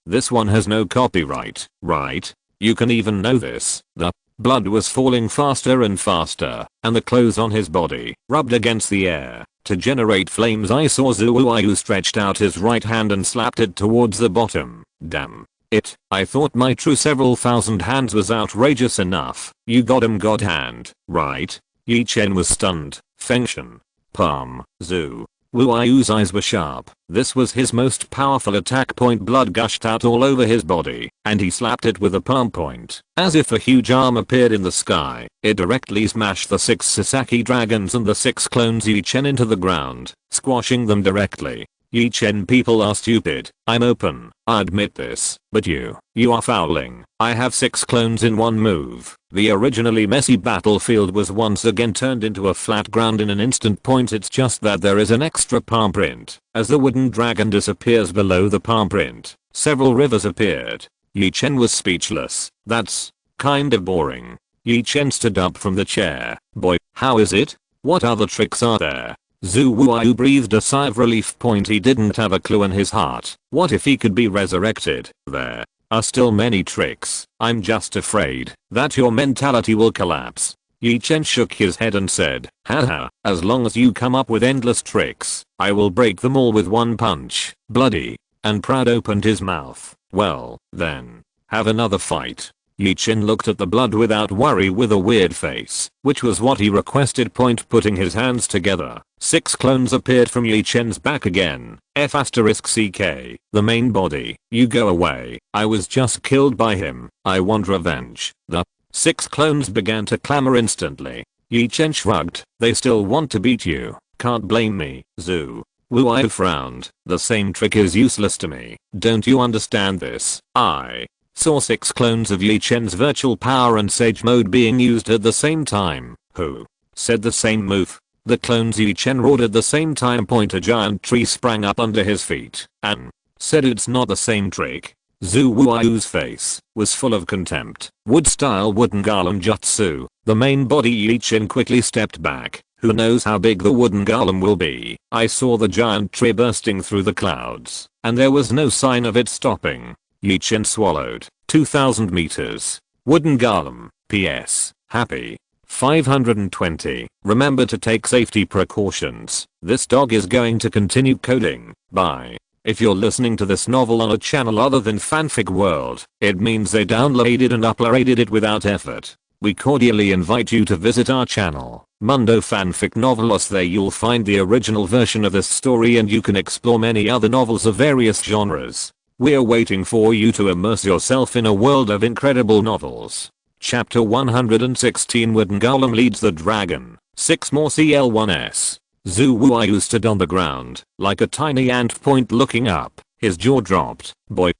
this one has no copyright, right? You can even know this. The blood was falling faster and faster, and the clothes on his body rubbed against the air to generate flames. I saw Zhu Wuyu stretched out his right hand and slapped it towards the bottom. Damn it, I thought my true several thousand hands was outrageous enough. You got him, God hand, right? Ye Chen was stunned. Fengshen. Palm. Zhu Wuyu's eyes were sharp. This was his most powerful attack. Blood gushed out all over his body, and he slapped it with a palm point. As if a huge arm appeared in the sky, it directly smashed the 6 Sasaki dragons and the 6 clones Ye Chen into the ground, squashing them directly. Ye Chen people are stupid. I'm open, I admit this, but you are fouling. I have 6 clones in one move. The originally messy battlefield was once again turned into a flat ground in an instant. It's just that there is an extra palm print. As the wooden dragon disappears below the palm print, several rivers appeared. Ye Chen was speechless. That's kind of boring. Ye Chen stood up from the chair. Boy, how is it? What other tricks are there? Zhu Wuyu breathed a sigh of relief. He didn't have a clue in his heart. What if he could be resurrected? There are still many tricks. I'm just afraid that your mentality will collapse. Ye Chen shook his head and said, haha, as long as you come up with endless tricks, I will break them all with one punch. Bloody and proud opened his mouth. Well, then, have another fight. Ye Chen looked at the blood without worry with a weird face, which was what he requested. Putting his hands together, 6 clones appeared from Ye Chen's back again. F***CK, the main body, you go away. I was just killed by him. I want revenge. The 6 clones began to clamor instantly. Ye Chen shrugged. They still want to beat you. Can't blame me. Zhu Wuyu frowned. The same trick is useless to me. Don't you understand this? I saw 6 clones of Ye Chen's virtual power and sage mode being used at the same time. Who said the same move? The clones Ye Chen roared at the same time. A giant tree sprang up under his feet and said it's not the same trick. Zhu Wuyu's face was full of contempt. Wood style wooden golem jutsu. The main body. Ye Chen quickly stepped back. Who knows how big the wooden golem will be? I saw the giant tree bursting through the clouds, and there was no sign of it stopping. Ye Chen swallowed. 2,000 meters. Wooden golem. PS. Happy. 520. Remember to take safety precautions. This dog is going to continue coding. Bye. If you're listening to this novel on a channel other than Fanfic World, it means they downloaded and uploaded it without effort. We cordially invite you to visit our channel, Mundo Fanfic Novelos. There you'll find the original version of this story and you can explore many other novels of various genres. We're waiting for you to immerse yourself in a world of incredible novels. Chapter 116. Wooden Golem leads the dragon. 6 more CL1S. Zhu Wuyu stood on the ground like a tiny ant. Looking up, his jaw dropped. Boy,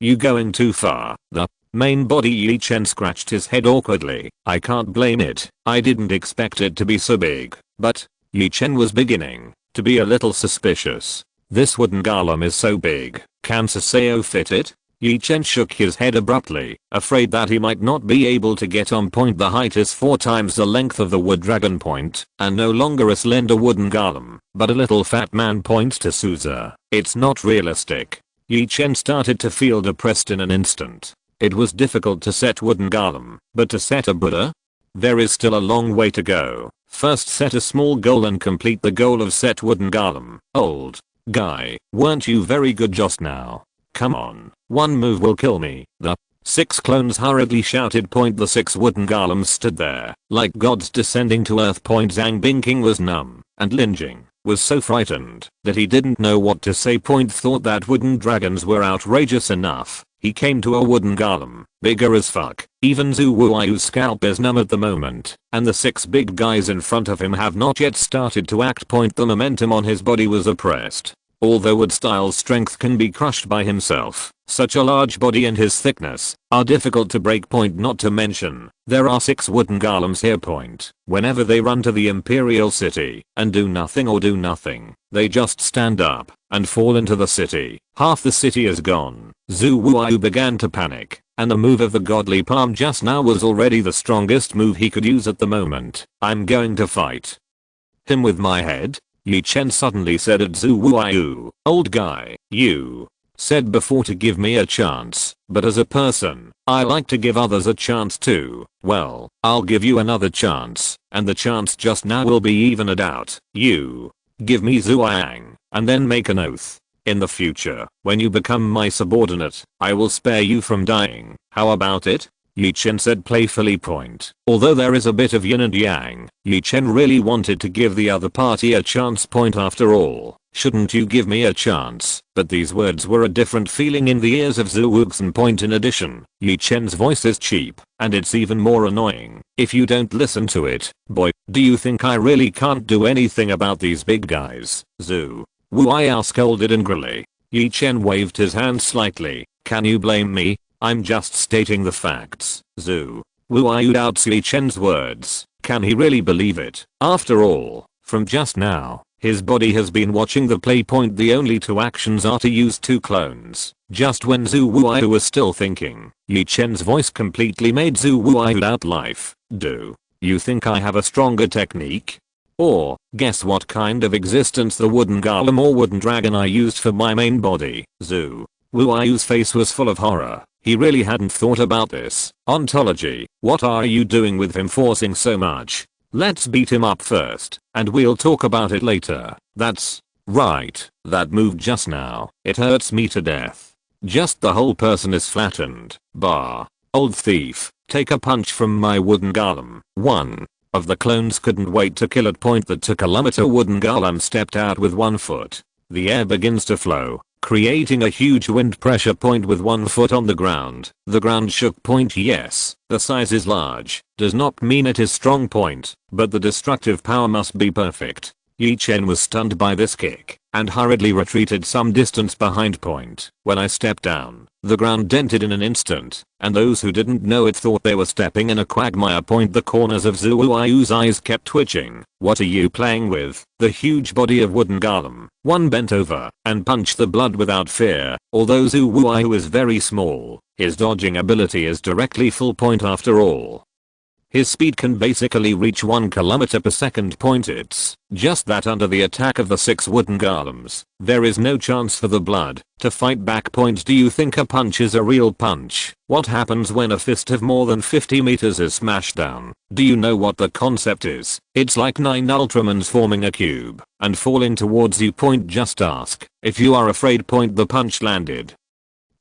You going too far. The main body. Ye Chen scratched his head awkwardly. I can't blame it. I didn't expect it to be so big. But Ye Chen was beginning to be a little suspicious. This wooden golem is so big. Can Saseo fit it? Ye Chen shook his head abruptly, afraid that he might not be able to get on point. The height is 4 times the length of the wood dragon point, and no longer a slender wooden golem, but a little fat man. Points to Souza. It's not realistic. Ye Chen started to feel depressed in an instant. It was difficult to set wooden golem, but to set a Buddha? There is still a long way to go. First set a small goal and complete the goal of set wooden golem. Old guy, weren't you very good just now? Come on, one move will kill me. The 6 clones hurriedly shouted. The 6 wooden golems stood there, like gods descending to earth. Zhang Bingking was numb, and Lin Jing was so frightened that he didn't know what to say. Thought that wooden dragons were outrageous enough. He came to a wooden golem, bigger as fuck. Even Zhu Wuayu's scalp is numb at the moment, and the 6 big guys in front of him have not yet started to act. The momentum on his body was oppressed. Although wood style's strength can be crushed by himself, such a large body and his thickness are difficult to break. Not to mention, there are 6 wooden golems here. Whenever they run to the Imperial City and do nothing or do nothing, they just stand up and fall into the city. Half the city is gone. Zhu Wuayu began to panic, and the move of the godly palm just now was already the strongest move he could use at the moment. I'm going to fight him with my head. Ye Chen suddenly said at Zhu Wuayu. Old guy, you said before to give me a chance, but as a person, I like to give others a chance too. Well, I'll give you another chance, and the chance just now will be evened out. You give me Zhuang, and then make an oath. In the future, when you become my subordinate, I will spare you from dying. How about it? Ye Chen said playfully. Although there is a bit of yin and yang, Ye Chen really wanted to give the other party a chance. After all, shouldn't you give me a chance? But these words were a different feeling in the ears of Zhu Wuxin. In addition, Ye Chen's voice is cheap, and it's even more annoying if you don't listen to it. Boy, do you think I really can't do anything about these big guys? Zhu Wuai scolded angrily. Ye Chen waved his hand slightly. Can you blame me? I'm just stating the facts. Zhu Wuai doubts Ye Chen's words. Can he really believe it? After all, from just now, his body has been watching the play. The only 2 actions are to use 2 clones. Just when Zhu Wuai was still thinking, Ye Chen's voice completely made Zhu Wuai doubt life. Do you think I have a stronger technique? Or, guess what kind of existence the wooden golem or wooden dragon I used for my main body? Zhu Wuai's face was full of horror. He really hadn't thought about this. Ontology, what are you doing with him forcing so much? Let's beat him up first, and we'll talk about it later. That's right, that move just now, it hurts me to death. Just the whole person is flattened. Bah. Old thief, take a punch from my wooden golem. One of the clones couldn't wait to kill at. The 2 kilometer wooden golem stepped out with 1 foot. The air begins to flow, creating a huge wind pressure. With 1 foot on the ground, the ground shook. Yes, the size is large, does not mean it is strong. But the destructive power must be perfect. Ye Chen was stunned by this kick, and hurriedly retreated some distance behind. When I stepped down, the ground dented in an instant, and those who didn't know it thought they were stepping in a quagmire. The corners of Zhu Wuai's eyes kept twitching. What are you playing with? The huge body of wooden golem. One bent over and punched the blood without fear. Although Zhu Wuai is very small, his dodging ability is directly full. After all, his speed can basically reach 1 km per second. It's just that under the attack of the 6 wooden golems, there is no chance for the blood to fight back. Do you think a punch is a real punch? What happens when a fist of more than 50 meters is smashed down? Do you know what the concept is? It's like 9 Ultramans forming a cube and falling towards you. Just ask if you are afraid. The punch landed.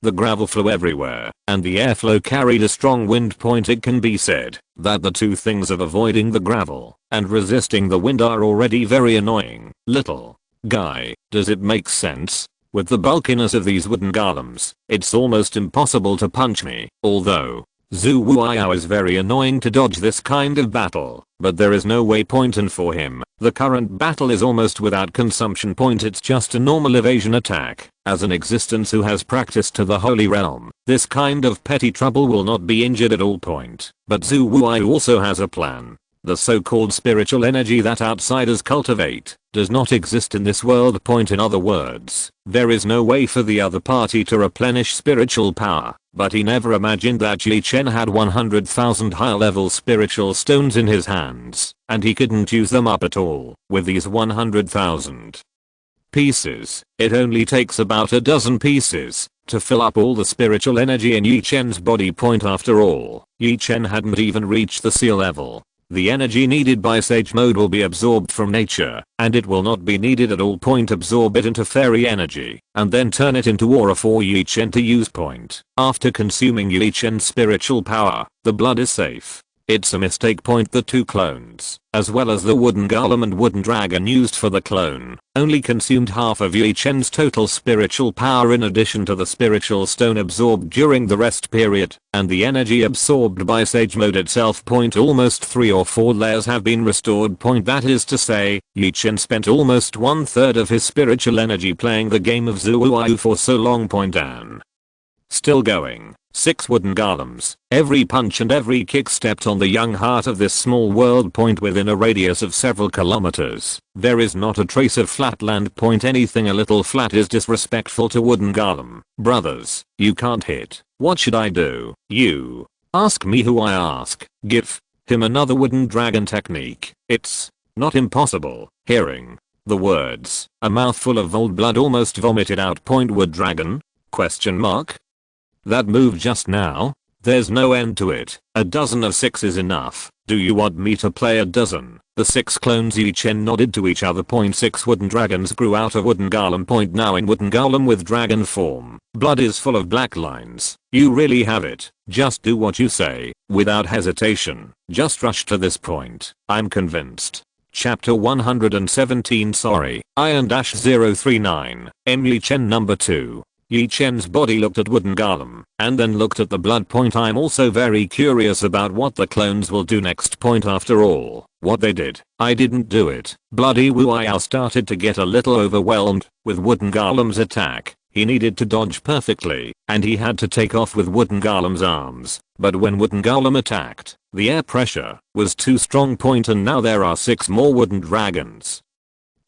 The gravel flew everywhere, and the airflow carried a strong wind. It can be said that the 2 things of avoiding the gravel and resisting the wind are already very annoying. Little guy, does it make sense? With the bulkiness of these wooden golems, it's almost impossible to punch me. Although, Zhu Wuiyao is very annoying to dodge this kind of battle, but there is no way point in for him. The current battle is almost without consumption point, it's just a normal evasion attack. As an existence who has practiced to the Holy Realm, this kind of petty trouble will not be injured at all point. But Zhu Wuiyao also has a plan. The so-called spiritual energy that outsiders cultivate does not exist in this world point. In other words, there is no way for the other party to replenish spiritual power. But he never imagined that Ye Chen had 100,000 high-level spiritual stones in his hands, and he couldn't use them up at all. With these 100,000 pieces, it only takes about a dozen pieces to fill up all the spiritual energy in Ye Chen's body point. After all, Ye Chen hadn't even reached the sea level. The energy needed by Sage Mode will be absorbed from nature, and it will not be needed at all point. Absorb it into fairy energy, and then turn it into aura for Ye Chen to use point. After consuming Ye Chen's spiritual power, the blood is safe. It's a mistake point. The two clones, as well as the wooden golem and wooden dragon used for the clone, only consumed half of Ye Chen's total spiritual power in addition to the spiritual stone absorbed during the rest period, and the energy absorbed by Sage Mode itself point. Almost 3 or 4 layers have been restored point. That is to say, Ye Chen spent almost 1/3 of his spiritual energy playing the game of Zhu Wuiyao for so long point. And still going. 6 wooden golems. Every punch and every kick stepped on the young heart of this small world point within a radius of several kilometers. There is not a trace of flat land point. Anything a little flat is disrespectful to wooden golem. Brothers, you can't hit. What should I do? You ask me who I ask. Give him another wooden dragon technique. It's not impossible. Hearing the words, a mouthful of old blood almost vomited out point. Wood dragon? Question mark. That move just now? There's no end to it. A dozen of 6 is enough. Do you want me to play a dozen? The 6 clones Ye Chen nodded to each other. 6 wooden dragons grew out of wooden golem. Now in wooden golem with dragon form. Blood is full of black lines. You really have it. Just do what you say, without hesitation. Just rush to this point. I'm convinced. Chapter 117. Sorry, Iron-039, Ye Chen number 2. Ye Chen's body looked at wooden golem, and then looked at the blood point. I'm also very curious about what the clones will do next point. After all, what they did, I didn't do it. Bloody Wuiyao started to get a little overwhelmed with wooden golem's attack. He needed to dodge perfectly, and he had to take off with wooden golem's arms. But when wooden golem attacked, the air pressure was too strong point, and now there are 6 more wooden dragons.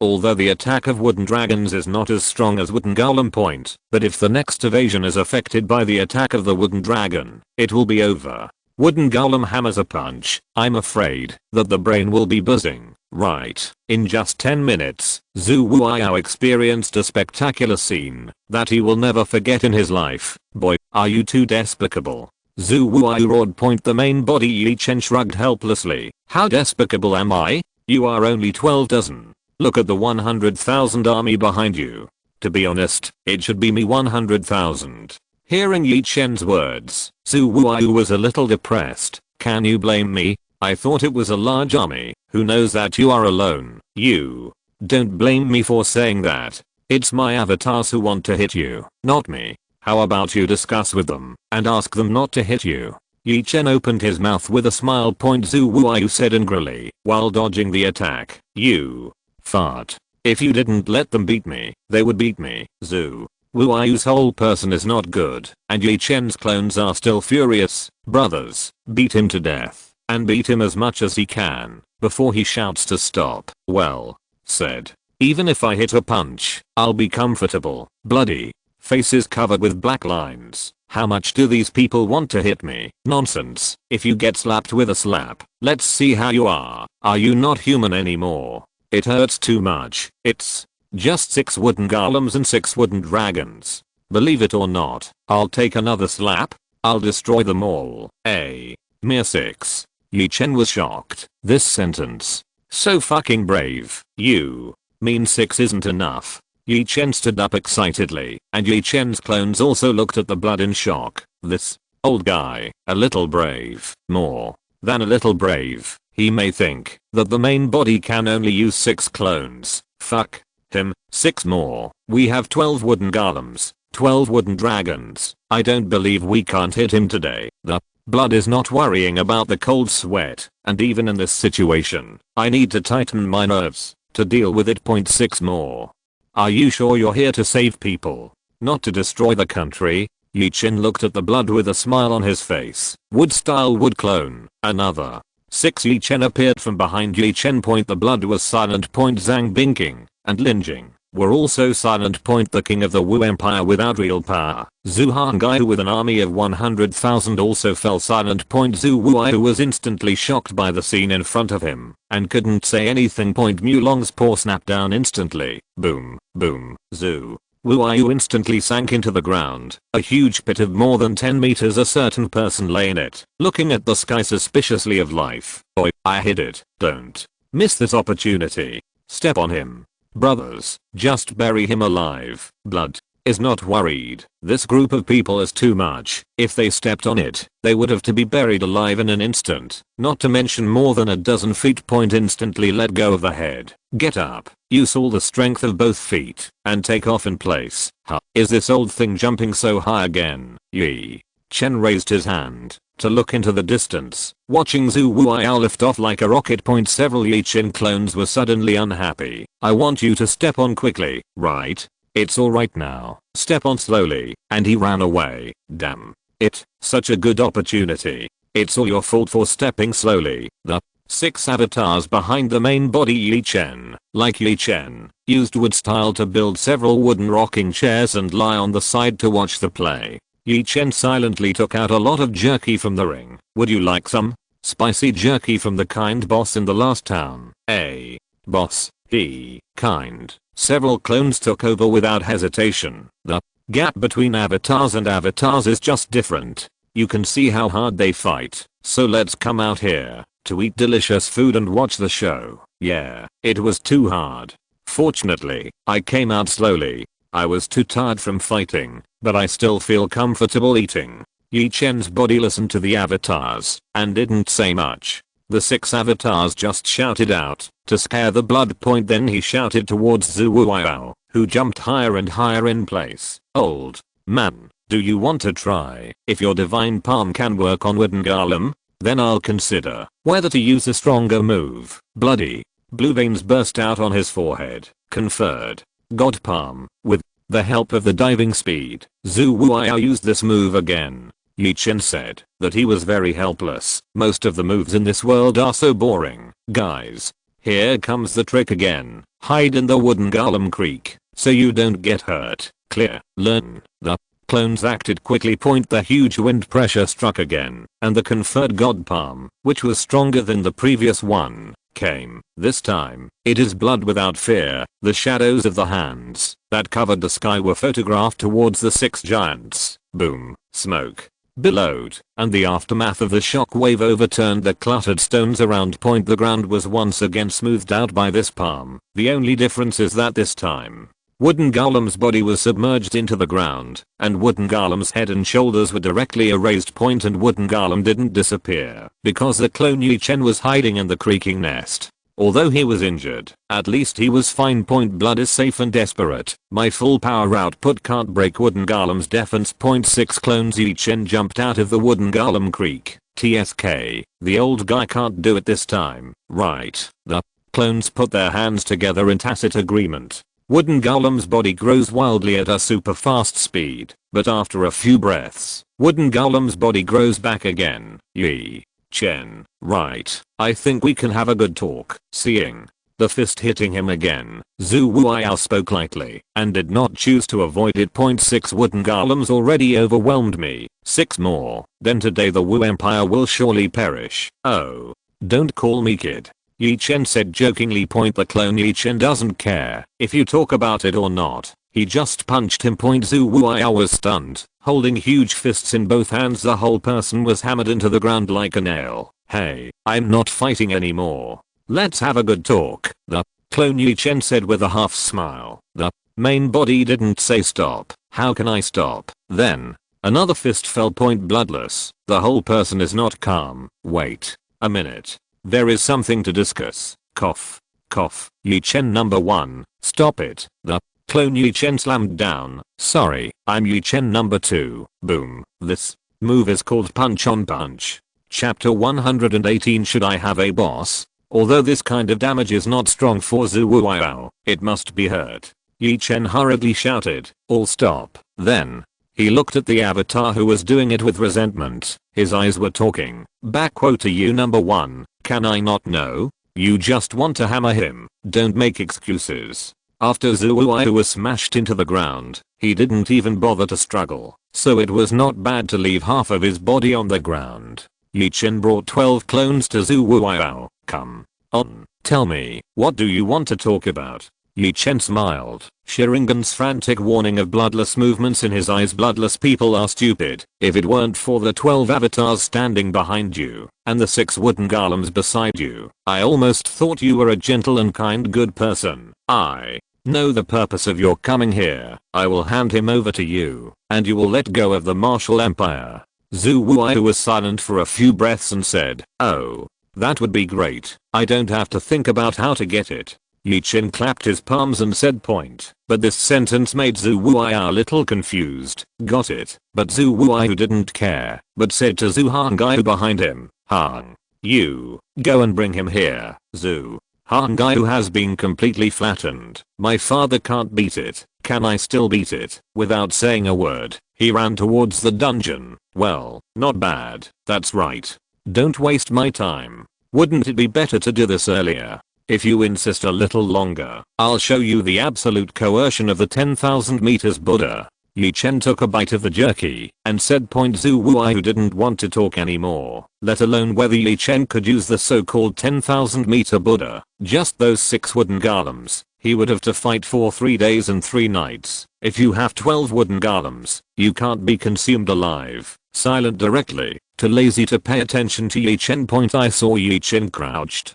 Although the attack of wooden dragons is not as strong as wooden golem point, but if the next evasion is affected by the attack of the wooden dragon, it will be over. Wooden golem hammers a punch. I'm afraid that the brain will be buzzing. Right. In just 10 minutes, Zhu Wuiyao experienced a spectacular scene that he will never forget in his life. Boy, are you too despicable. Zhu Wuiyao roared point. The main body Ye Chen shrugged helplessly. How despicable am I? You are only 12 dozen. Look at the 100,000 army behind you. To be honest, it should be me 100,000. Hearing Ye Chen's words, Zhu Wuiyao was a little depressed. Can you blame me? I thought it was a large army. Who knows that you are alone? You don't blame me for saying that. It's my avatars who want to hit you, not me. How about you discuss with them and ask them not to hit you? Ye Chen opened his mouth with a smile. Zhu Wuiyao said angrily while dodging the attack. You fart. If you didn't let them beat me, they would beat me. Zhu Wuiyao's whole person is not good, and Ye Chen's clones are still furious. Brothers, beat him to death, and beat him as much as he can, before he shouts to stop. Well said. Even if I hit a punch, I'll be comfortable. Bloody faces covered with black lines. How much do these people want to hit me? Nonsense. If you get slapped with a slap, let's see how you are. Are you not human anymore? It hurts too much. It's just 6 wooden golems and 6 wooden dragons. Believe it or not, I'll take another slap. I'll destroy them all. A mere 6. Ye Chen was shocked. This sentence. So fucking brave. You mean 6 isn't enough? Ye Chen stood up excitedly, and Ye Chen's clones also looked at the blood in shock. This old guy, a little brave. More than a little brave. He may think that the main body can only use 6 clones. Fuck him. 6 more. We have 12 wooden golems, 12 wooden dragons. I don't believe we can't hit him today. The Blood is not worrying about the cold sweat, and even in this situation, I need to tighten my nerves to deal with it. Point 6 more. Are you sure you're here to save people, not to destroy the country? Ye Chen looked at the blood with a smile on his face. Wood style wood clone. Another. 6. Ye Chen appeared from behind Ye Chen. The blood was silent. Zhang Bingqing and Lin Jing were also silent. The king of the Wu Empire without real power, Zhu Hangai, with an army of 100,000, also fell silent. Zhu Wuai was instantly shocked by the scene in front of him and couldn't say anything. Mu Long's paw snapped down instantly. Boom, boom. Zhu Wuai instantly sank into the ground, a huge pit of more than 10 meters. A certain person lay in it, looking at the sky suspiciously of life. Oi, I hit it. Don't miss this opportunity. Step on him. Brothers, just bury him alive. Blood is not worried. This group of people is too much. If they stepped on it, they would have to be buried alive in an instant, not to mention more than a dozen feet. Instantly let go of the head. Get up. Use all the strength of both feet and take off in place. Huh, is this old thing jumping so high again? Ye Chen raised his hand to look into the distance, watching Zhu Wuai lift off like a rocket. Several Ye Chen clones were suddenly unhappy. I want you to step on quickly, right? It's alright now. Step on slowly. And he ran away. Damn it, such a good opportunity. It's all your fault for stepping slowly. The 6 avatars behind the main body Ye Chen, like Ye Chen, used wood style to build several wooden rocking chairs and lie on the side to watch the play. Ye Chen silently took out a lot of jerky from the ring. Would you like some? Spicy jerky from the kind boss in the last town. A boss, he, kind. Several clones took over without hesitation. The gap between avatars and avatars is just different. You can see how hard they fight. So let's come out here to eat delicious food and watch the show. Yeah, it was too hard. Fortunately, I came out slowly. I was too tired from fighting, but I still feel comfortable eating. Ye Chen's body listened to the avatars and didn't say much. The 6 avatars just shouted out to scare the blood. Then he shouted towards Zhu Wuai, who jumped higher and higher in place. Old man, do you want to try if your divine palm can work on wooden golem? Then I'll consider whether to use a stronger move. Bloody blue veins burst out on his forehead. Conferred God Palm. With the help of the diving speed, Zhu Wuai used this move again. Ye Chen said that he was very helpless. Most of the moves in this world are so boring. Guys, here comes the trick again. Hide in the wooden golem creek so you don't get hurt. Clear. Learn. The clones acted quickly. The huge wind pressure struck again, and the conferred God Palm, which was stronger than the previous one, came. This time, it is blood without fear. The shadows of the hands that covered the sky were photographed towards the 6 giants. Boom. Smoke billowed, and the aftermath of the shock wave overturned the cluttered stones around. The ground was once again smoothed out by this palm. The only difference is that this time, wooden golem's body was submerged into the ground, and wooden golem's head and shoulders were directly erased. And wooden golem didn't disappear because the clone Ye Chen was hiding in the creaking nest. Although he was injured, at least he was fine. Blood is safe and desperate. My full power output can't break wooden golem's defense. 6 clones Ye Chen jumped out of the wooden golem creek. TSK, the old guy can't do it this time, right? The clones put their hands together in tacit agreement. Wooden golem's body grows wildly at a super fast speed, but after a few breaths, wooden golem's body grows back again. Ye Chen, right, I think we can have a good talk. Seeing the fist hitting him again, Zhu Wuai spoke lightly and did not choose to avoid it. 6 wooden golems already overwhelmed me. 6 more, then today the Wu Empire will surely perish. Oh, don't call me kid, Ye Chen said jokingly. The clone Ye Chen doesn't care if you talk about it or not. He just punched him. Zhu Wuai was stunned, holding huge fists in both hands. The whole person was hammered into the ground like a nail. Hey, I'm not fighting anymore. Let's have a good talk, the clone Ye Chen said with a half smile. The main body didn't say stop. How can I stop? Then another fist fell. Bloodless. The whole person is not calm. Wait a minute. There is something to discuss. Cough. Cough. Ye Chen number 1. Stop it. The clone Ye Chen slammed down. Sorry, I'm Ye Chen number 2. Boom. This move is called punch on punch. Chapter 118. Should I have a boss? Although this kind of damage is not strong for Zhu Wuao, it must be heard. Ye Chen hurriedly shouted, "All stop." Then he looked at the avatar who was doing it with resentment. His eyes were talking. Back to you number 1, can I not know? You just want to hammer him, don't make excuses. After Zhu Wuao was smashed into the ground, he didn't even bother to struggle, so it was not bad to leave half of his body on the ground. Ye Chen brought 12 clones to Zhu Wuao. Come on, tell me, what do you want to talk about? Ye Chen smiled, Sharingan's frantic warning of bloodless movements in his eyes. Bloodless people are stupid. If it weren't for the 12 avatars standing behind you, and the 6 wooden golems beside you, I almost thought you were a gentle and kind good person. I know the purpose of your coming here. I will hand him over to you, and you will let go of the martial empire. Zhu Wuao was silent for a few breaths and said, "Oh, that would be great. I don't have to think about how to get it." Ye Chen clapped his palms and said point, but this sentence made Zhu Wuao a little confused. Got it. But Zhu Wuao didn't care, but said to Zhu Hangai behind him, "Hang, you, go and bring him here." Zhu Hangai has been completely flattened. "My father can't beat it. Can I still beat it?" Without saying a word, he ran towards the dungeon. Well, not bad. That's right. Don't waste my time. Wouldn't it be better to do this earlier? If you insist a little longer, I'll show you the absolute coercion of the 10,000 meters Buddha. Ye Chen took a bite of the jerky and said point. Zhu Wuao didn't want to talk anymore, let alone whether Ye Chen could use the so-called 10,000 meter Buddha. Just those 6 wooden golems, he would have to fight for 3 days and 3 nights. If you have 12 wooden golems, you can't be consumed alive. Silent directly, too lazy to pay attention to Ye Chen point. I saw Ye Chen crouched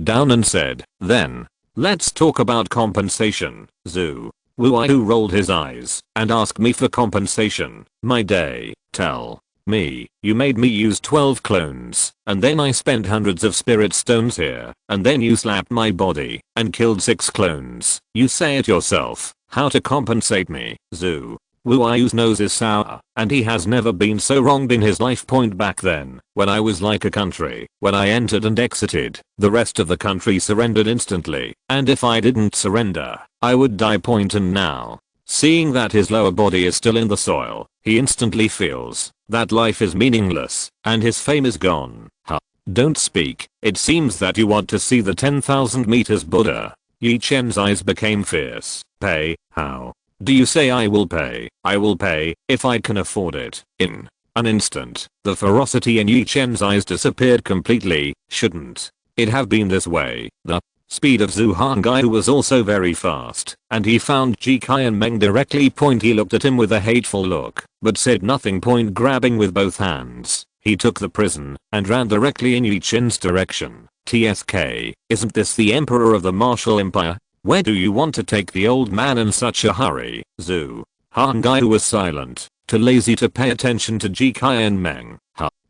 down and said, "Then, let's talk about compensation." Zhu Wuao rolled his eyes and asked me for compensation. My day. Tell me, you made me use 12 clones, and then I spent hundreds of spirit stones here, and then you slapped my body and killed 6 clones. You say it yourself. How to compensate me? Zhu Wuao's nose is sour, and he has never been so wronged in his life. Point back then, when I was like a country, when I entered and exited, the rest of the country surrendered instantly, and if I didn't surrender, I would die. Point and now, seeing that his lower body is still in the soil, he instantly feels that life is meaningless, and his fame is gone. Huh. Don't speak. It seems that you want to see the 10,000 meters Buddha. Ye Chen's eyes became fierce. Pay? How? Do you say I will pay? I will pay, if I can afford it. In an instant, the ferocity in Ye Chen's eyes disappeared completely. Shouldn't it have been this way? The speed of Zhu Hangai was also very fast, and he found Ji Qian Meng directly. Point. He looked at him with a hateful look, but said nothing. Point. Grabbing with both hands, he took the prison and ran directly in Ye Chen's direction. TSK, isn't this the emperor of the martial empire? Where do you want to take the old man in such a hurry? Zhu Hangai was silent, too lazy to pay attention to Ji Qian Meng.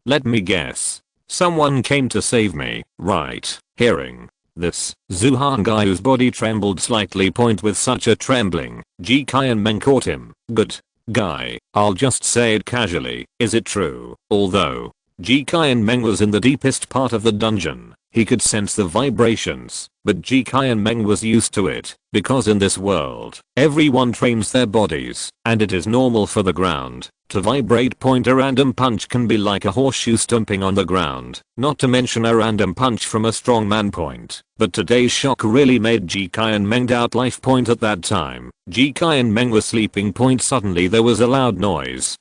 Let me guess. Someone came to save me, right? Hearing this, Zhu Hangai's body trembled slightly. Point. With such a trembling, Ji Qian Meng caught him. Good guy, I'll just say it casually. Is it true? Although Ji Qian Meng was in the deepest part of the dungeon, he could sense the vibrations, but Ji Qian Meng was used to it, because in this world, everyone trains their bodies, and it is normal for the ground to vibrate. Point. A random punch can be like a horseshoe stomping on the ground, not to mention a random punch from a strong man. Point. But today's shock really made Ji Qian Meng doubt life. Point. At that time, Ji Qian Meng was sleeping. Point. Suddenly there was a loud noise,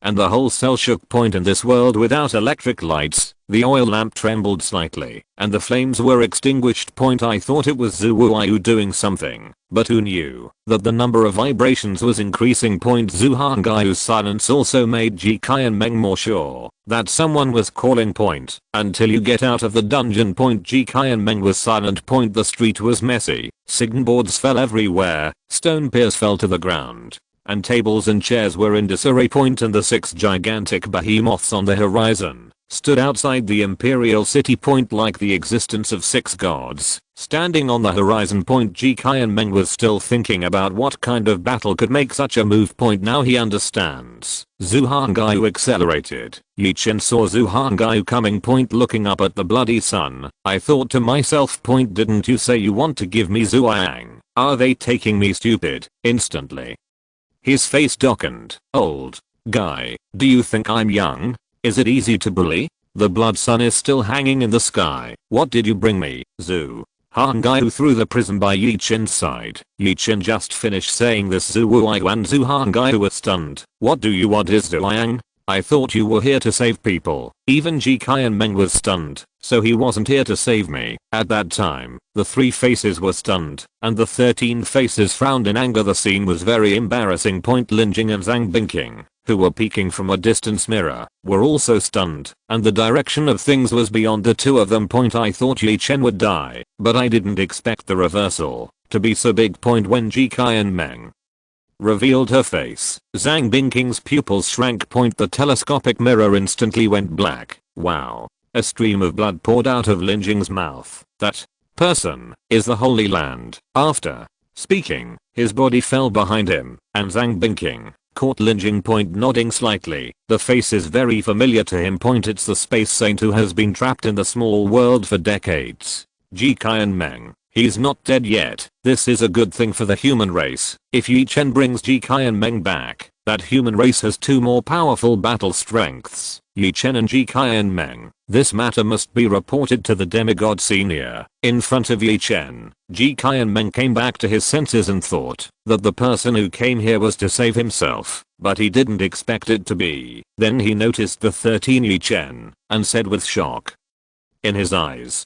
and the whole cell shook. Point. In this world without electric lights, the oil lamp trembled slightly, and the flames were extinguished. Point. I thought it was Zhu Wuao doing something, but who knew that the number of vibrations was increasing. Point. Zhu Hangai's silence also made Ji Qian Meng more sure that someone was calling. Point. Until you get out of the dungeon. Point. Ji Qian Meng was silent. Point. The street was messy, signboards fell everywhere, stone piers fell to the ground, and tables and chairs were in disarray. Point. And the 6 gigantic behemoths on the horizon stood outside the Imperial City point like the existence of 6 gods. Standing on the horizon point, Ji Qianmeng was still thinking about what kind of battle could make such a move point. Now he understands. Zhu Hongyu accelerated. Ye Chen saw Zhu Hongyu coming point, looking up at the bloody sun. I thought to myself, point, didn't you say you want to give me Zhuang? Are they taking me stupid? Instantly his face darkened. Old guy, do you think I'm young? Is it easy to bully? The blood sun is still hanging in the sky. What did you bring me? Zhu Hongyu threw the prism by Ye Chen's side. Ye Chen just finished saying this, Zhu Wuai and Zhu Hongyu were stunned. What do you want? Is Zhuang? I thought you were here to save people. Even Ji Qianmeng was stunned, so he wasn't here to save me. At that time, the 3 faces were stunned, and the 13 faces frowned in anger. The scene was very embarrassing. Point Lin Jing and Zhang Binking, who were peeking from a distance mirror, were also stunned, and the direction of things was beyond the 2 of them. Point I thought Ye Chen would die, but I didn't expect the reversal to be so big. Point when Ji Qianmeng revealed her face, Zhang Binking's pupils shrank. Point the telescopic mirror instantly went black. Wow. A stream of blood poured out of Lin Jing's mouth. That person is the Holy Land. After speaking, his body fell behind him, and Zhang Binking caught Lin Jing. Point nodding slightly. The face is very familiar to him. Point it's the space saint who has been trapped in the small world for decades. Ji Qianmeng. He's not dead yet. This is a good thing for the human race. If Ye Chen brings Ji Qianmeng back, that human race has 2 more powerful battle strengths. Ye Chen and Ji Qianmeng. This matter must be reported to the demigod senior. In front of Ye Chen, Ji Qianmeng came back to his senses and thought that the person who came here was to save himself, but he didn't expect it to be. Then he noticed the 13 Ye Chen, and said with shock in his eyes,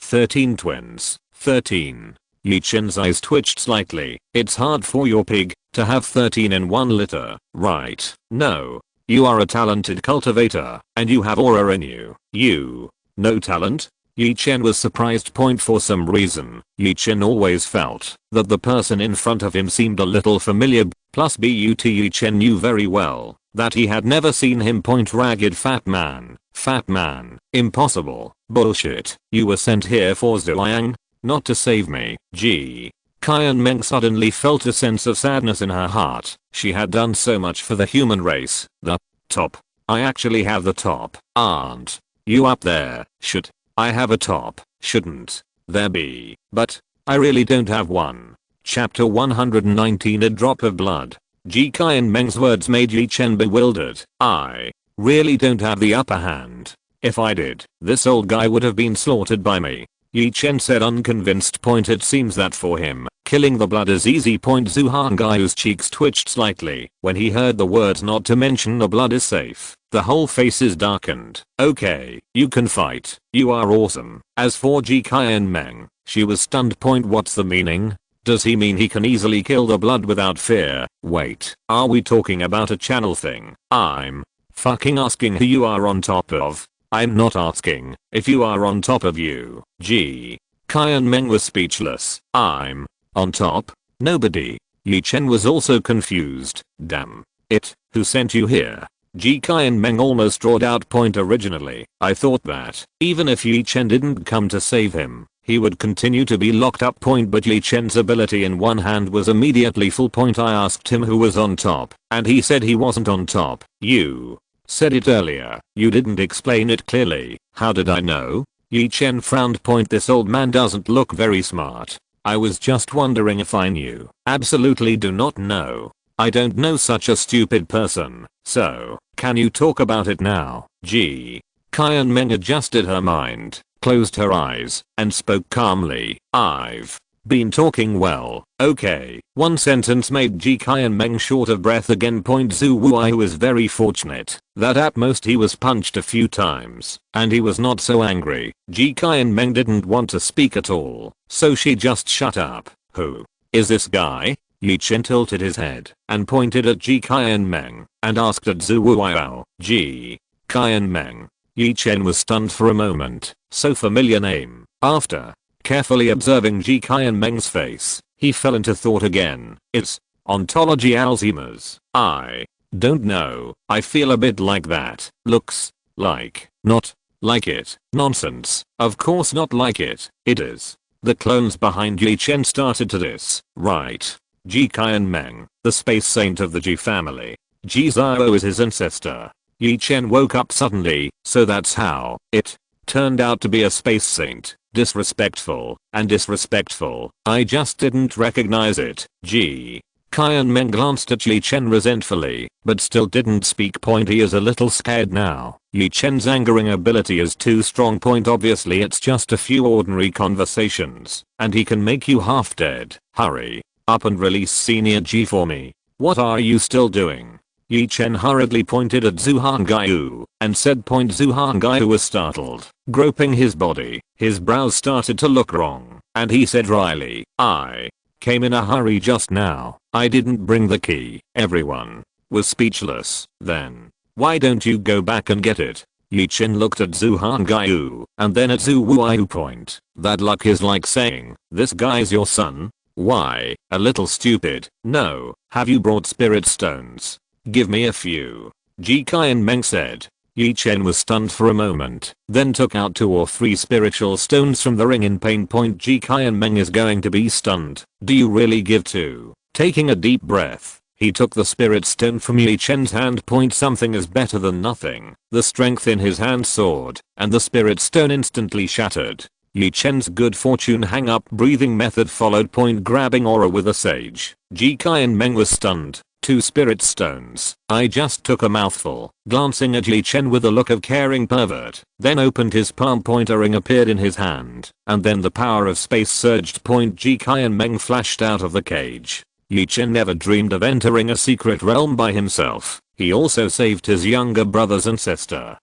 13 twins. 13. Ye Chen's eyes twitched slightly. It's hard for your pig to have 13 in one litter, right? No. You are a talented cultivator, and you have aura in you. You. No talent? Ye Chen was surprised. Point for some reason, Ye Chen always felt that the person in front of him seemed a little familiar. Plus Ye Chen knew very well that he had never seen him. Point ragged fat man. Fat man. Impossible. Bullshit. You were sent here for Zhuang, not to save me. Ji Qianmeng suddenly felt a sense of sadness in her heart. She had done so much for the human race. The top. I actually have the top. Aren't you up there? Should I have a top? Shouldn't there be? But I really don't have one. Chapter 119. A drop of blood. Ji Qianmeng's words made Ye Chen bewildered. I really don't have the upper hand. If I did, this old guy would have been slaughtered by me. Ye Chen said, unconvinced. Point it seems that for him, killing the blood is easy. Point Zhu Honguyu's cheeks twitched slightly when he heard the words not to mention the blood is safe. The whole face is darkened. Okay, you can fight. You are awesome. As for Ji Qianmeng, she was stunned. Point what's the meaning? Does he mean he can easily kill the blood without fear? Wait, are we talking about a channel thing? I'm fucking asking who you are on top of. I'm not asking if you are on top of you. Ji Qianmeng was speechless. I'm on top? Nobody. Ye Chen was also confused. Damn it, who sent you here? Ji Qianmeng almost drawled out. Point originally, I thought that even if Ye Chen didn't come to save him, he would continue to be locked up. Point but Ye Chen's ability in one hand was immediately full. Point I asked him who was on top, and he said he wasn't on top. You said it earlier. You didn't explain it clearly. How did I know? Ye Chen frowned. Point this old man doesn't look very smart. I was just wondering if I knew. Absolutely do not know. I don't know such a stupid person. So, can you talk about it now? Ji Qianmeng adjusted her mind, closed her eyes, and spoke calmly. I've been talking well. Okay. One sentence made Ji Qianmeng short of breath again. Point Zhu Wuai was very fortunate that at most he was punched a few times, and he was not so angry. Ji Qianmeng didn't want to speak at all, so she just shut up. Who is this guy? Ye Chen tilted his head and pointed at Ji Qianmeng and asked at Zhu Wuai. Ji Qianmeng. Ye Chen was stunned for a moment. So familiar name. After carefully observing Ji Qianmeng's face, he fell into thought again. It's ontology Alzheimer's. I don't know. I feel a bit like that. Looks Like, not like it. Nonsense. Of course not like it. It is. The clones behind Ye Chen started to diss. Right. Ji Meng, the space saint of the Ji family. Ji Zhao is his ancestor. Ye Chen woke up suddenly, so that's how it turned out to be a space saint. Disrespectful and disrespectful. I just didn't recognize it. Ji Meng glanced at Ye Chen resentfully, but still didn't speak. He is a little scared now. Ye Chen's angering ability is too strong. Obviously it's just a few ordinary conversations, and he can make you half dead. Hurry up and release Senior Ji for me. What are you still doing? Ye Chen hurriedly pointed at Zhu Hongyu and said. Zhu Hongyu was startled, groping his body. His brows started to look wrong, and he said wryly, I came in a hurry just now. I didn't bring the key. Everyone was speechless. Then why don't you go back and get it? Ye Chen looked at Zhu Hongyu and then at Zhu Wuyu. That look is like saying, this guy's your son? Why, a little stupid. No, have you brought spirit stones? Give me a few. Ji Meng said. Ye Chen was stunned for a moment, then took out 2 or 3 spiritual stones from the ring in pain. Ji Meng is going to be stunned. Do you really give 2? Taking a deep breath, he took the spirit stone from Ye Chen's hand. Something is better than nothing. The strength in his hand soared, and the spirit stone instantly shattered. Ye Chen's good fortune hang up breathing method followed. Grabbing aura with a sage. Ji Meng was stunned. 2 spirit stones. I just took a mouthful, glancing at Ye Chen with a look of caring pervert, then opened his palm. A ring appeared in his hand, and then the power of space surged. Ji Meng flashed out of the cage. Ye Chen never dreamed of entering a secret realm by himself. He also saved his younger brother's ancestor.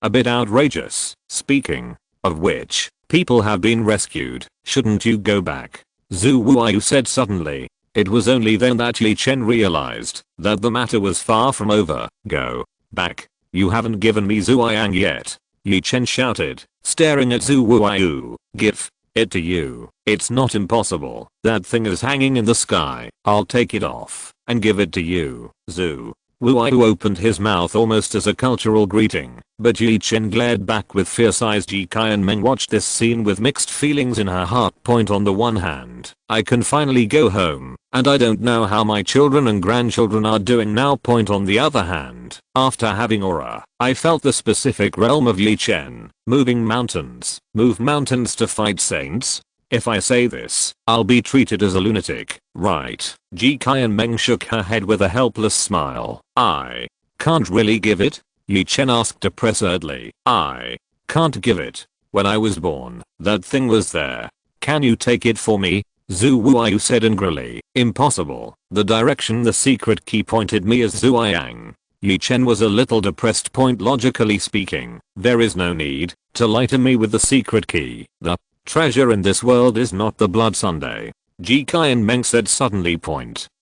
A bit outrageous. Speaking of which, people have been rescued. Shouldn't you go back? Zhu Wuyu said suddenly. It was only then that Ye Chen realized that the matter was far from over. Go back. You haven't given me Zuoyang yet. Ye Chen shouted, staring at Zhu Wuyu. Give it to you. It's not impossible. That thing is hanging in the sky. I'll take it off and give it to you. Zhu Wuyu opened his mouth almost as a cultural greeting, but Ye Chen glared back with fierce eyes. Ji Meng watched this scene with mixed feelings in her heart. On the one hand, I can finally go home, and I don't know how my children and grandchildren are doing now. On the other hand, after having aura, I felt the specific realm of Ye Chen. Moving mountains. Move mountains to fight saints? If I say this, I'll be treated as a lunatic, right? Ji Meng shook her head with a helpless smile. I can't really give it? Ye Chen asked depressedly. I can't give it. When I was born, that thing was there. Can you take it for me? Zhu Wuyu said angrily. Impossible. The direction the secret key pointed me is Zuoyang. Ye Chen was a little depressed. Logically speaking, there is no need to lie to me with the secret key. The treasure in this world is not the Blood Sunday. Ji Meng said suddenly.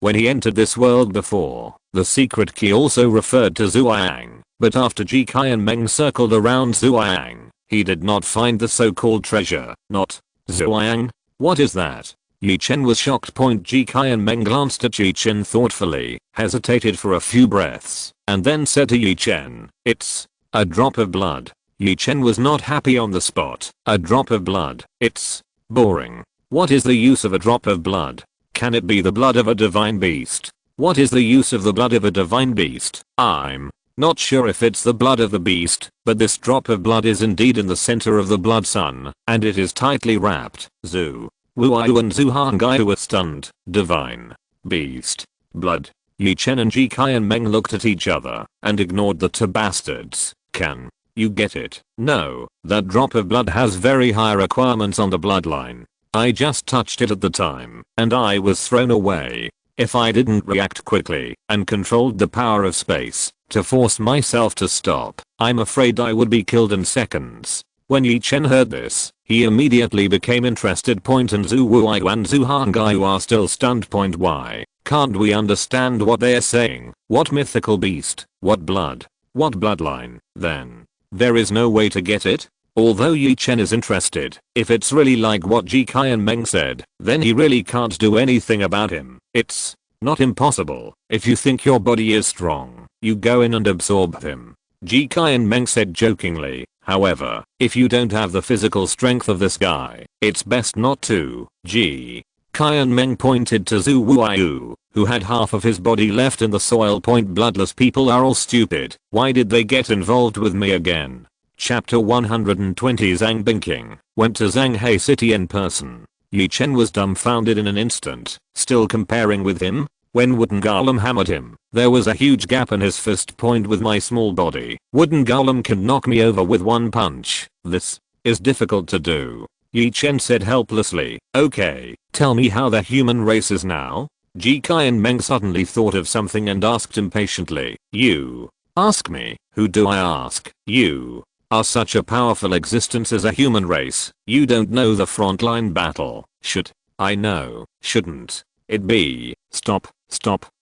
When he entered this world before, the secret key also referred to Zuoyang, but after Ji Meng circled around Zuoyang, he did not find the so-called treasure. Not Zuoyang? What is that? Ye Chen was shocked. Ji Meng glanced at Ye Chen thoughtfully, hesitated for a few breaths, and then said to Ye Chen, it's a drop of blood. Ye Chen was not happy on the spot. A drop of blood. It's boring. What is the use of a drop of blood? Can it be the blood of a divine beast? What is the use of the blood of a divine beast? I'm not sure if it's the blood of the beast, but this drop of blood is indeed in the center of the blood sun, and it is tightly wrapped. Zhu Wuyu and Zhu Hongyu were stunned. Divine beast. Blood. Ye Chen and Ji Meng looked at each other and ignored the 2 bastards. Can you get it? No, that drop of blood has very high requirements on the bloodline. I just touched it at the time, and I was thrown away. If I didn't react quickly and controlled the power of space to force myself to stop, I'm afraid I would be killed in seconds. When Ye Chen heard this, he immediately became interested. And Zhu Wuyu and Zhu Hongyu are still stunned. Why can't we understand what they're saying? What mythical beast? What blood? What bloodline? Then there is no way to get it? Although Ye Chen is interested, if it's really like what Ji Meng said, then he really can't do anything about him. It's not impossible. If you think your body is strong, you go in and absorb him. Ji Qian Meng said jokingly. However, if you don't have the physical strength of this guy, it's best not to. Ji Qian Meng pointed to Zhu Wuyu, who had half of his body left in the soil. Bloodless people are all stupid. Why did they get involved with me again? Chapter 120. Zhang Bingqing went to Zhanghai City in person. Ye Chen was dumbfounded in an instant, still comparing with him. When Wooden Golem hammered him, there was a huge gap in his fist. With my small body, Wooden Golem can knock me over with one punch. This is difficult to do. Ye Chen said helplessly. Okay, tell me how the human race is now? Ji Qian Meng suddenly thought of something and asked impatiently. You ask me? Who do I ask? You are such a powerful existence as a human race. You don't know the frontline battle. Should I know? Shouldn't it be? Stop.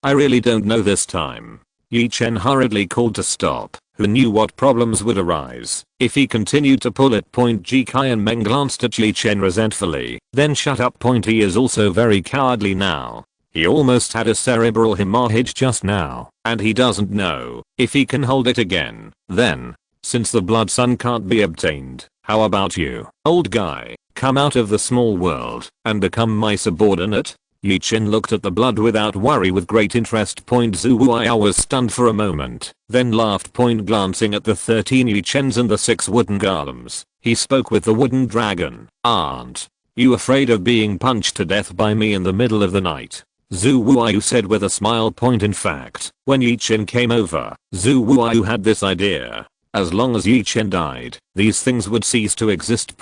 I really don't know this time. Ye Chen hurriedly called to stop. Who knew what problems would arise if he continued to pull it. Ji Qian Meng glanced at Ye Chen resentfully, then shut up. He is also very cowardly now. He almost had a cerebral hemorrhage just now, and he doesn't know if he can hold it again. Then, since the Blood Sun can't be obtained, how about you, old guy, come out of the small world and become my subordinate? Ye Chen looked at the blood without worry with great interest. Zhu Wuyu was stunned for a moment, then laughed. Glancing at the 13 Ye Chens and the 6 wooden golems, he spoke with the wooden dragon. Aren't you afraid of being punched to death by me in the middle of the night? Zhu Wuyu said with a smile. In fact, when Ye Chen came over, Zhu Wuyu had this idea. As long as Ye Chen died, these things would cease to exist.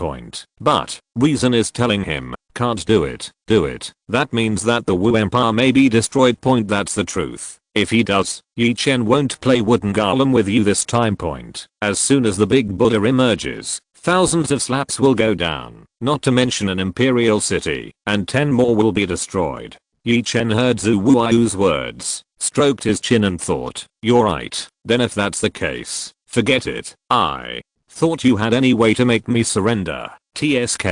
But reason is telling him, can't do it. That means that the Wu Empire may be destroyed. That's the truth. If he does, Ye Chen won't play Wooden Golem with you this time. As soon as the big Buddha emerges, thousands of slaps will go down, not to mention an imperial city, and 10 more will be destroyed. Ye Chen heard Zhu Wuyu's words, stroked his chin and thought, you're right. Then if that's the case, forget it. I thought you had any way to make me surrender. TSK,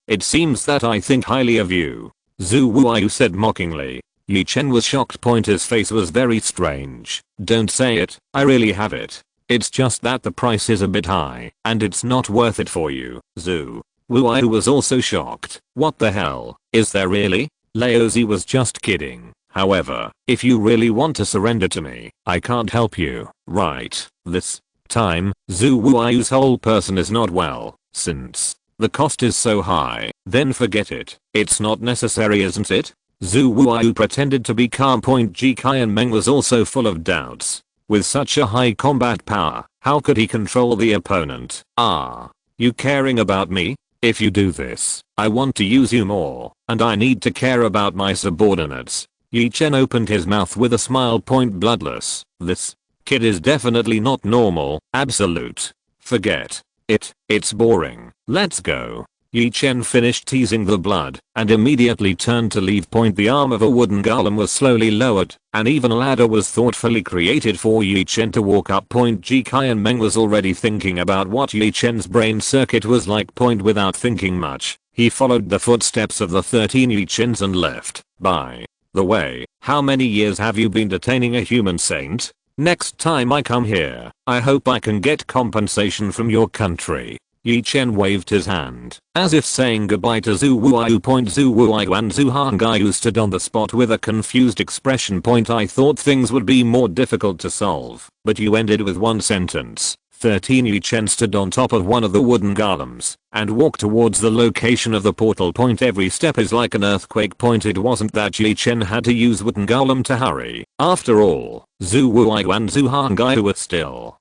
it seems that I think highly of you. Zhu Wuyu said mockingly. Ye Chen was shocked. His face was very strange. Don't say it, I really have it. It's just that the price is a bit high, and it's not worth it for you. Zhu Wuyu was also shocked. What the hell, is there really? Laozi was just kidding. However, if you really want to surrender to me, I can't help you, right? This time, Zhu Wuyu's whole person is not well. Since the cost is so high, then forget it. It's not necessary, isn't it? Zhu Wuyu pretended to be calm. Ji Qian Meng was also full of doubts. With such a high combat power, how could he control the opponent? Are you caring about me? If you do this, I want to use you more, and I need to care about my subordinates. Ye Chen opened his mouth with a smile. Bloodless. This kid is definitely not normal. Absolute. Forget it. It's boring. Let's go. Ye Chen finished teasing the blood and immediately turned to leave. The arm of a wooden golem was slowly lowered, and even a ladder was thoughtfully created for Ye Chen to walk up. Ji Qian Meng was already thinking about what Ye Chen's brain circuit was like. Without thinking much, he followed the footsteps of the 13 Ye Chens and left. By the way, how many years have you been detaining a human saint? Next time I come here, I hope I can get compensation from your country. Ye Chen waved his hand, as if saying goodbye to Zhu Wuyu. Zhu Wuyu and Zhu Hangyu stood on the spot with a confused expression. I thought things would be more difficult to solve, but you ended with one sentence. 13 Ye Chen stood on top of one of the wooden golems, and walked towards the location of the portal. Every step is like an earthquake. It wasn't that Ye Chen had to use wooden golem to hurry. After all, Zhu Wuyu and Zhu Hangyu were still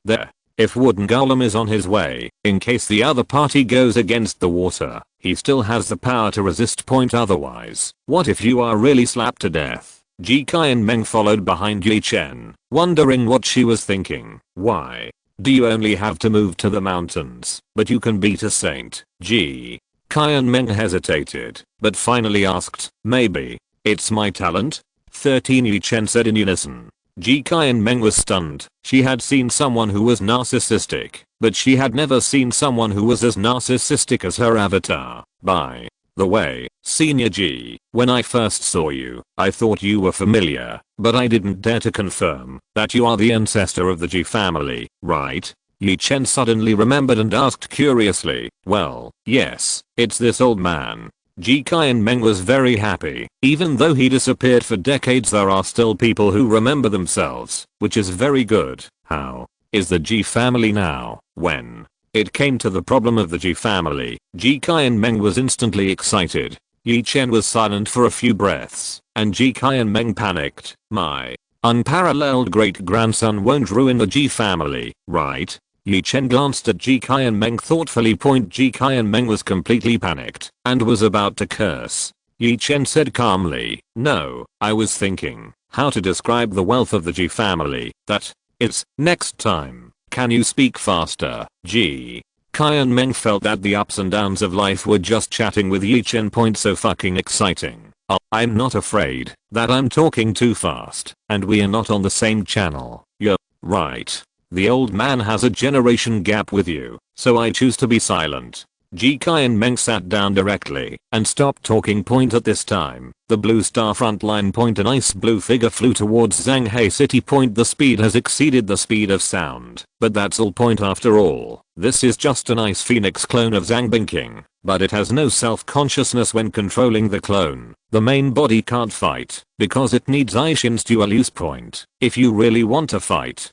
there. If wooden golem is on his way, in case the other party goes against the water, he still has the power to resist. Otherwise, what if you are really slapped to death? Ji Qian Meng followed behind Ye Chen, wondering what she was thinking. Why do you only have to move to the mountains, but you can beat a saint? Ji Qian Meng hesitated, but finally asked, maybe it's my talent? 13 Ye Chen said in unison. Ji Qian Meng was stunned. She had seen someone who was narcissistic, but she had never seen someone who was as narcissistic as her avatar. By the way, Senior G, when I first saw you, I thought you were familiar, but I didn't dare to confirm that you are the ancestor of the G family, right? Ye Chen suddenly remembered and asked curiously, well, yes, it's this old man. Ji Qianmeng was very happy. Even though he disappeared for decades, there are still people who remember themselves, which is very good. How is the Ji family now? When it came to the problem of the Ji family, Ji Qianmeng was instantly excited. Ye Chen was silent for a few breaths, and Ji Qianmeng panicked. My unparalleled great-grandson won't ruin the Ji family, right? Ye Chen glanced at Ji Qianmeng thoughtfully. Ji Qianmeng was completely panicked and was about to curse. Ye Chen said calmly, no, I was thinking how to describe the wealth of the Ji family. That is, next time. Can you speak faster? Ji Qianmeng felt that the ups and downs of life were just chatting with Ye Chen. So fucking exciting. I'm not afraid that I'm talking too fast and we are not on the same channel. You're right. The old man has a generation gap with you, so I choose to be silent. Ji Qianmeng sat down directly and stopped talking. At this time, the blue star frontline. An ice blue figure flew towards Zhanghai City. The speed has exceeded the speed of sound, but that's all. After all, this is just an ice phoenix clone of Zhang Bingking, but it has no self-consciousness when controlling the clone. The main body can't fight because it needs Aishin's dual use point. If you really want to fight,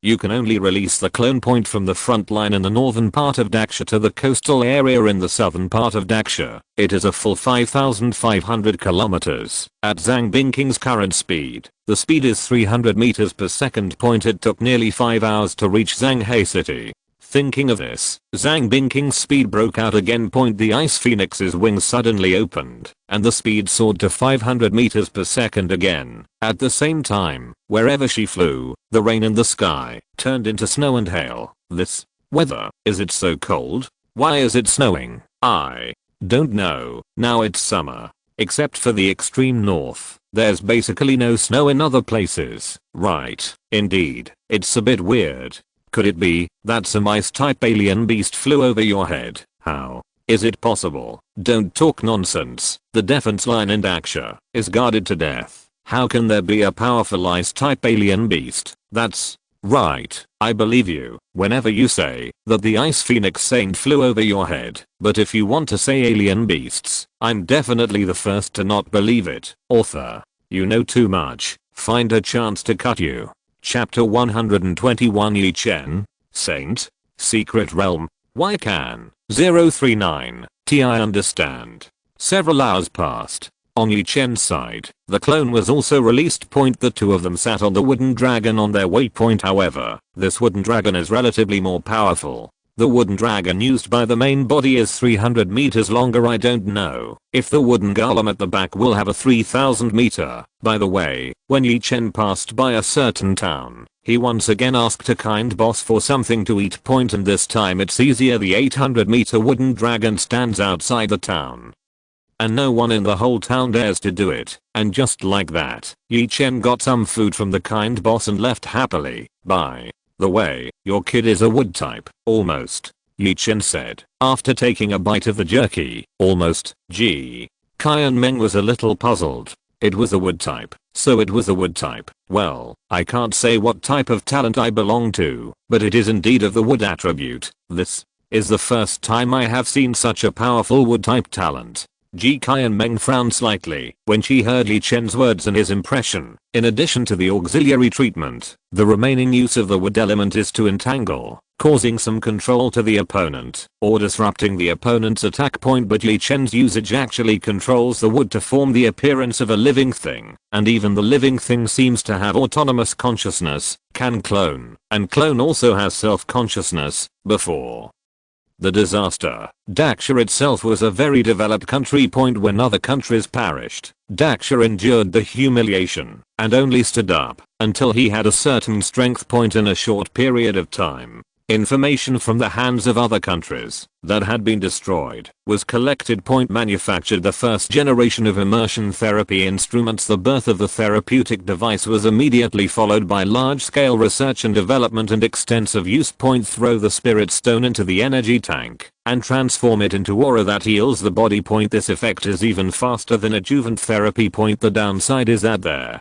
you can only release the clone point from the front line in the northern part of Daxia to the coastal area in the southern part of Daxia. It is a full 5,500 kilometers at Zhang Bingking's current speed. The speed is 300 meters per second. It took nearly 5 hours to reach Zhanghai City. Thinking of this, Zhang Bingking's speed broke out again. The ice phoenix's wings suddenly opened, and the speed soared to 500 meters per second again. At the same time, wherever she flew, the rain in the sky turned into snow and hail. This weather, is it so cold? Why is it snowing? I don't know. Now it's summer. Except for the extreme north, there's basically no snow in other places. Right, indeed, it's a bit weird. Could it be that some ice-type alien beast flew over your head? How is it possible? Don't talk nonsense. The defense line in Daxia is guarded to death. How can there be a powerful ice-type alien beast? That's right. I believe you whenever you say that the ice phoenix saint flew over your head. But if you want to say alien beasts, I'm definitely the first to not believe it. Author, you know too much. Find a chance to cut you. Chapter 121. Ye Chen, Saint, Secret Realm. Why can 039 I understand. Several hours passed. On Ye Chen's side, the clone was also released. The two of them sat on the wooden dragon on their way. However, this wooden dragon is relatively more powerful. The wooden dragon used by the main body is 300 meters longer. I don't know if the wooden golem at the back will have a 3000 meter. By the way, when Ye Chen passed by a certain town, he once again asked a kind boss for something to eat. And this time it's easier. The 800 meter wooden dragon stands outside the town, and no one in the whole town dares to do it. And just like that, Ye Chen got some food from the kind boss and left happily. Bye. The way, your kid is a wood type. Almost, Ye Chen said, after taking a bite of the jerky. Almost. Ji Qianmeng was a little puzzled. It was a wood type, so it was a wood type. Well, I can't say what type of talent I belong to, but it is indeed of the wood attribute. This is the first time I have seen such a powerful wood type talent. Ji Qianmeng frowned slightly when she heard Ye Chen's words and his impression. In addition to the auxiliary treatment, the remaining use of the wood element is to entangle, causing some control to the opponent, or disrupting the opponent's attack point. But Ye Chen's usage actually controls the wood to form the appearance of a living thing, and even the living thing seems to have autonomous consciousness, can clone, and clone also has self-consciousness. Before the disaster, Daxia itself was a very developed country. When other countries perished, Daxia endured the humiliation and only stood up until he had a certain strength. In a short period of time, Information from the hands of other countries that had been destroyed was collected. Manufactured the first generation of immersion therapy instruments. The birth of the therapeutic device was immediately followed by large-scale research and development and extensive use. Throw the spirit stone into the energy tank and transform it into aura that heals the body. This effect is even faster than adjuvant therapy. The downside is that there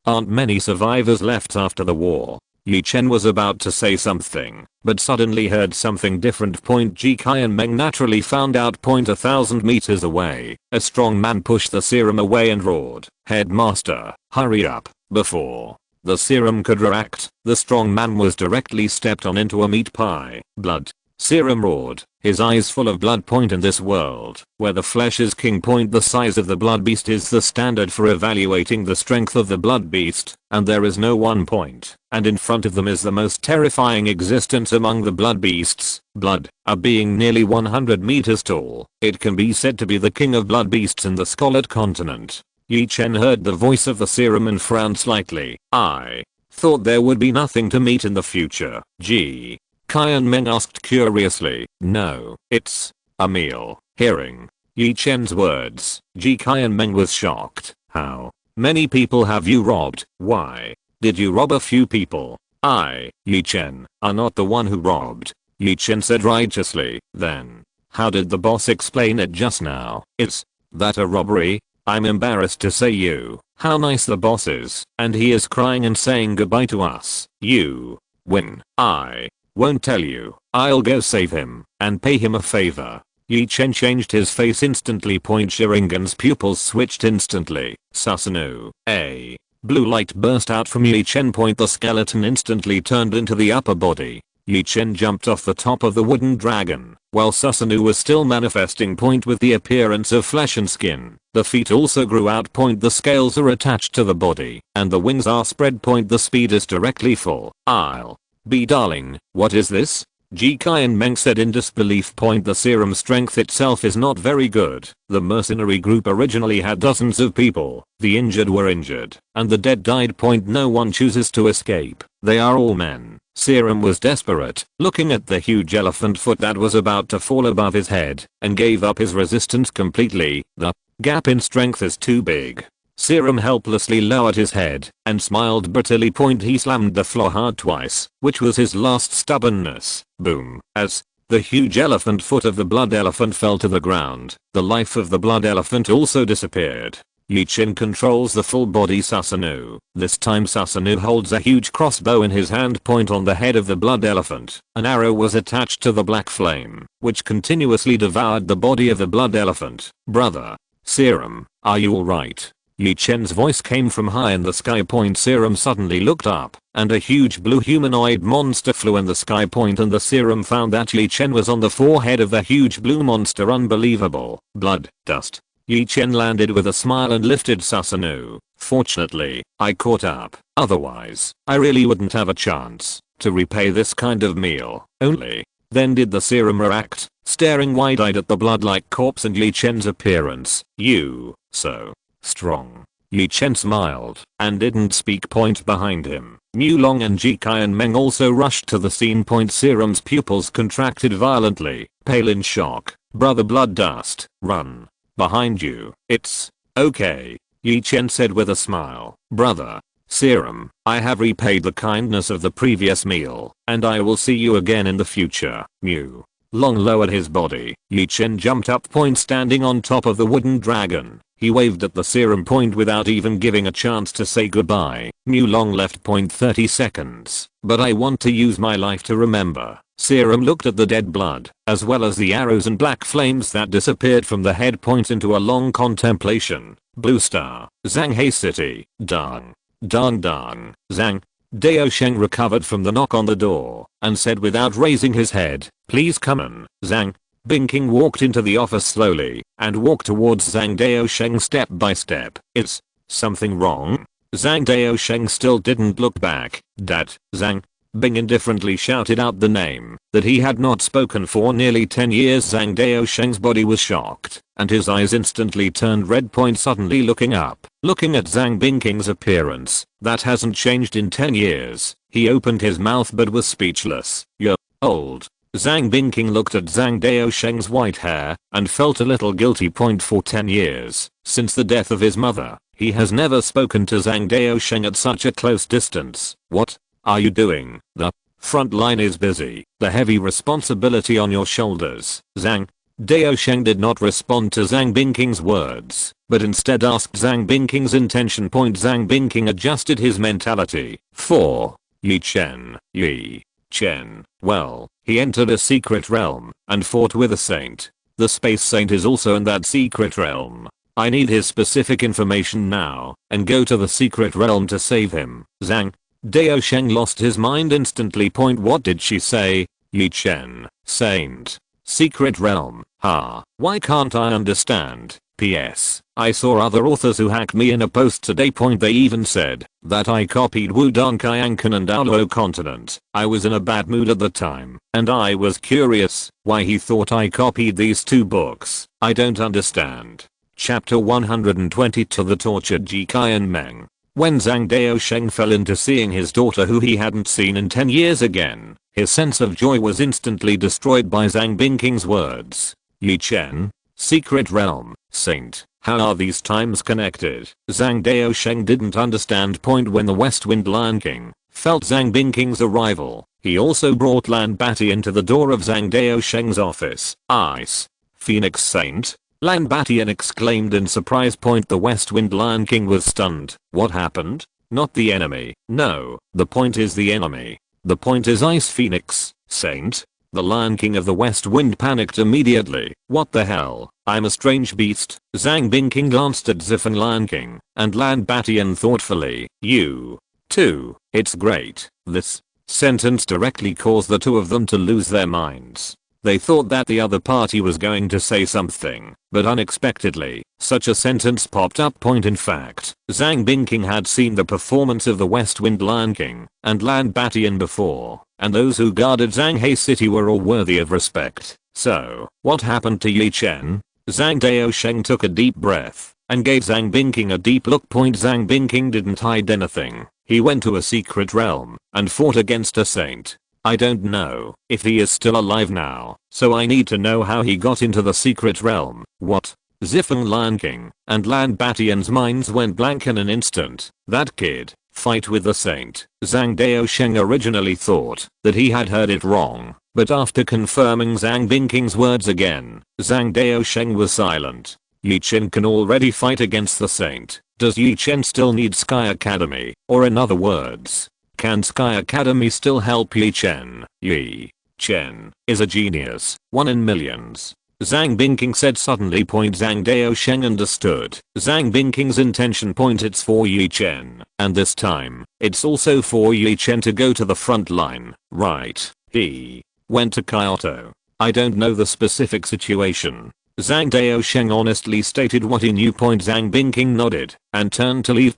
aren't many survivors left after the war. Ye Chen was about to say something, but suddenly heard something different. Ji Qianmeng naturally found out. 1,000 meters away, a strong man pushed the serum away and roared, "Headmaster, hurry up, before the serum could react." The strong man was directly stepped on into a meat pie. Blood. Serum roared, his eyes full of blood. In this world, where the flesh is king. The size of the blood beast is the standard for evaluating the strength of the blood beast, and there is no one point, and in front of them is the most terrifying existence among the blood beasts, blood, a being nearly 100 meters tall. It can be said to be the king of blood beasts in the Scarlet Continent. Ye Chen heard the voice of the serum and frowned slightly. "I thought there would be nothing to meet in the future." Ji Qianmeng asked curiously. "No, it's a meal." Hearing Ye Chen's words, Ji Qianmeng was shocked. "How many people have you robbed? Why did you rob a few people?" "I, Ye Chen, are not the one who robbed," Ye Chen said righteously. "Then how did the boss explain it just now? Is that a robbery? I'm embarrassed to say you how nice the boss is, and he is crying and saying goodbye to us. You win. I won't tell you. I'll go save him and pay him a favor." Ye Chen changed his face instantly. Sharingan's pupils switched instantly. Susanoo, a blue light burst out from Ye Chen. The skeleton instantly turned into the upper body. Ye Chen jumped off the top of the wooden dragon, while Susanoo was still manifesting. With the appearance of flesh and skin, the feet also grew out. The scales are attached to the body, and the wings are spread. The speed is directly full. "I'll be darling, what is this?" Ji Qianmeng said in disbelief. The serum strength itself is not very good. The mercenary group originally had dozens of people. The injured were injured, and the dead died. No one chooses to escape. They are all men. Serum was desperate, looking at the huge elephant foot that was about to fall above his head, and gave up his resistance completely. The gap in strength is too big. Serum helplessly lowered his head and smiled bitterly. He slammed the floor hard twice, which was his last stubbornness. Boom. As the huge elephant foot of the blood elephant fell to the ground, the life of the blood elephant also disappeared. Ye Chen controls the full body Susanoo. This time Susanoo holds a huge crossbow in his hand. On the head of the blood elephant, an arrow was attached to the black flame, which continuously devoured the body of the blood elephant. "Brother Serum, are you alright?" Ye Chen's voice came from high in the sky. Serum suddenly looked up, and a huge blue humanoid monster flew in the sky. And the serum found that Ye Chen was on the forehead of the huge blue monster. Unbelievable. Blood, dust. Ye Chen landed with a smile and lifted Susanoo. "Fortunately, I caught up. Otherwise, I really wouldn't have a chance to repay this kind of meal." Only then did the serum react, staring wide-eyed at the blood-like corpse and Ye Chen's appearance. "You, so strong." Ye Chen smiled and didn't speak. Behind him, Mu Long and Ji Qianmeng also rushed to the scene. Serum's pupils contracted violently, pale in shock. "Brother Blood Dust, run. Behind you." "It's okay," Ye Chen said with a smile. "Brother Serum, I have repaid the kindness of the previous meal, and I will see you again in the future." Mu Long lowered his body. Ye Chen jumped up. Standing on top of the wooden dragon, he waved at the serum. Without even giving a chance to say goodbye, Mu Long left. 30 seconds. "But I want to use my life to remember." Serum looked at the dead blood, as well as the arrows and black flames that disappeared from the head. Into a long contemplation. Blue Star, Zhanghe City, Dang. Dang Dang, Zhang. Dao Sheng recovered from the knock on the door, and said without raising his head, "Please come in." Zhang Bingking walked into the office slowly, and walked towards Zhang Dao Sheng step by step. "Is something wrong?" Zhang Dao Sheng still didn't look back. "Dad." Zhang Bing indifferently shouted out the name that he had not spoken for nearly 10 years. Zhang Dao Sheng's body was shocked, and his eyes instantly turned red. Suddenly looking up, looking at Zhang Bingking's appearance, that hasn't changed in 10 years, he opened his mouth but was speechless. "You're Old. Zhang Bingking looked at Zhang Daosheng's white hair and felt a little guilty. For 10 years, since the death of his mother, he has never spoken to Zhang Daosheng at such a close distance. What are you doing? The front line is busy. The heavy responsibility on your shoulders. Zhang Daosheng did not respond to Zhang Bingking's words, but instead asked Zhang Bingking's intention. Zhang Bingking adjusted his mentality. 4. Ye Chen. Ye Chen. Well, he entered a secret realm and fought with a saint. The space saint is also in that secret realm. I need his specific information now and go to the secret realm to save him. Zhang Daosheng lost his mind instantly. What did she say? Ye Chen. Saint. Secret realm. Why can't I understand? PS. I saw other authors who hacked me in a post today. They even said that I copied Wudong Qiankan and Aolo Continent. I was in a bad mood at the time, and I was curious why he thought I copied these two books. I don't understand. Chapter 120 To the Tortured Ji Qian Meng. When Zhang Daosheng fell into seeing his daughter who he hadn't seen in 10 years again, his sense of joy was instantly destroyed by Zhang Bingking's words. Ye Chen. Secret realm. Saint. How are these times connected? Zhang Daosheng didn't understand. When the West Wind Lion King felt Zhang Bingking's arrival, he also brought Lan Batian to the door of Zhang Daosheng's office. Ice. Phoenix Saint. Lan Batian exclaimed in surprise. The West Wind Lion King was stunned. What happened? Not the enemy. No, the point is the enemy. The point is Ice Phoenix Saint. The Lion King of the West Wind panicked immediately. What the hell? I'm a strange beast. Zhang Bingking glanced at Zifeng Lion King and Lan Batian thoughtfully. You too. It's great. This sentence directly caused the two of them to lose their minds. They thought that the other party was going to say something, but unexpectedly, such a sentence popped up. In fact, Zhang Bingking had seen the performance of the West Wind Lion King and Lan Batian before, and those who guarded Zhanghe City were all worthy of respect. So, what happened to Ye Chen? Zhang Daosheng took a deep breath and gave Zhang Bingking a deep look. Zhang Bingking didn't hide anything. He went to a secret realm and fought against a saint. I don't know if he is still alive now, so I need to know how he got into the secret realm. What? Zifeng Lion King and Lan Batian's minds went blank in an instant. That kid fight with the saint. Zhang Daosheng originally thought that he had heard it wrong, but after confirming Zhang Bingking's words again, Zhang Daosheng was silent. Ye Chen can already fight against the saint. Does Ye Chen still need Sky Academy? Or in other words, can Sky Academy still help Ye Chen? Ye Chen is a genius, one in millions. Zhang Bingking said suddenly. Zhang Daosheng understood Zhang Binking's intention. It's for Ye Chen, and this time, it's also for Ye Chen to go to the front line, right? He went to Kyoto. I don't know the specific situation. Zhang Daosheng honestly stated what he knew. Zhang Bingking nodded and turned to leave.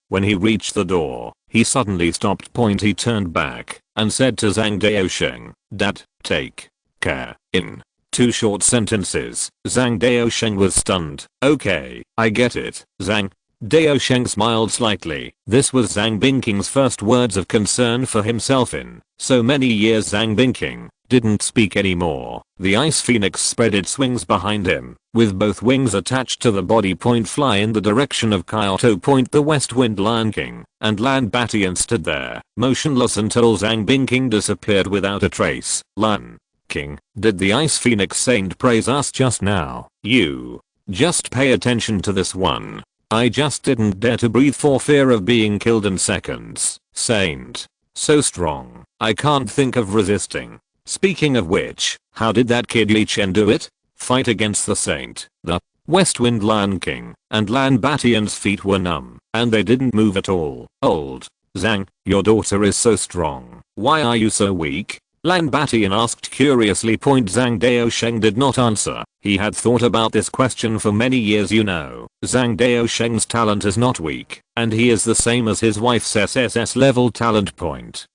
When he reached the door, he suddenly stopped. He turned back and said to Zhang Daosheng, "Dad, take care." In 2 short sentences, Zhang Daosheng was stunned. Okay, I get it. Zhang Daosheng smiled slightly. This was Zhang Binking's first words of concern for himself in so many years. Zhang Bingking didn't speak anymore. The Ice Phoenix spread its wings behind him, with both wings attached to the body. Fly in the direction of Kyoto. The West Wind Lion King and Lan Batian stood there, motionless until Zhang Bingking disappeared without a trace. Lan King, did the Ice Phoenix Saint praise us just now? You just pay attention to this one. I just didn't dare to breathe for fear of being killed in seconds. Saint. So strong. I can't think of resisting. Speaking of which, how did that kid Ye Chen do it? Fight against the saint. The West Wind Lion King and Lan Batian's feet were numb, and they didn't move at all. Old Zhang, your daughter is so strong. Why are you so weak? Lan Batian asked curiously. Zhang Daosheng did not answer. He had thought about this question for many years. Zhang Daosheng's talent is not weak, and he is the same as his wife's SSS level talent.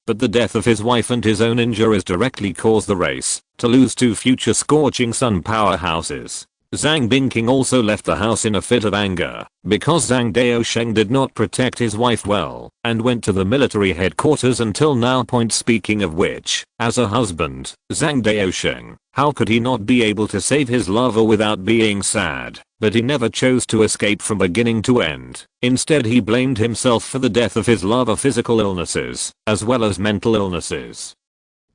But the death of his wife and his own injuries directly caused the race to lose 2 future Scorching Sun powerhouses. Zhang Bingking also left the house in a fit of anger because Zhang Daosheng did not protect his wife well and went to the military headquarters until now. Speaking of which, as a husband, Zhang Daosheng, how could he not be able to save his lover without being sad? But he never chose to escape from beginning to end. Instead he blamed himself for the death of his lover. Physical illnesses, as well as mental illnesses,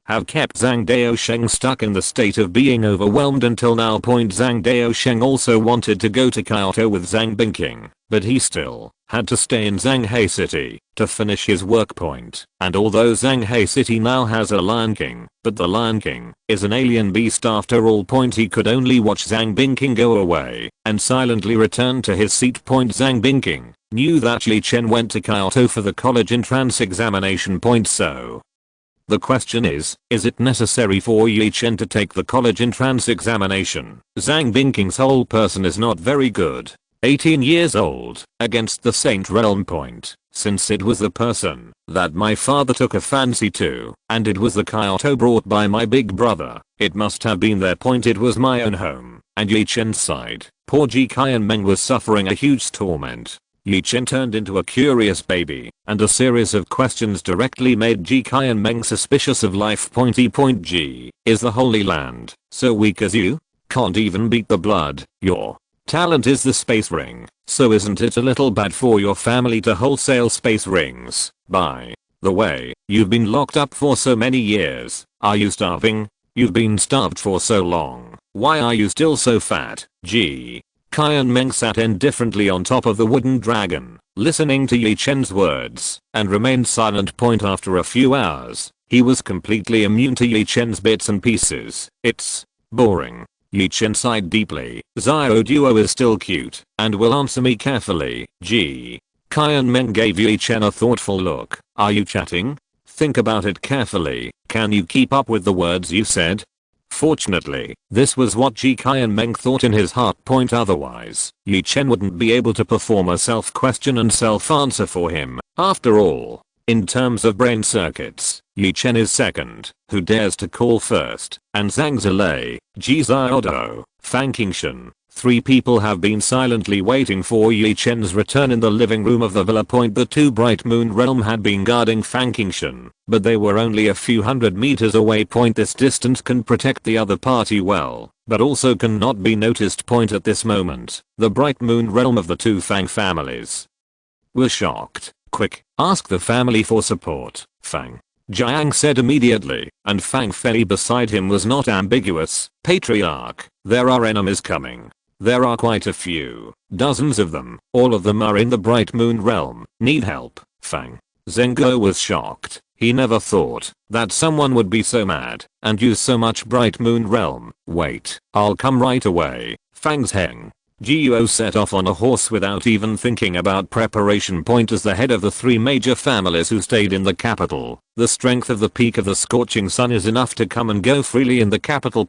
have kept Zhang Daosheng stuck in the state of being overwhelmed until now. Zhang Daosheng also wanted to go to Kyoto with Zhang Bingking, but he still had to stay in Zhanghai City to finish his work. And although Zhanghai City now has a Lion King, but the Lion King is an alien beast after all. He could only watch Zhang Bingking go away and silently return to his seat. Zhang Bingking knew that Ye Chen went to Kyoto for the college entrance examination. So the question is it necessary for Ye Chen to take the college entrance examination? Zhang Bingking's whole person is not very good. 18 years old, against the Saint Realm. Since it was the person that my father took a fancy to, and it was the Kyoto brought by my big brother, it must have been their. It was my own home, and Ye Chen's side. Poor Ji Qianmeng was suffering a huge torment. Ye Chen turned into a curious baby, and a series of questions directly made Ji Qianmeng suspicious of life. G. Is the Holy Land so weak as you can't even beat the blood? Your talent is the space ring, so isn't it a little bad for your family to wholesale space rings? By the way, you've been locked up for so many years. Are you starving? You've been starved for so long. Why are you still so fat? Ji Qianmeng sat indifferently on top of the wooden dragon, listening to Ye Chen's words, and remained silent. After a few hours, he was completely immune to Ye Chen's bits and pieces. It's boring. Ye Chen sighed deeply. Xiao Duo is still cute, and will answer me carefully. Ji Qianmeng gave Ye Chen a thoughtful look. Are you chatting? Think about it carefully. Can you keep up with the words you said? Fortunately, this was what Ji Qianmeng thought in his heart. Otherwise, Ye Chen wouldn't be able to perform a self-question and self-answer for him. After all, in terms of brain circuits, Ye Chen is second. Who dares to call first? And Zhang Zilei, Ji Xiaodo, Fang Qingshan. 3 people have been silently waiting for Ye Chen's return in the living room of the villa. The 2 Bright Moon Realm had been guarding Fang Qingshan, but they were only a few hundred meters away. This distance can protect the other party well, but also cannot be noticed. At this moment, the Bright Moon Realm of the 2 Fang families were shocked. Quick, ask the family for support, Fang Jiang said immediately, and Fang Fei beside him was not ambiguous. Patriarch, there are enemies coming. There are quite a few, dozens of them. All of them are in the Bright Moon Realm. Need help? Fang Zhengguo was shocked. He never thought that someone would be so mad and use so much Bright Moon Realm. Wait, I'll come right away. Fang Zheng Jiuo set off on a horse without even thinking about preparation. As the head of the 3 major families who stayed in the capital, the strength of the peak of the scorching sun is enough to come and go freely in the capital.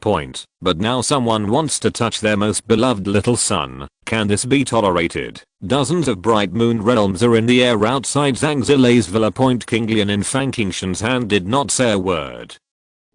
But now someone wants to touch their most beloved little son. Can this be tolerated? Dozens of Bright Moon Realms are in the air outside Zhang Zilei's villa. King Lian in Fang Qingshan's hand did not say a word,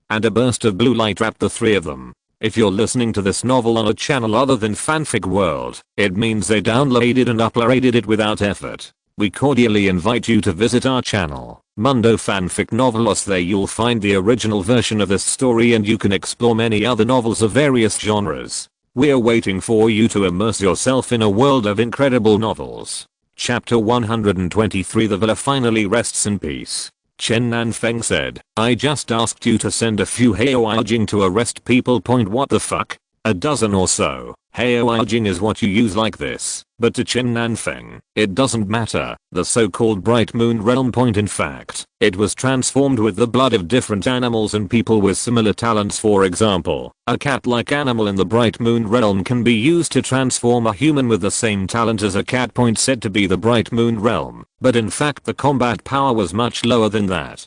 and a burst of blue light wrapped the 3 of them. If you're listening to this novel on a channel other than Fanfic World, it means they downloaded and uploaded it without effort. We cordially invite you to visit our channel, Mundo Fanfic Novelos. There you'll find the original version of this story and you can explore many other novels of various genres. We're waiting for you to immerse yourself in a world of incredible novels. Chapter 123. The villa finally rests in peace. Chen Nanfeng said, I just asked you to send a few Haoajing to arrest people. What the fuck? A dozen or so. Haoajing is what you use like this, but to Chen Nanfeng, it doesn't matter. The so-called Bright Moon Realm. In fact, it was transformed with the blood of different animals and people with similar talents. For example, a cat-like animal in the Bright Moon Realm can be used to transform a human with the same talent as a cat. Said to be the Bright Moon Realm, but in fact the combat power was much lower than that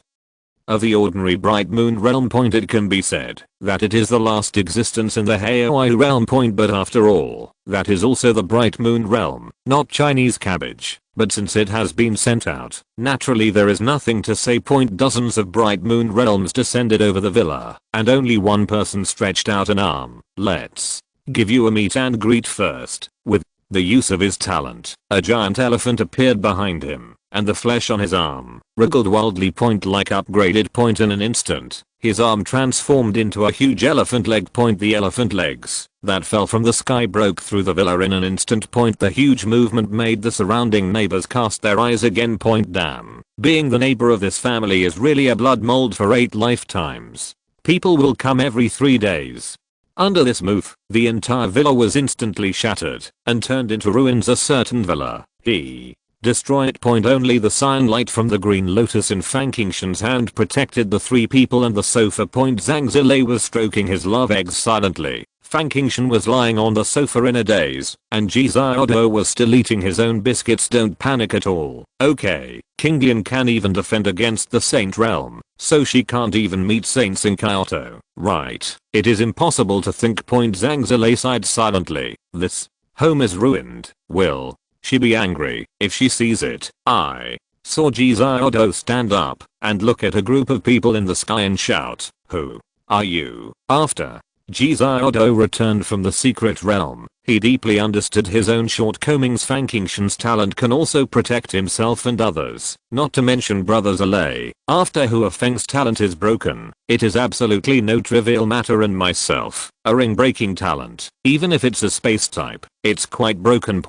of the ordinary Bright Moon Realm. It can be said that it is the last existence in the Haoi Realm. But after all, that is also the Bright Moon Realm, not Chinese cabbage. But since it has been sent out, naturally there is nothing to say. Dozens of Bright Moon Realms descended over the villa, and only one person stretched out an arm. Let's give you a meet and greet first. With the use of his talent, a giant elephant appeared behind him, and the flesh on his arm wriggled wildly. Like upgraded. In an instant, his arm transformed into a huge elephant leg. The elephant legs that fell from the sky broke through the villa in an instant. The huge movement made the surrounding neighbors cast their eyes again. Damn, being the neighbor of this family is really a blood mold for 8 lifetimes. People will come every 3 days. Under this move, the entire villa was instantly shattered and turned into ruins. A certain villa, he destroyed. Only the sunlight from the green lotus in Fang Qingshan's hand protected the 3 people and the sofa. Zhang Zilei was stroking his love eggs silently. Fang Qingshan was lying on the sofa in a daze, and Ji Xiaodo was still eating his own biscuits. Don't panic at all, okay? King Lian can even defend against the Saint Realm, so she can't even meet saints in Kyoto, right? It is impossible to think. Zhang Zilei sighed silently. This home is ruined. Will she be angry if she sees it? I saw Ji Xiaodo stand up and look at a group of people in the sky and shout, "Who are you?" After Ji Xiaodo returned from the secret realm, he deeply understood his own shortcomings. Fang Qingshan's talent can also protect himself and others, not to mention Brother Zilei, after who Feng's talent is broken. It is absolutely no trivial matter, and myself, a ring breaking talent, even if it's a space type, it's quite broken.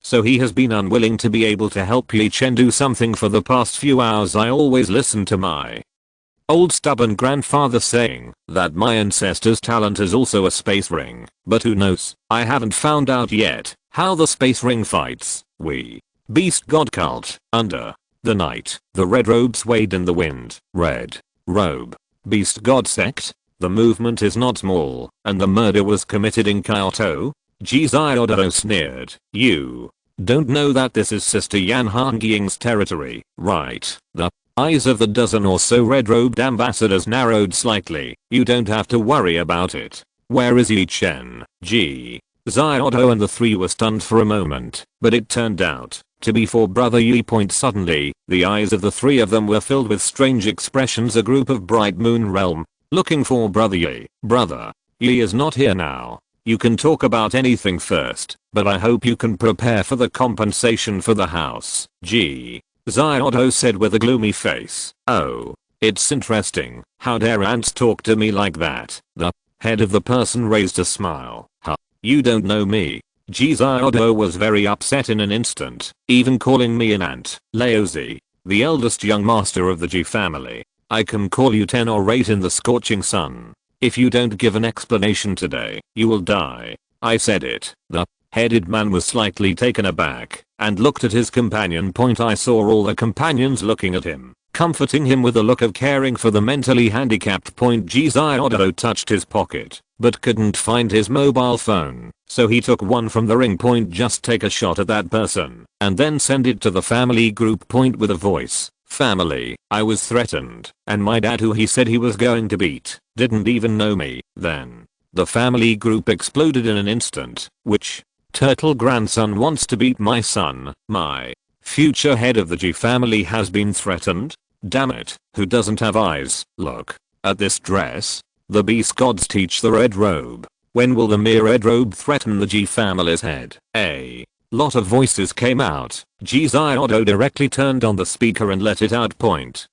So he has been unwilling to be able to help Ye Chen do something for the past few hours. I always listen to my old stubborn grandfather saying that my ancestor's talent is also a space ring, but who knows, I haven't found out yet how the space ring fights. We beast god cult. Under the night, the red robe swayed in the wind. Red robe beast god sect. The movement is not small, and the murder was committed in Kyoto. Ji Xiaodo sneered. You don't know that this is Sister Yan Hangying's territory, right? The eyes of the dozen or so red-robed ambassadors narrowed slightly. You don't have to worry about it. Where is Ye Chen? Ji Xiaodo and the 3 were stunned for a moment, but it turned out to be for Brother Ye. Suddenly, the eyes of the 3 of them were filled with strange expressions. A group of bright moon realm looking for Brother Ye. Brother Ye is not here now. You can talk about anything first, but I hope you can prepare for the compensation for the house. Ji Xiaodo said with a gloomy face. Oh, it's interesting. How dare ants talk to me like that? The head of the person raised a smile. Huh, you don't know me. Ji Xiaodo was very upset in an instant, even calling me an ant. Laozi, the eldest young master of the Ji family. I can call you 10 or 8 in the scorching sun. If you don't give an explanation today, you will die. I said it. The headed man was slightly taken aback and looked at his companion. I saw all the companions looking at him, comforting him with a look of caring for the mentally handicapped. Ji Xiaodo touched his pocket, but couldn't find his mobile phone, so he took one from the ring. Just take a shot at that person, and then send it to the family group. With a voice. Family, I was threatened, and my dad, who he said he was going to beat, didn't even know me. Then the family group exploded in an instant. Which turtle grandson wants to beat my son? My future head of the Ji family has been threatened? Damn it, who doesn't have eyes? Look at this dress. The beast gods teach the red robe. When will the mere red robe threaten the Ji family's head? A lot of voices came out. Ji Xiaodo directly turned on the speaker and let it out.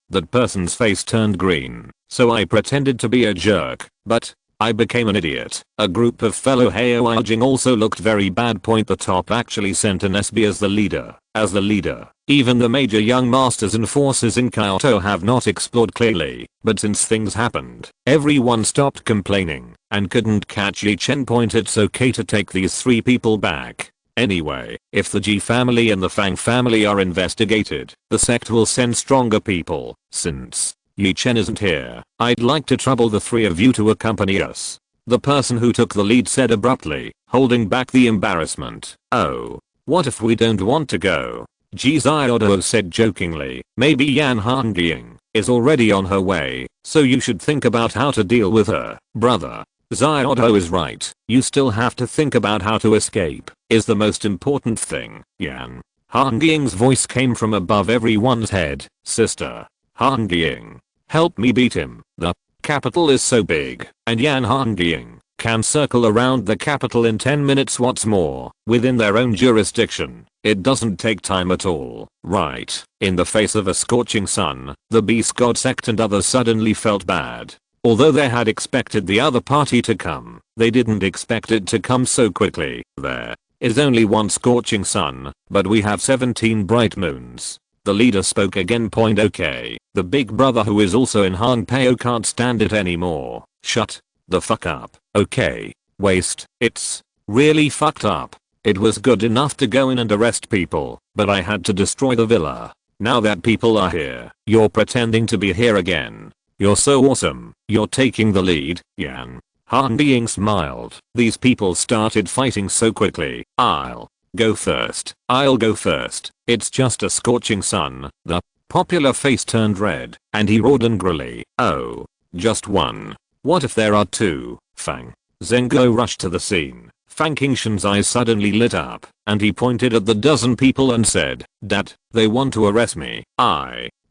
That person's face turned green, so I pretended to be a jerk, but I became an idiot. A group of fellow Heoijing also looked very bad. The top actually sent an SB as the leader. Even the major young masters and forces in Kyoto have not explored clearly, but since things happened, everyone stopped complaining and couldn't catch Ye Chen. It's okay to take these 3 people back. Anyway, if the Ji family and the Fang family are investigated, the sect will send stronger people. Since Ye Chen isn't here, I'd like to trouble the 3 of you to accompany us. The person who took the lead said abruptly, holding back the embarrassment. Oh, what if we don't want to go? Ji Xiaodo said jokingly. Maybe Yan Hangying is already on her way, so you should think about how to deal with her. Brother Xiaodo is right. You still have to think about how to escape is the most important thing. Yan Hangying's voice came from above everyone's head. Sister Hangying, help me beat him. The capital is so big, and Yan Hangying can circle around the capital in 10 minutes. What's more, within their own jurisdiction. It doesn't take time at all, right? In the face of a scorching sun, the Beast God sect and others suddenly felt bad. Although they had expected the other party to come, they didn't expect it to come so quickly. There is only one scorching sun, but we have 17 bright moons. The leader spoke again. Okay, the big brother who is also in Hanpeo can't stand it anymore. Shut the fuck up. Okay, waste. It's really fucked up. It was good enough to go in and arrest people, but I had to destroy the villa. Now that people are here, you're pretending to be here again. You're so awesome. You're taking the lead, Yan. Han Being smiled. These people started fighting so quickly. I'll go first. I'll go first. It's just a scorching sun. The popular face turned red, and he roared angrily. Oh, just one. What if there are two? Fang Zhenghou rushed to the scene. Fang Qingshan's eyes suddenly lit up, and he pointed at the dozen people and said, "Dad, they want to arrest me."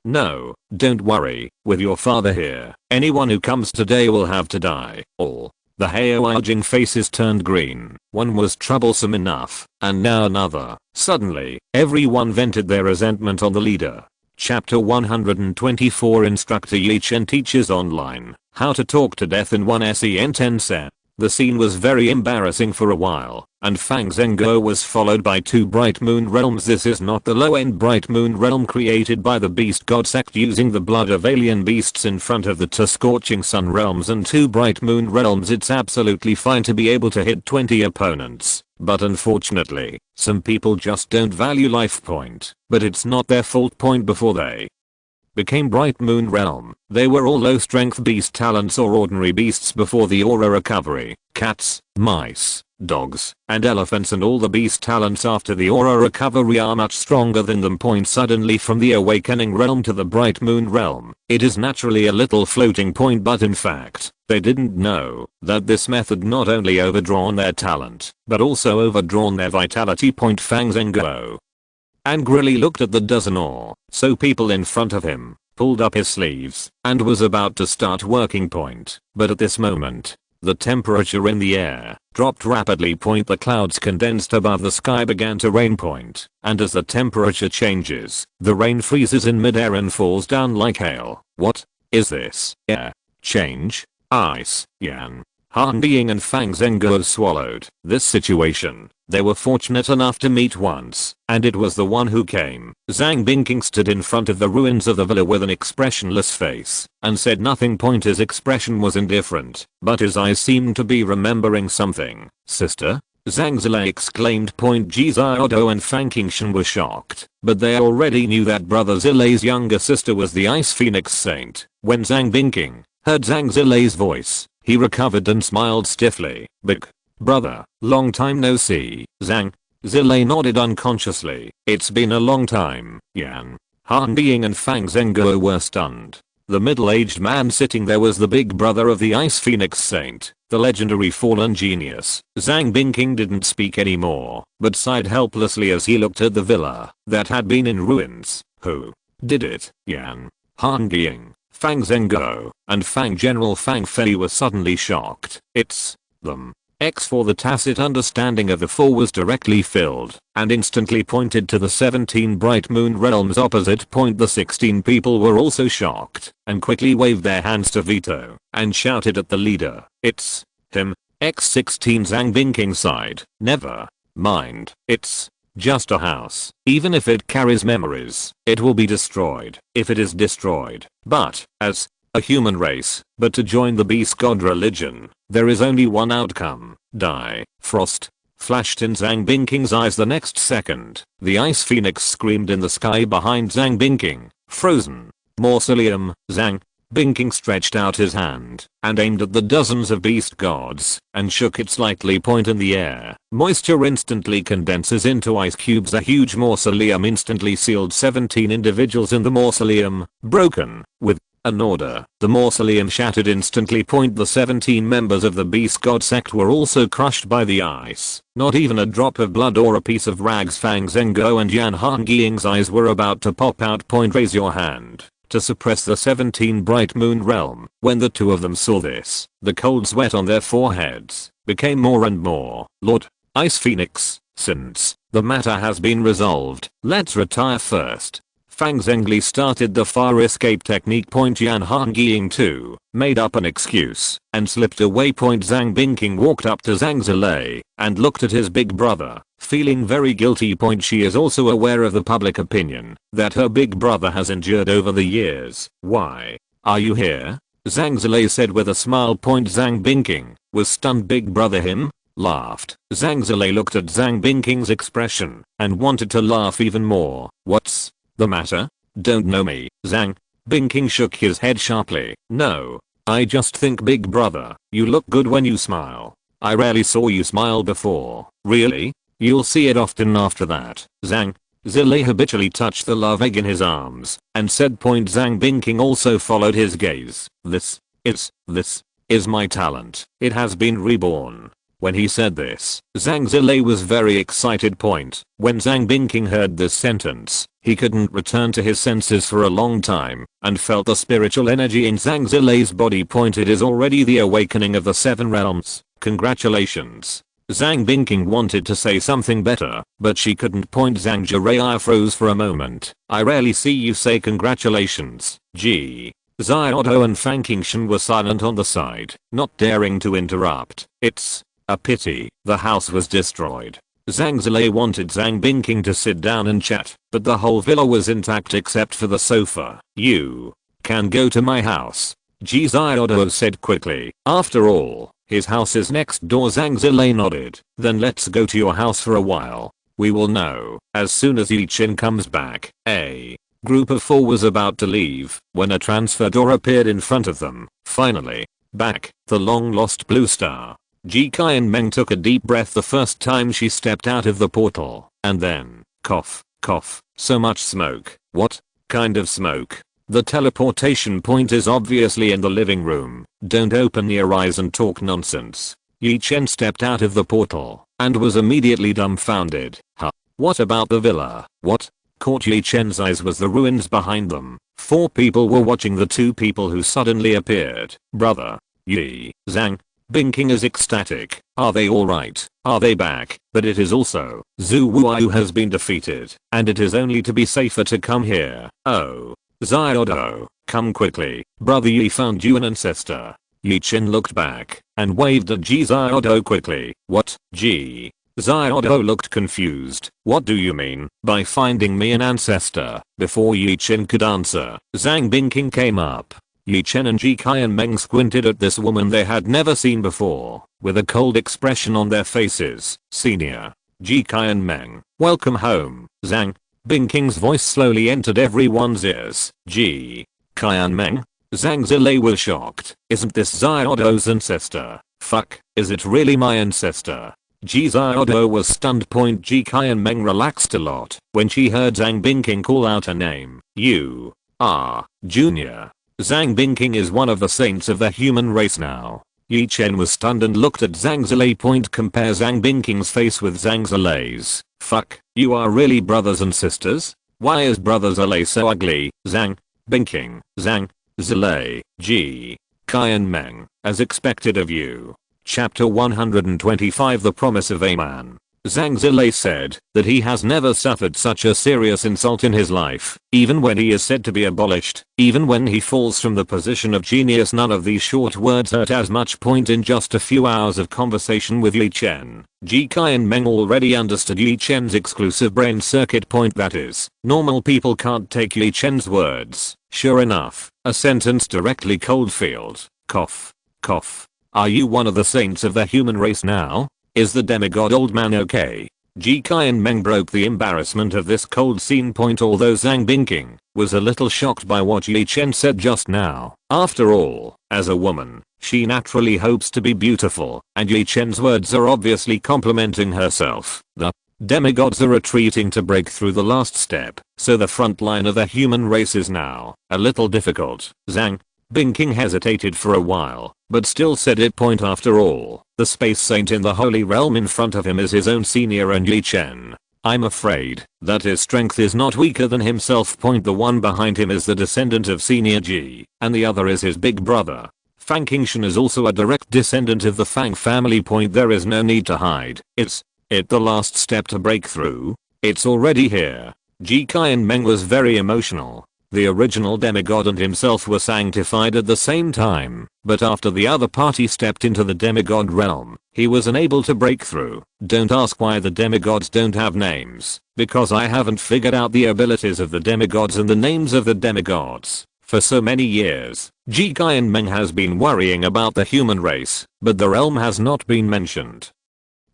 No, don't worry, with your father here, anyone who comes today will have to die. All the Heoijing faces turned green. One was troublesome enough, and now another. Suddenly, everyone vented their resentment on the leader. Chapter 124 Instructor Ye Chen teaches online how to talk to death in 1SEN10 set. The scene was very embarrassing for a while, and Fang Zhenghou was followed by two Bright Moon realms. This is not the low-end Bright Moon realm created by the Beast God sect using the blood of alien beasts in front of the two Scorching Sun realms and two Bright Moon realms. It's absolutely fine to be able to hit 20 opponents, but unfortunately, some people just don't value life point, but it's not their fault. Before they became Bright Moon Realm, they were all low strength beast talents or ordinary beasts before the aura recovery. Cats, mice, dogs, and elephants and all the beast talents after the aura recovery are much stronger than them. Suddenly from the awakening realm to the Bright Moon Realm, it is naturally a little floating point, but in fact, they didn't know that this method not only overdrawn their talent, but also overdrawn their vitality. Fang Zhenghou angrily looked at the dozen or so people in front of him, pulled up his sleeves, and was about to start working. But at this moment, the temperature in the air dropped rapidly. The clouds condensed above the sky began to rain. And as the temperature changes, the rain freezes in midair and falls down like hail. What is this? Air change? Ice, Yan. Han Being and Fang Zhenghou swallowed this situation. They were fortunate enough to meet once, and it was the one who came. Zhang Bingking stood in front of the ruins of the villa with an expressionless face, and said nothing. His expression was indifferent, but his eyes seemed to be remembering something. Sister? Zhang Zilei exclaimed. Ji Xiaodo and Fang Qingshan were shocked, but they already knew that brother Zilei's younger sister was the Ice Phoenix Saint. When Zhang Bingking heard Zhang Zilei's voice, he recovered and smiled stiffly. Big brother, long time no see. Zhang Zilei nodded unconsciously. It's been a long time, Yan. Han Being and Fang Zhenghou were stunned. The middle-aged man sitting there was the big brother of the Ice Phoenix Saint, the legendary fallen genius. Zhang Bingking didn't speak anymore, but sighed helplessly as he looked at the villa that had been in ruins. Who did it? Yan. Han Being, Fang Zhenghou, and Fang General Fang Fei were suddenly shocked. It's them. X for the tacit understanding of the four was directly filled, and instantly pointed to the 17 Bright Moon realms opposite. The 16 people were also shocked, and quickly waved their hands to veto, and shouted at the leader. It's him. X16 Zhang Bingking sighed. Never mind. It's just a house. Even if it carries memories, it will be destroyed if it is destroyed. But, as a human race, but to join the Beast God religion, there is only one outcome. Die. Frost flashed in Zhang Bingking's eyes the next second. The Ice Phoenix screamed in the sky behind Zhang Bingking. Frozen. Mausoleum. Zhang Bingking stretched out his hand and aimed at the dozens of beast gods and shook it slightly. In the air, moisture instantly condenses into ice cubes. A huge mausoleum instantly sealed 17 individuals in the mausoleum, broken with an order. The mausoleum shattered instantly. The 17 members of the Beast God sect were also crushed by the ice. Not even a drop of blood or a piece of rags. Fang Zhenghou and Yan Han Being's eyes were about to pop out. Raise your hand to suppress the 17 bright moon realm. When the two of them saw this, the cold sweat on their foreheads became more and more. Lord Ice Phoenix, since the matter has been resolved, let's retire first. Fang Zhengli started the fire escape technique. Yan Han Ying too made up an excuse and slipped away. Zhang Bingking walked up to Zhang Zilei and looked at his big brother, feeling very guilty. She is also aware of the public opinion that her big brother has endured over the years. Why are you here? Zhang Zilei said with a smile. Zhang Bingking was stunned. Big brother him? Laughed. Zhang Zilei looked at Zhang Binking's expression and wanted to laugh even more. What's the matter? Don't know me. Zhang Binking shook his head sharply. No, I just think big brother, you look good when you smile. I rarely saw you smile before. Really? You'll see it often after that. Zhang Zilei habitually touched the love egg in his arms and said. Zhang Binking also followed his gaze. This is my talent. It has been reborn. When he said this, Zhang Zilei was very excited. When Zhang Binking heard this sentence, he couldn't return to his senses for a long time and felt the spiritual energy in Zhang Zilei's body. It is already the awakening of the 7 realms. Congratulations. Zhang Binking wanted to say something better, but she couldn't. Zhang Zilei froze for a moment. I rarely see you say congratulations. Gee. Xiaodo and Fang Qingshan were silent on the side, not daring to interrupt. It's a pity the house was destroyed. Zhang Zilei wanted Zhang Binking to sit down and chat, but the whole villa was intact except for the sofa. You can go to my house, Ji Xiaodo said quickly. After all, his house is next door. Zhang Zilei nodded. Then let's go to your house for a while. We will know as soon as Ye Chen comes back. A group of 4 was about to leave when a transfer door appeared in front of them. Finally, back, the long lost blue star. Ji Qianmeng took a deep breath the first time she stepped out of the portal, and then, cough, cough, so much smoke. What kind of smoke? The teleportation point is obviously in the living room. Don't open your eyes and talk nonsense. Ye Chen stepped out of the portal and was immediately dumbfounded. Huh? What about the villa? What caught Ye Chen's eyes was the ruins behind them. 4 people were watching the 2 people who suddenly appeared. Brother Yi, Zhang Binking is ecstatic. Are they alright? Are they back? But it is also, Zhu Wu who has been defeated, and it is only to be safer to come here. Oh. Xiaodo, come quickly. Brother Yi found you an ancestor. Ye Chen looked back and waved at Ji Xiaodo quickly. What? Ji? Xiaodo looked confused. What do you mean by finding me an ancestor? Before Ye Chen could answer, Zhang Binking came up. Ye Chen and Ji Qianmeng squinted at this woman they had never seen before, with a cold expression on their faces. Senior Ji Qianmeng, welcome home. Zhang Binking's voice slowly entered everyone's ears. Ji Qianmeng? Zhang Zilei was shocked. Isn't this Xiaodo's ancestor? Fuck, is it really my ancestor? Ji Xiaodo was stunned. Ji Qianmeng relaxed a lot when she heard Zhang Binking call out her name. You are Junior. Zhang Binking is one of the saints of the human race now. Ye Chen was stunned and looked at Zhang Zilei. Compare Zhang Binking's face with Zhang Zilei's. Fuck, you are really brothers and sisters? Why is brother Zilei so ugly? Zhang Binking, Zhang Zilei, Ji Qianmeng, as expected of you. Chapter 125 The Promise of a Man. Zhang Zilei said that he has never suffered such a serious insult in his life. Even when he is said to be abolished, even when he falls from the position of genius, none of these short words hurt as much. In just a few hours of conversation with Ye Chen, Ji Qianmeng already understood Ye Chen's exclusive brain circuit. That is, normal people can't take Ye Chen's words. Sure enough, a sentence directly cold field. Cough. Cough. Are you one of the saints of the human race now? Is the demigod old man okay? Ji Qianmeng broke the embarrassment of this cold scene. Although Zhang Binking was a little shocked by what Ye Chen said just now. After all, as a woman, she naturally hopes to be beautiful, and Ye Chen's words are obviously complimenting herself. The demigods are retreating to break through the last step, so the front line of the human race is now a little difficult. Zhang Binking hesitated for a while, but still said it. After all, the space saint in the holy realm in front of him is his own senior and Ye Chen. I'm afraid that his strength is not weaker than himself. The one behind him is the descendant of Senior G, and the other is his big brother. Fang Qingshan is also a direct descendant of the Fang family. There is no need to hide. Is it the last step to break through? It's already here. Ji Qianmeng was very emotional. The original demigod and himself were sanctified at the same time, but after the other party stepped into the demigod realm, he was unable to break through. Don't ask why the demigods don't have names, because I haven't figured out the abilities of the demigods and the names of the demigods. For so many years, Ji Qianmeng has been worrying about the human race, but the realm has not been mentioned.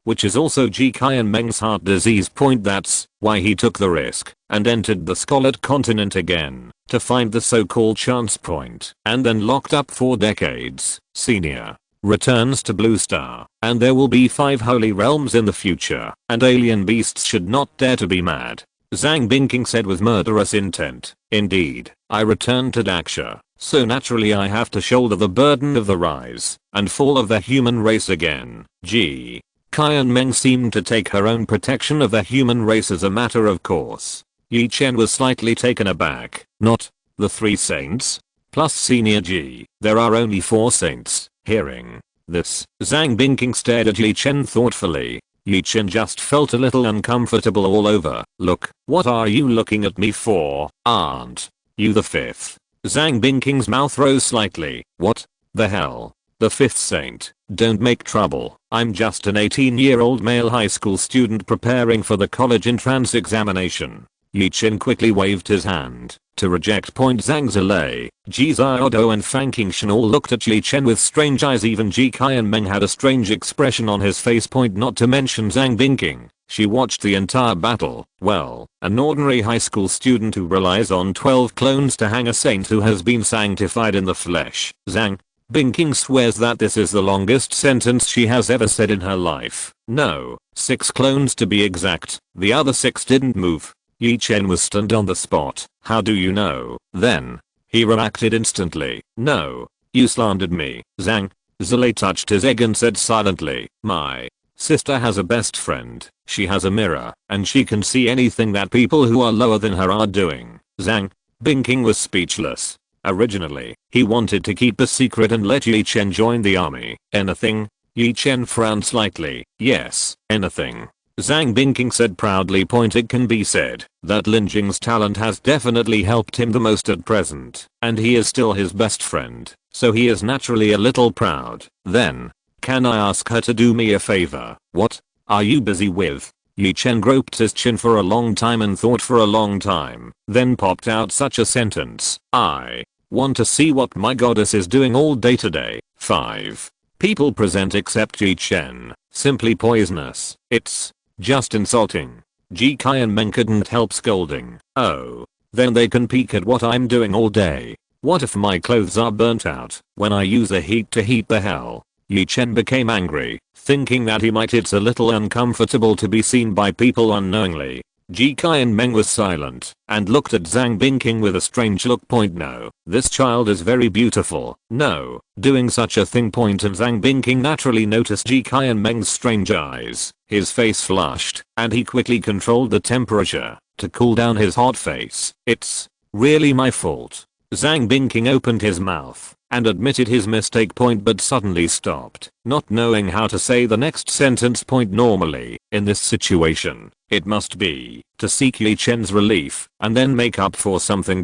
Which is also Ji Qianmeng's heart disease. That's why he took the risk and entered the Scarlet Continent again to find the so-called chance point, and then locked up for decades. Senior returns to Blue Star, and there will be 5 holy realms in the future, and alien beasts should not dare to be mad. Zhang Bingking said with murderous intent. Indeed, I returned to Daxia, so naturally I have to shoulder the burden of the rise and fall of the human race again. Ji Qianmeng seemed to take her own protection of the human race as a matter of course. Ye Chen was slightly taken aback. Not the 3 saints? Plus Senior G. There are only 4 saints. Hearing this, Zhang Bingking stared at Ye Chen thoughtfully. Ye Chen just felt a little uncomfortable all over. Look, what are you looking at me for? Aren't you the 5th? Zhang Bingking's mouth rose slightly. What the hell? The 5th saint? Don't make trouble. I'm just an 18-year-old male high school student preparing for the college entrance examination. Ye Chen quickly waved his hand to reject. Zhang Zilei, Ji Xiaodo and Fang Qingshan all looked at Ye Chen with strange eyes. Even Ji Qianmeng had a strange expression on his face. Not to mention Zhang Bingking. She watched the entire battle. Well, an ordinary high school student who relies on 12 clones to hang a saint who has been sanctified in the flesh. Zhang Bingking swears that this is the longest sentence she has ever said in her life. No, 6 clones to be exact. The other 6 didn't move. Ye Chen was stunned on the spot. How do you know? Then he reacted instantly. No, you slandered me. Zhang Zilei touched his egg and said silently, my sister has a best friend. She has a mirror, and she can see anything that people who are lower than her are doing. Zhang Bingking was speechless. Originally, he wanted to keep a secret and let Ye Chen join the army. Anything? Ye Chen frowned slightly. Yes, anything. Zhang Bingking said proudly. It can be said that Lin Jing's talent has definitely helped him the most at present, and he is still his best friend, so he is naturally a little proud. Then, can I ask her to do me a favor? What are you busy with? Ye Chen groped his chin for a long time and thought for a long time, then popped out such a sentence. I want to see what my goddess is doing all day today. 5 people present except Ye Chen. Simply poisonous. It's just insulting. Ji Qianmeng couldn't help scolding. Oh, then they can peek at what I'm doing all day. What if my clothes are burnt out when I use a heat to heat the hell? Ye Chen became angry, thinking that he might. It's a little uncomfortable to be seen by people unknowingly. Ji Qianmeng was silent and looked at Zhang Bingking with a strange look. No, this child is very beautiful. No, doing such a thing. And Zhang Bingking naturally noticed Ji Qianmeng's strange eyes. His face flushed, and he quickly controlled the temperature to cool down his hot face. It's really my fault. Zhang Bingking opened his mouth and admitted his mistake. But suddenly stopped, not knowing how to say the next sentence. Normally, in this situation, it must be to seek Ye Chen's relief and then make up for something.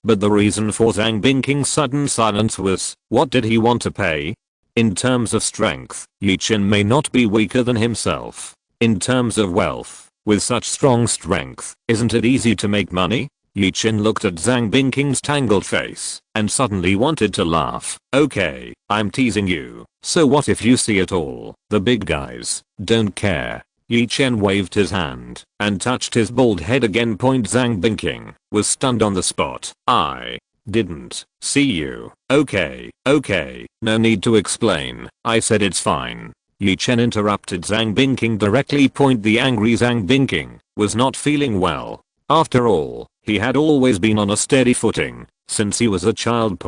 But the reason for Zhang Bingking's sudden silence was, what did he want to pay? In terms of strength, Ye Chen may not be weaker than himself. In terms of wealth, with such strong strength, isn't it easy to make money? Ye Chen looked at Zhang Bingking's tangled face and suddenly wanted to laugh. Okay, I'm teasing you. So what if you see it all? The big guys don't care. Ye Chen waved his hand and touched his bald head again. Zhang Bingking was stunned on the spot. I didn't see you. Okay, no need to explain. I said it's fine. Ye Chen interrupted Zhang Bingking directly. The angry Zhang Bingking was not feeling well. After all, he had always been on a steady footing since he was a child.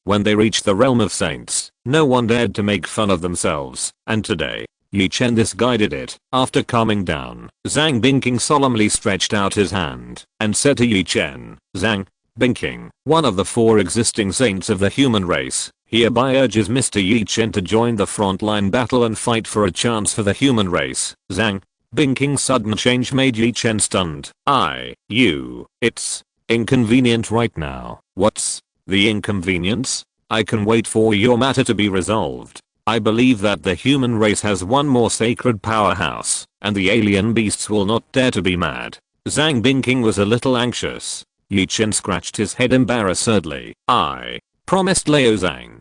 When they reached the realm of saints, no one dared to make fun of themselves, and today, Ye Chen, this guided it. After calming down, Zhang Bingking solemnly stretched out his hand and said to Ye Chen, Zhang Bingking, one of the 4 existing saints of the human race, hereby urges Mr. Ye Chen to join the frontline battle and fight for a chance for the human race. Zhang Binking's sudden change made Ye Chen stunned. It's inconvenient right now. What's the inconvenience? I can wait for your matter to be resolved. I believe that the human race has one more sacred powerhouse, and the alien beasts will not dare to be mad. Zhang Bingking was a little anxious. Ye Chen scratched his head embarrassedly. I promised Liao Zhang.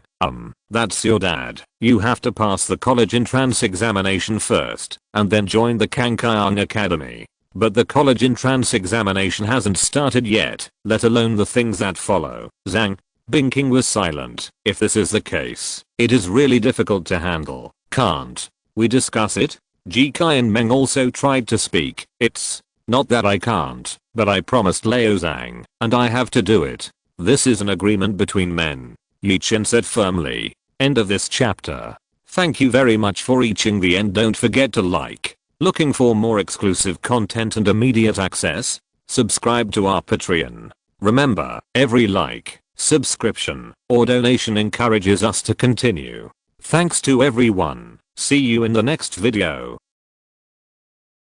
That's your dad. You have to pass the college entrance examination first, and then join the Kankyang Academy. But the college entrance examination hasn't started yet, let alone the things that follow. Zhang Bingking was silent. If this is the case, it is really difficult to handle. Can't we discuss it? Ji Kai and Meng also tried to speak. It's not that I can't, but I promised Liao Zhang, and I have to do it. This is an agreement between men, Ye Chen said firmly. End of this chapter. Thank you very much for reaching the end. Don't forget to like. Looking for more exclusive content and immediate access? Subscribe to our Patreon. Remember, every like, subscription, or donation encourages us to continue. Thanks to everyone. See you in the next video.